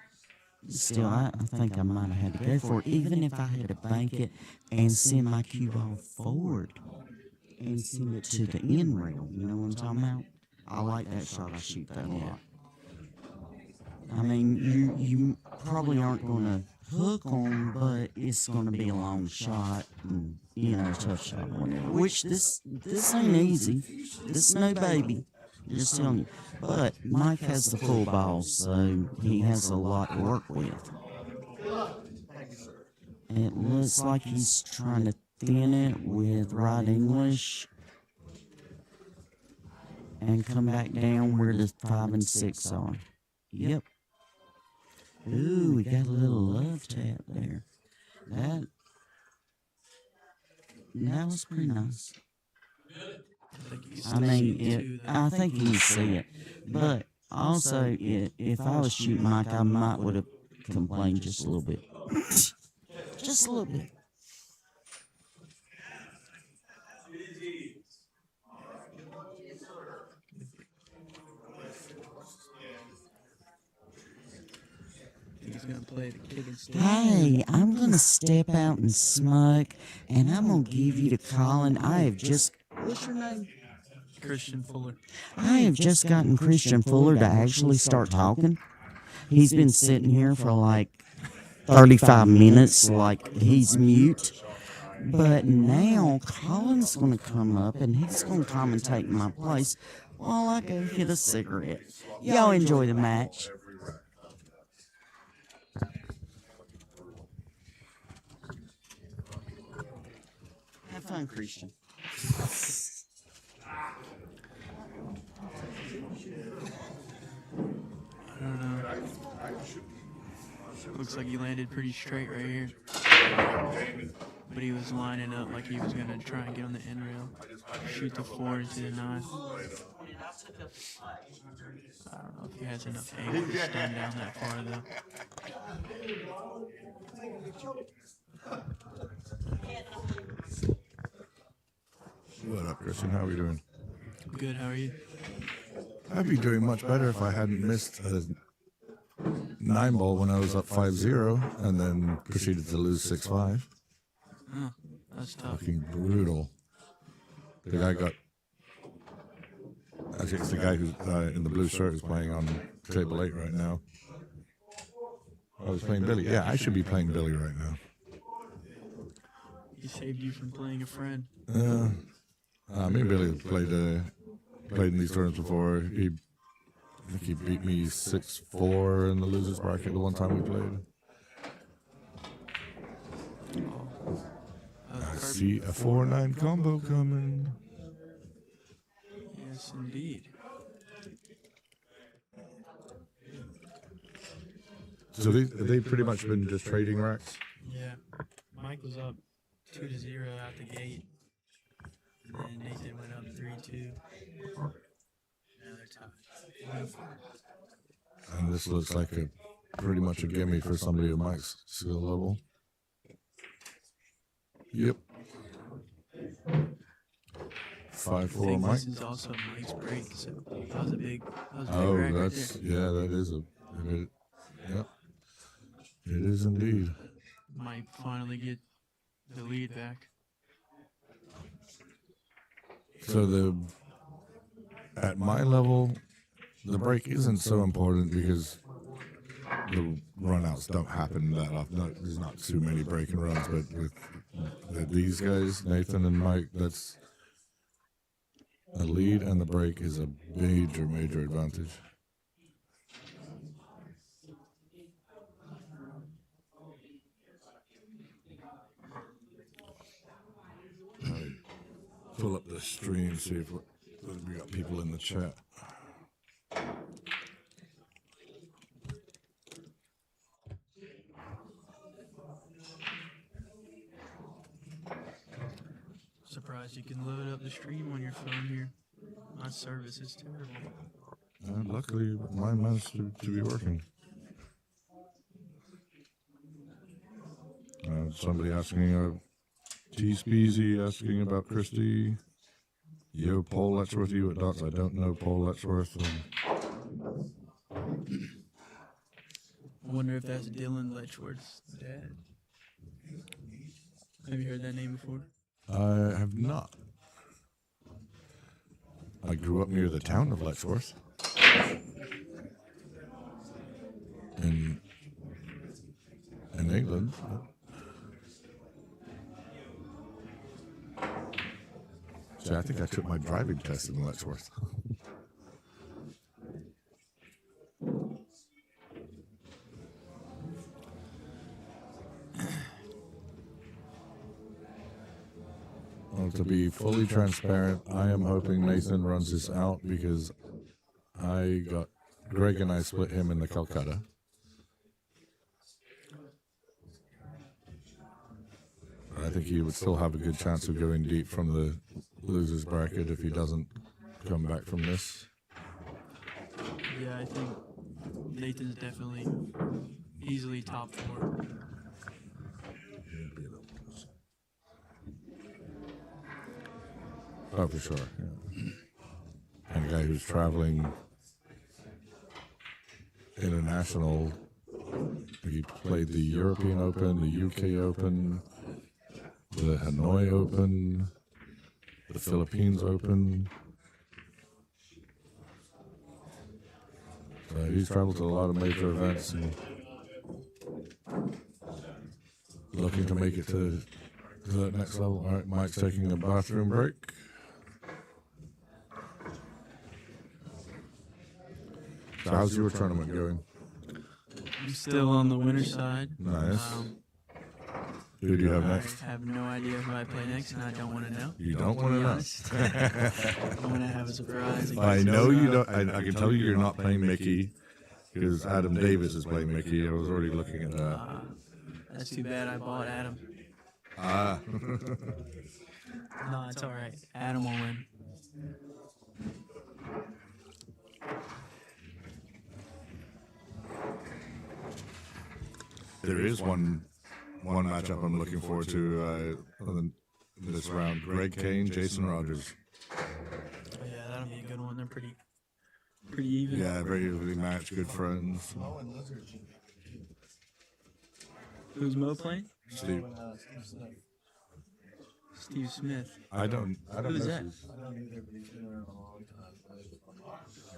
S13: still, I think I might have had to go for it, even if I had to bank it and send my cue ball forward and send it to the end rail. You know what I'm talking about? I like that shot. I shoot that a lot. I mean, you probably aren't going to hook them, but it's going to be a long shot and, tough shot or whatever. Which this ain't easy. This is no baby. Just telling you. But Mike has the full ball, so he has a lot to work with. It looks like he's trying to thin it with right English and come back down where the 5 and 6 are. Yep. Ooh, we got a little love tap there. That was pretty nice. I mean, I think you can see it. But also, if I was shooting Mike, I might would have complained just a little bit. Just a little bit.
S10: He's gonna play the kick and stick.
S13: Hey, I'm gonna step out and smoke, and I'm gonna give you the Colin. I have just. What's your name?
S10: Christian Fuller.
S13: I have just gotten Christian Fuller to actually start talking. He's been sitting here for like 35 minutes, like he's mute. But now Colin's gonna come up and he's gonna commentate in my place while I go hit a cigarette. Y'all enjoy the match. fine, Christian.
S10: I don't know. Looks like he landed pretty straight right here. But he was lining up like he was going to try and get on the end rail. Shoot the 4 into the 9. I don't know if he has enough angle to stand down that far, though.
S1: What up, Christian? How are we doing?
S10: Good, how are you?
S1: I'd be doing much better if I hadn't missed a 9-ball when I was up 5-0 and then proceeded to lose 6-5.
S10: Oh, that's tough.
S1: Fucking brutal. The guy got... Actually, it's the guy who's in the blue shirt who's playing on table 8 right now. I was playing Billy. Yeah, I should be playing Billy right now.
S10: He saved you from playing a friend.
S1: Me and Billy played in these tournaments before. I think he beat me 6-4 in the losers bracket the one time we played. I see a 4-9 combo coming.
S10: Yes, indeed.
S1: So they pretty much been just trading racks?
S10: Yeah. Mike was up 2-0 out the gate. And Nathan went up 3-2. Now they're tied.
S1: And this looks like a pretty much a gimme for somebody of Mike's skill level. Yep. 5-4 Mike.
S10: This is also Mike's break, so that was a big
S1: Oh,
S10: rack right
S1: that's
S10: there.
S1: yeah, that is yep. It is indeed.
S10: Might finally get the lead back.
S1: So at my level, the break isn't so important because the runouts don't happen that often. There's not too many break and runs, but with these guys, Nathan and Mike, that's a lead and the break is a major advantage. Pull up the stream, see if we got people in the chat.
S10: Surprised you can load up the stream on your phone here. My service is terrible.
S1: Luckily, mine managed to be working. Somebody asking, T-Speezy asking about Christy. Yo, Paul Letchworth, you at Dots. I don't know Paul Letchworth.
S10: I wonder if that's Dylan Letchworth's dad. Have you heard that name before?
S1: I have not. I grew up near the town of Letchworth. In England. See, I think I took my driving test in Letchworth. Well, to be fully transparent, I am hoping Nathan runs this out because Greg and I split him in the Calcutta. I think he would still have a good chance of going deep from the losers bracket if he doesn't come back from this.
S10: Yeah, I think Nathan's definitely easily top 4.
S1: Oh, for sure. Yeah. And a guy who's traveling international. He played the European Open, the UK Open, the Hanoi Open, the Philippines Open. So he's traveled to a lot of major events and looking to make it to that next level. All right, Mike's taking a bathroom break. So how's your tournament going?
S10: I'm still on the winner's side.
S1: Nice. Who do you have next?
S10: I have no idea who I play next, and I don't want to know.
S1: You don't want to know.
S10: I want to have a surprise.
S1: I know you don't. I can tell you you're not playing Mickey because Adam Davis is playing Mickey. I was already looking at that.
S10: That's too bad. I bought Adam.
S1: Ah.
S10: No, it's all right. Adam will win.
S1: There is one matchup I'm looking forward to this round. Greg Kane, Jason Rogers.
S10: Oh, yeah, that'll be a good one. They're pretty even.
S1: Yeah, very evenly matched, good friends.
S10: Who's Mo playing?
S1: Steve.
S10: Steve Smith.
S1: I don't
S10: Who's
S1: know.
S10: that?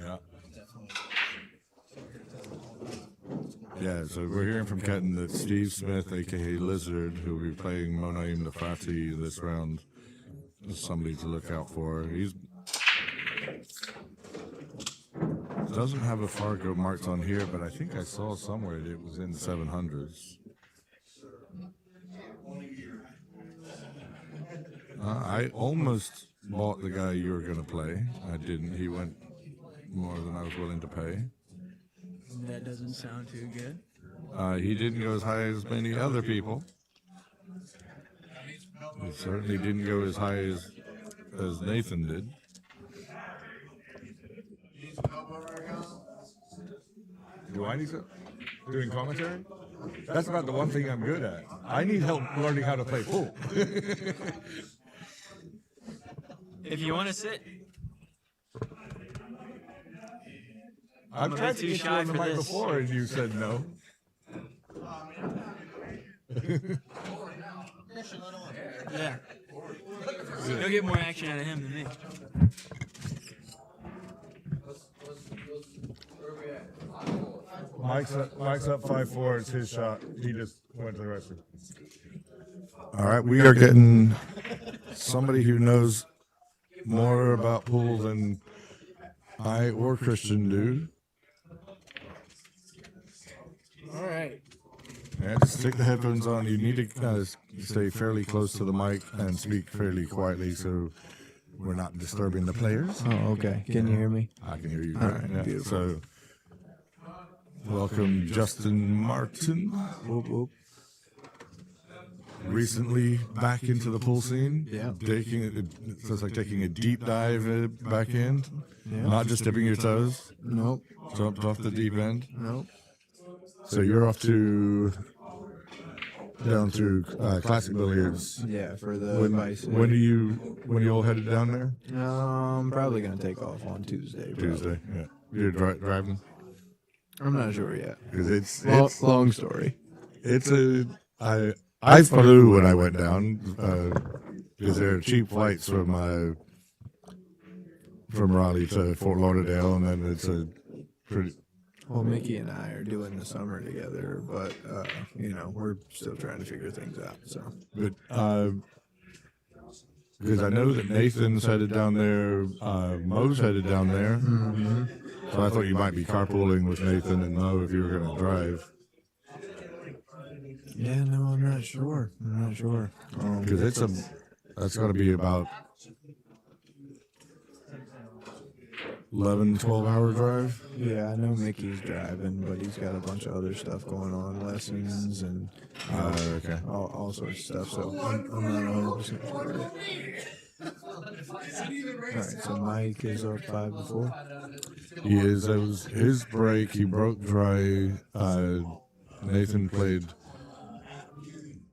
S1: Yeah. Yeah, so we're hearing from Ketten that Steve Smith, aka Lizard, who will be playing Monaim Nafati this round, is somebody to look out for. He doesn't have a Fargo marked on here, but I think I saw somewhere that it was in the 700s. I almost bought the guy you were going to play. I didn't. He went more than I was willing to pay.
S10: That doesn't sound too good.
S1: He didn't go as high as many other people. He certainly didn't go as high as Nathan did. Do I need help doing commentary? That's about the one thing I'm good at. I need help learning how to play pool.
S10: If you want to sit,
S1: I've tried to
S10: too
S1: get you
S10: shy
S1: on the
S10: for
S1: mic
S10: this.
S1: before and you said no.
S10: Yeah. You'll get more action out of him than me.
S1: Mike's up 5-4. It's his shot. He just went to the restroom. All right, we are getting somebody who knows more about pool than I or Christian do.
S5: All right.
S1: And just take the headphones on. You need to stay fairly close to the mic and speak fairly quietly so we're not disturbing the players.
S5: Oh, okay. Can you hear me?
S1: I can hear you.
S5: All right,
S1: Yeah.
S5: beautiful.
S1: So, welcome Justin Martin.
S5: Whoop, whoop.
S1: Recently back into the pool scene.
S5: Yeah.
S1: It's like taking a deep dive back in.
S5: Yeah.
S1: Not just dipping your toes.
S5: Nope.
S1: Jumped off the deep end.
S5: Nope.
S1: So you're off to down to classic billiards.
S5: Yeah, for the
S1: When are you all headed down there?
S5: I'm probably gonna take off on Tuesday. Probably.
S1: Tuesday. Yeah. You're driving.
S5: I'm not sure yet.
S1: Because it's
S5: long story.
S1: I flew when I went down because there are cheap flights from Raleigh to Fort Lauderdale, and then it's a pretty.
S5: Well, Mickey and I are doing the summer together, but we're still trying to figure things out. So,
S1: But because I know that Nathan's headed down there, Mo's headed down there, so I thought you might be carpooling with Nathan and Mo if you were going to drive.
S5: yeah, no, I'm not sure.
S1: Because that's got to be about 11, 12-hour drive.
S5: Yeah, I know Mickey's driving, but he's got a bunch of other stuff going on, lessons and
S1: Okay.
S5: all sorts of stuff. So I'm not 100% sure. All right, so Mike is up 5-4.
S1: He is. It was his break. He broke dry. Nathan played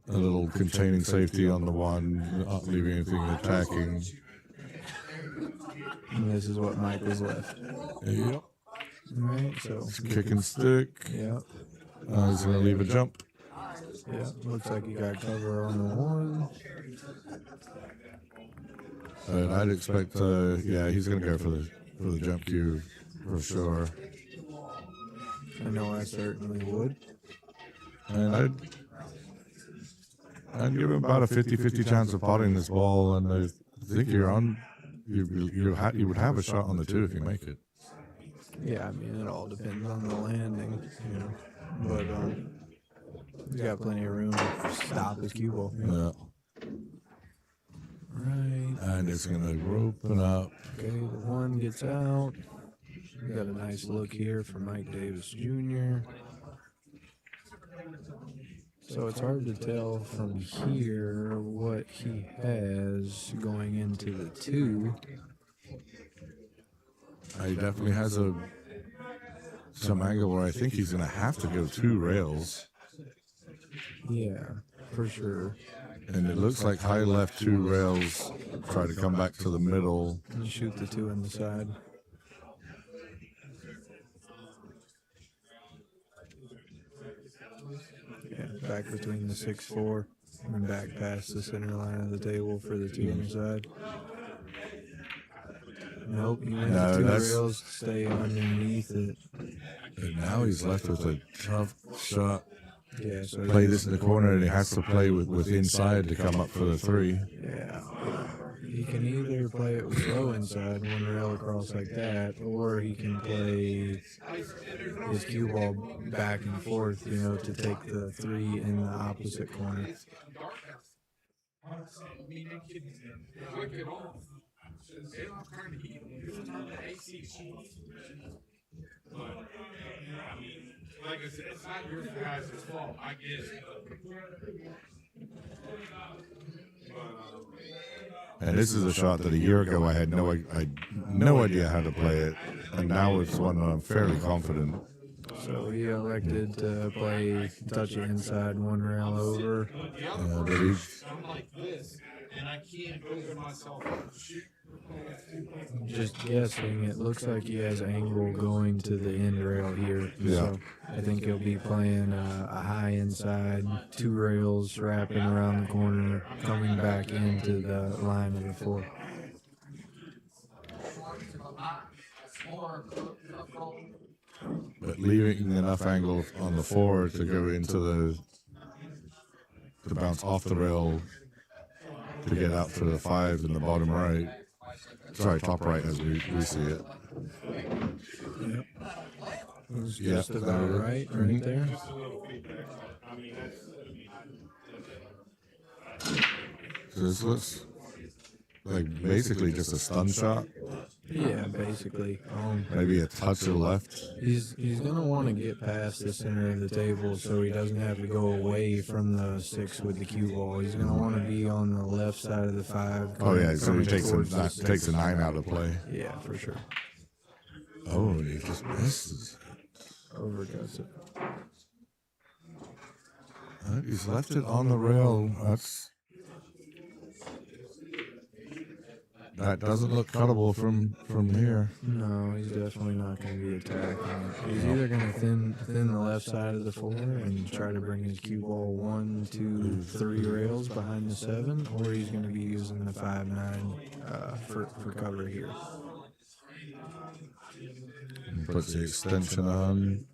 S1: a little containing safety on the one, not leaving anything attacking.
S5: And this is what Mike was left.
S1: Yep.
S5: All right, so
S1: Kick and stick.
S5: yeah,
S1: He's going to leave a jump.
S5: yeah. Looks like he got cover on the one.
S1: And I'd expect, he's going to go for the jump cue for sure.
S5: I know I certainly would.
S1: And I'd give him about a 50-50 chance of potting this ball, and I think you're on. You would have a shot on the 2 if you make it.
S5: Yeah, I mean it all depends on the landing, But
S15: He's got plenty of room to stop his cue ball.
S1: Yeah.
S15: Right.
S1: And it's going to open up.
S15: Okay, the one gets out. Got a nice look here from Mike Davis Jr. So it's hard to tell from here what he has going into the 2.
S1: He definitely has some angle where I think he's going to have to go 2 rails.
S15: Yeah, for sure.
S1: And it looks like high left 2 rails, try to come back to the middle.
S15: And shoot the 2 on the side. Yeah, back between the 6-4 and back past the center line of the table for the 2 on the side. Nope, he went
S1: No,
S15: to 2
S1: that's-
S15: rails, stay underneath it.
S1: And now he's left with a tough shot.
S15: Yeah, so
S1: Play this in the corner, and he has to play with inside to come up for the 3.
S15: Yeah. He can either play it with low inside, 1 rail across like that, or he can play his cue ball back and forth, to take the 3 in the opposite corner.
S9: Like I said, it's not your guys' fault. I get it.
S1: And this is a shot that a year ago I had no idea how to play it, and now it's one that I'm fairly confident.
S15: So he elected to play touch it inside, 1 rail over.
S1: But he's
S9: I'm like this, and I can't figure myself out to shoot.
S15: Just guessing, it looks like he has angle going to the end rail here.
S1: Yeah.
S15: So I think he'll be playing a high inside, 2 rails wrapping around the corner, coming back into the line of the 4.
S1: but leaving enough angle on the 4 to go into to bounce off the rail to get out to the 5 in the bottom right. Sorry, top right as we see it.
S15: Yep. It's
S1: Yeah,
S15: just about right there.
S1: So this looks like basically just a stun shot.
S15: Yeah, basically.
S1: Maybe a touch to the left.
S15: He's gonna want to get past the center of the table so he doesn't have to go away from the 6 with the cue ball. He's gonna want to be on the left side of the 5.
S1: Oh yeah, so he
S15: coming
S1: takes
S15: towards the 6.
S1: a 9 out of play.
S15: Yeah, for sure.
S1: Oh, and he just misses.
S15: Overcuts it.
S1: He's left it on the rail. That doesn't look cuttable from here.
S15: No, he's definitely not going to be attacking. He's either going to thin the left side of the 4 and try to bring his cue ball 1, 2, 3 rails behind the 7, or he's going to be using the 5-9 for cover here.
S1: Puts the extension on.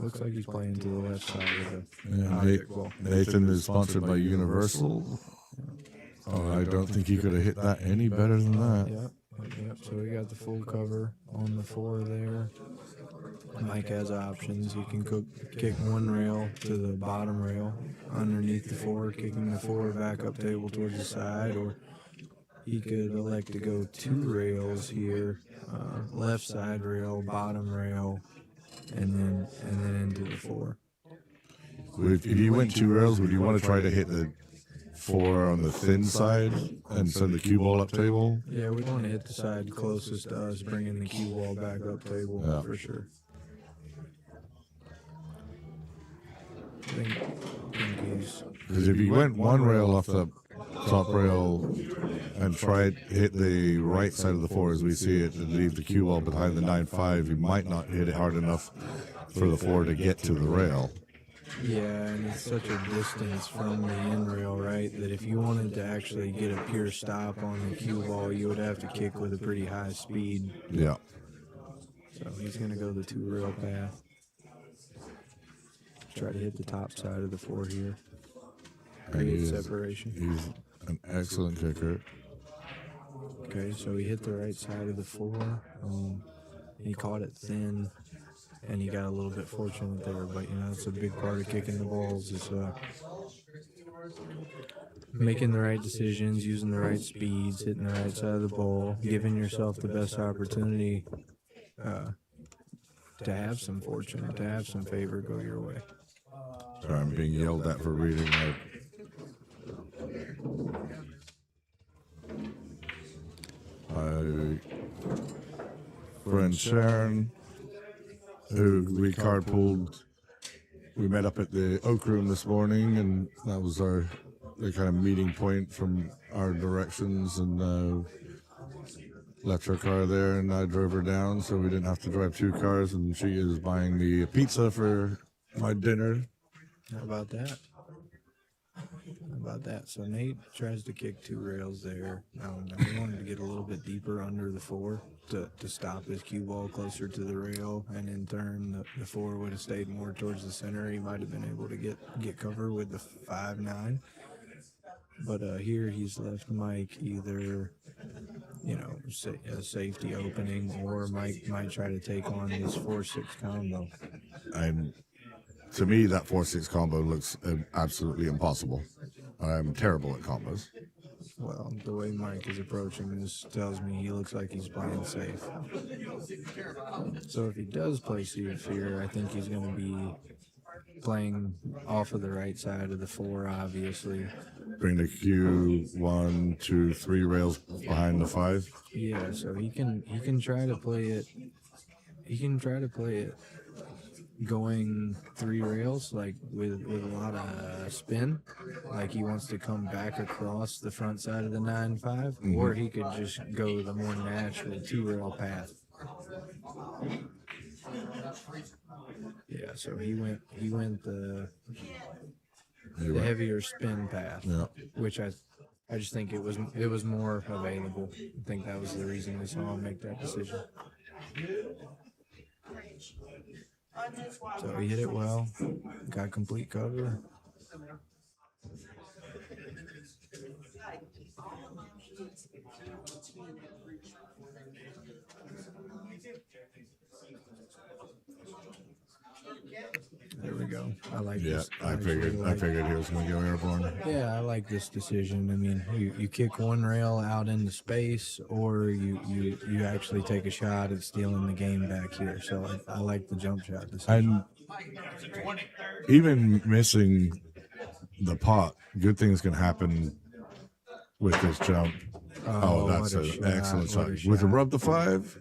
S15: Looks like he's playing to the left side of the
S1: Yeah,
S15: object ball.
S1: Nathan is sponsored by Universal. Oh, I don't think he could have hit that any better than that.
S15: Yep. So we got the full cover on the 4 there. Mike has options. He can kick 1 rail to the bottom rail underneath the 4, kicking the 4 back up table towards the side, or he could elect to go 2 rails here, left side rail, bottom rail, and then into the 4.
S1: If you went 2 rails, would you want to try to hit the 4 on the thin side and send the cue ball up table?
S15: Yeah, we want to hit the side closest to us, bringing the cue ball back up table for sure. I think he's...
S1: Because if you went 1 rail off the top rail and tried to hit the right side of the 4 as we see it and leave the cue ball behind the 9-5, you might not hit it hard enough for the 4 to get to the rail.
S15: Yeah, and it's such a distance from the end rail, right, that if you wanted to actually get a pure stop on the cue ball, you would have to kick with a pretty high speed.
S1: Yeah.
S15: So he's going to go the 2 rail path. Try to hit the top side of the 4 here. Create separation.
S1: He's an excellent kicker.
S15: Okay, so he hit the right side of the 4. He caught it thin. and he got a little bit fortunate there. But you know, it's a big part of kicking the balls is making the right decisions, using the right speeds, hitting the right side of the ball, giving yourself the best opportunity to have some fortune, to have some favor go your way.
S1: Sorry, I'm being yelled at for reading my friend Sharon, who we carpooled. We met up at the Oak Room this morning, and that was the kind of meeting point from our directions, and left her car there, and I drove her down so we didn't have to drive 2 cars, and she is buying me a pizza for my dinner.
S15: How about that? How about that? So Nate tries to kick 2 rails there. He wanted to get a little bit deeper under the 4 to stop his cue ball closer to the rail, and in turn the 4 would have stayed more towards the center. He might have been able to get cover with the 5-9. But here he's left Mike either, you know, a safety opening, or Mike might try to take on this 4-6 combo.
S1: And to me, that 4-6 combo looks absolutely impossible. I'm terrible at combos.
S15: Well, the way Mike is approaching this tells me he looks like he's playing safe. So if he does play Sea of Fear, I think he's going to be playing off of the right side of the 4, obviously.
S1: Bring the cue 1, 2, 3 rails behind the 5.
S15: Yeah, so he can try to play it. He can try to play it going 3 rails, like with a lot of spin, like he wants to come back across the front side of the 9-5, or he could just go the more natural 2-rail path. Yeah, so he went the heavier spin path, which I just think it was more available. I think that was the reason we saw him make that decision. So he hit it well, got complete cover. There we go. I like this.
S1: I figured he was going to go airborne.
S15: Yeah, I like this decision. I mean, you kick 1 rail out into space, or you actually take a shot at stealing the game back here. So I like the jump shot decision.
S1: And even missing the pot, good things can happen with this jump. Oh, that's an excellent shot. With a rub the 5.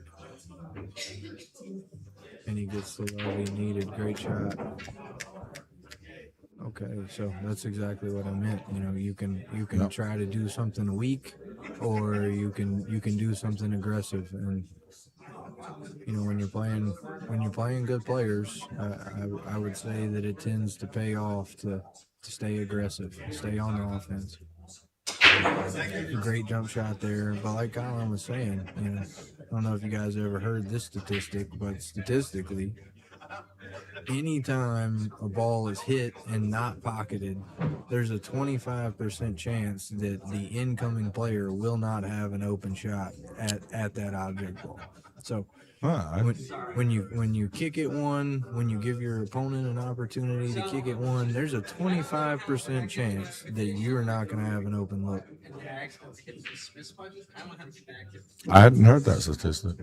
S15: And he gets the love he needed. Great shot. Okay, so that's exactly what I meant. You know, you can try to do something weak, or you can do something aggressive. And you know, when you're playing good players, I would say that it tends to pay off to stay aggressive, stay on the offense. Great jump shot there, but like Colin was saying, you know, I don't know if you guys ever heard this statistic, but statistically, anytime a ball is hit and not pocketed, there's a 25% chance that the incoming player will not have an open shot at that object ball. So when you kick it 1, when you give your opponent an opportunity to kick it 1, there's a 25% chance that you're not going to have an open look.
S1: I hadn't heard that statistic.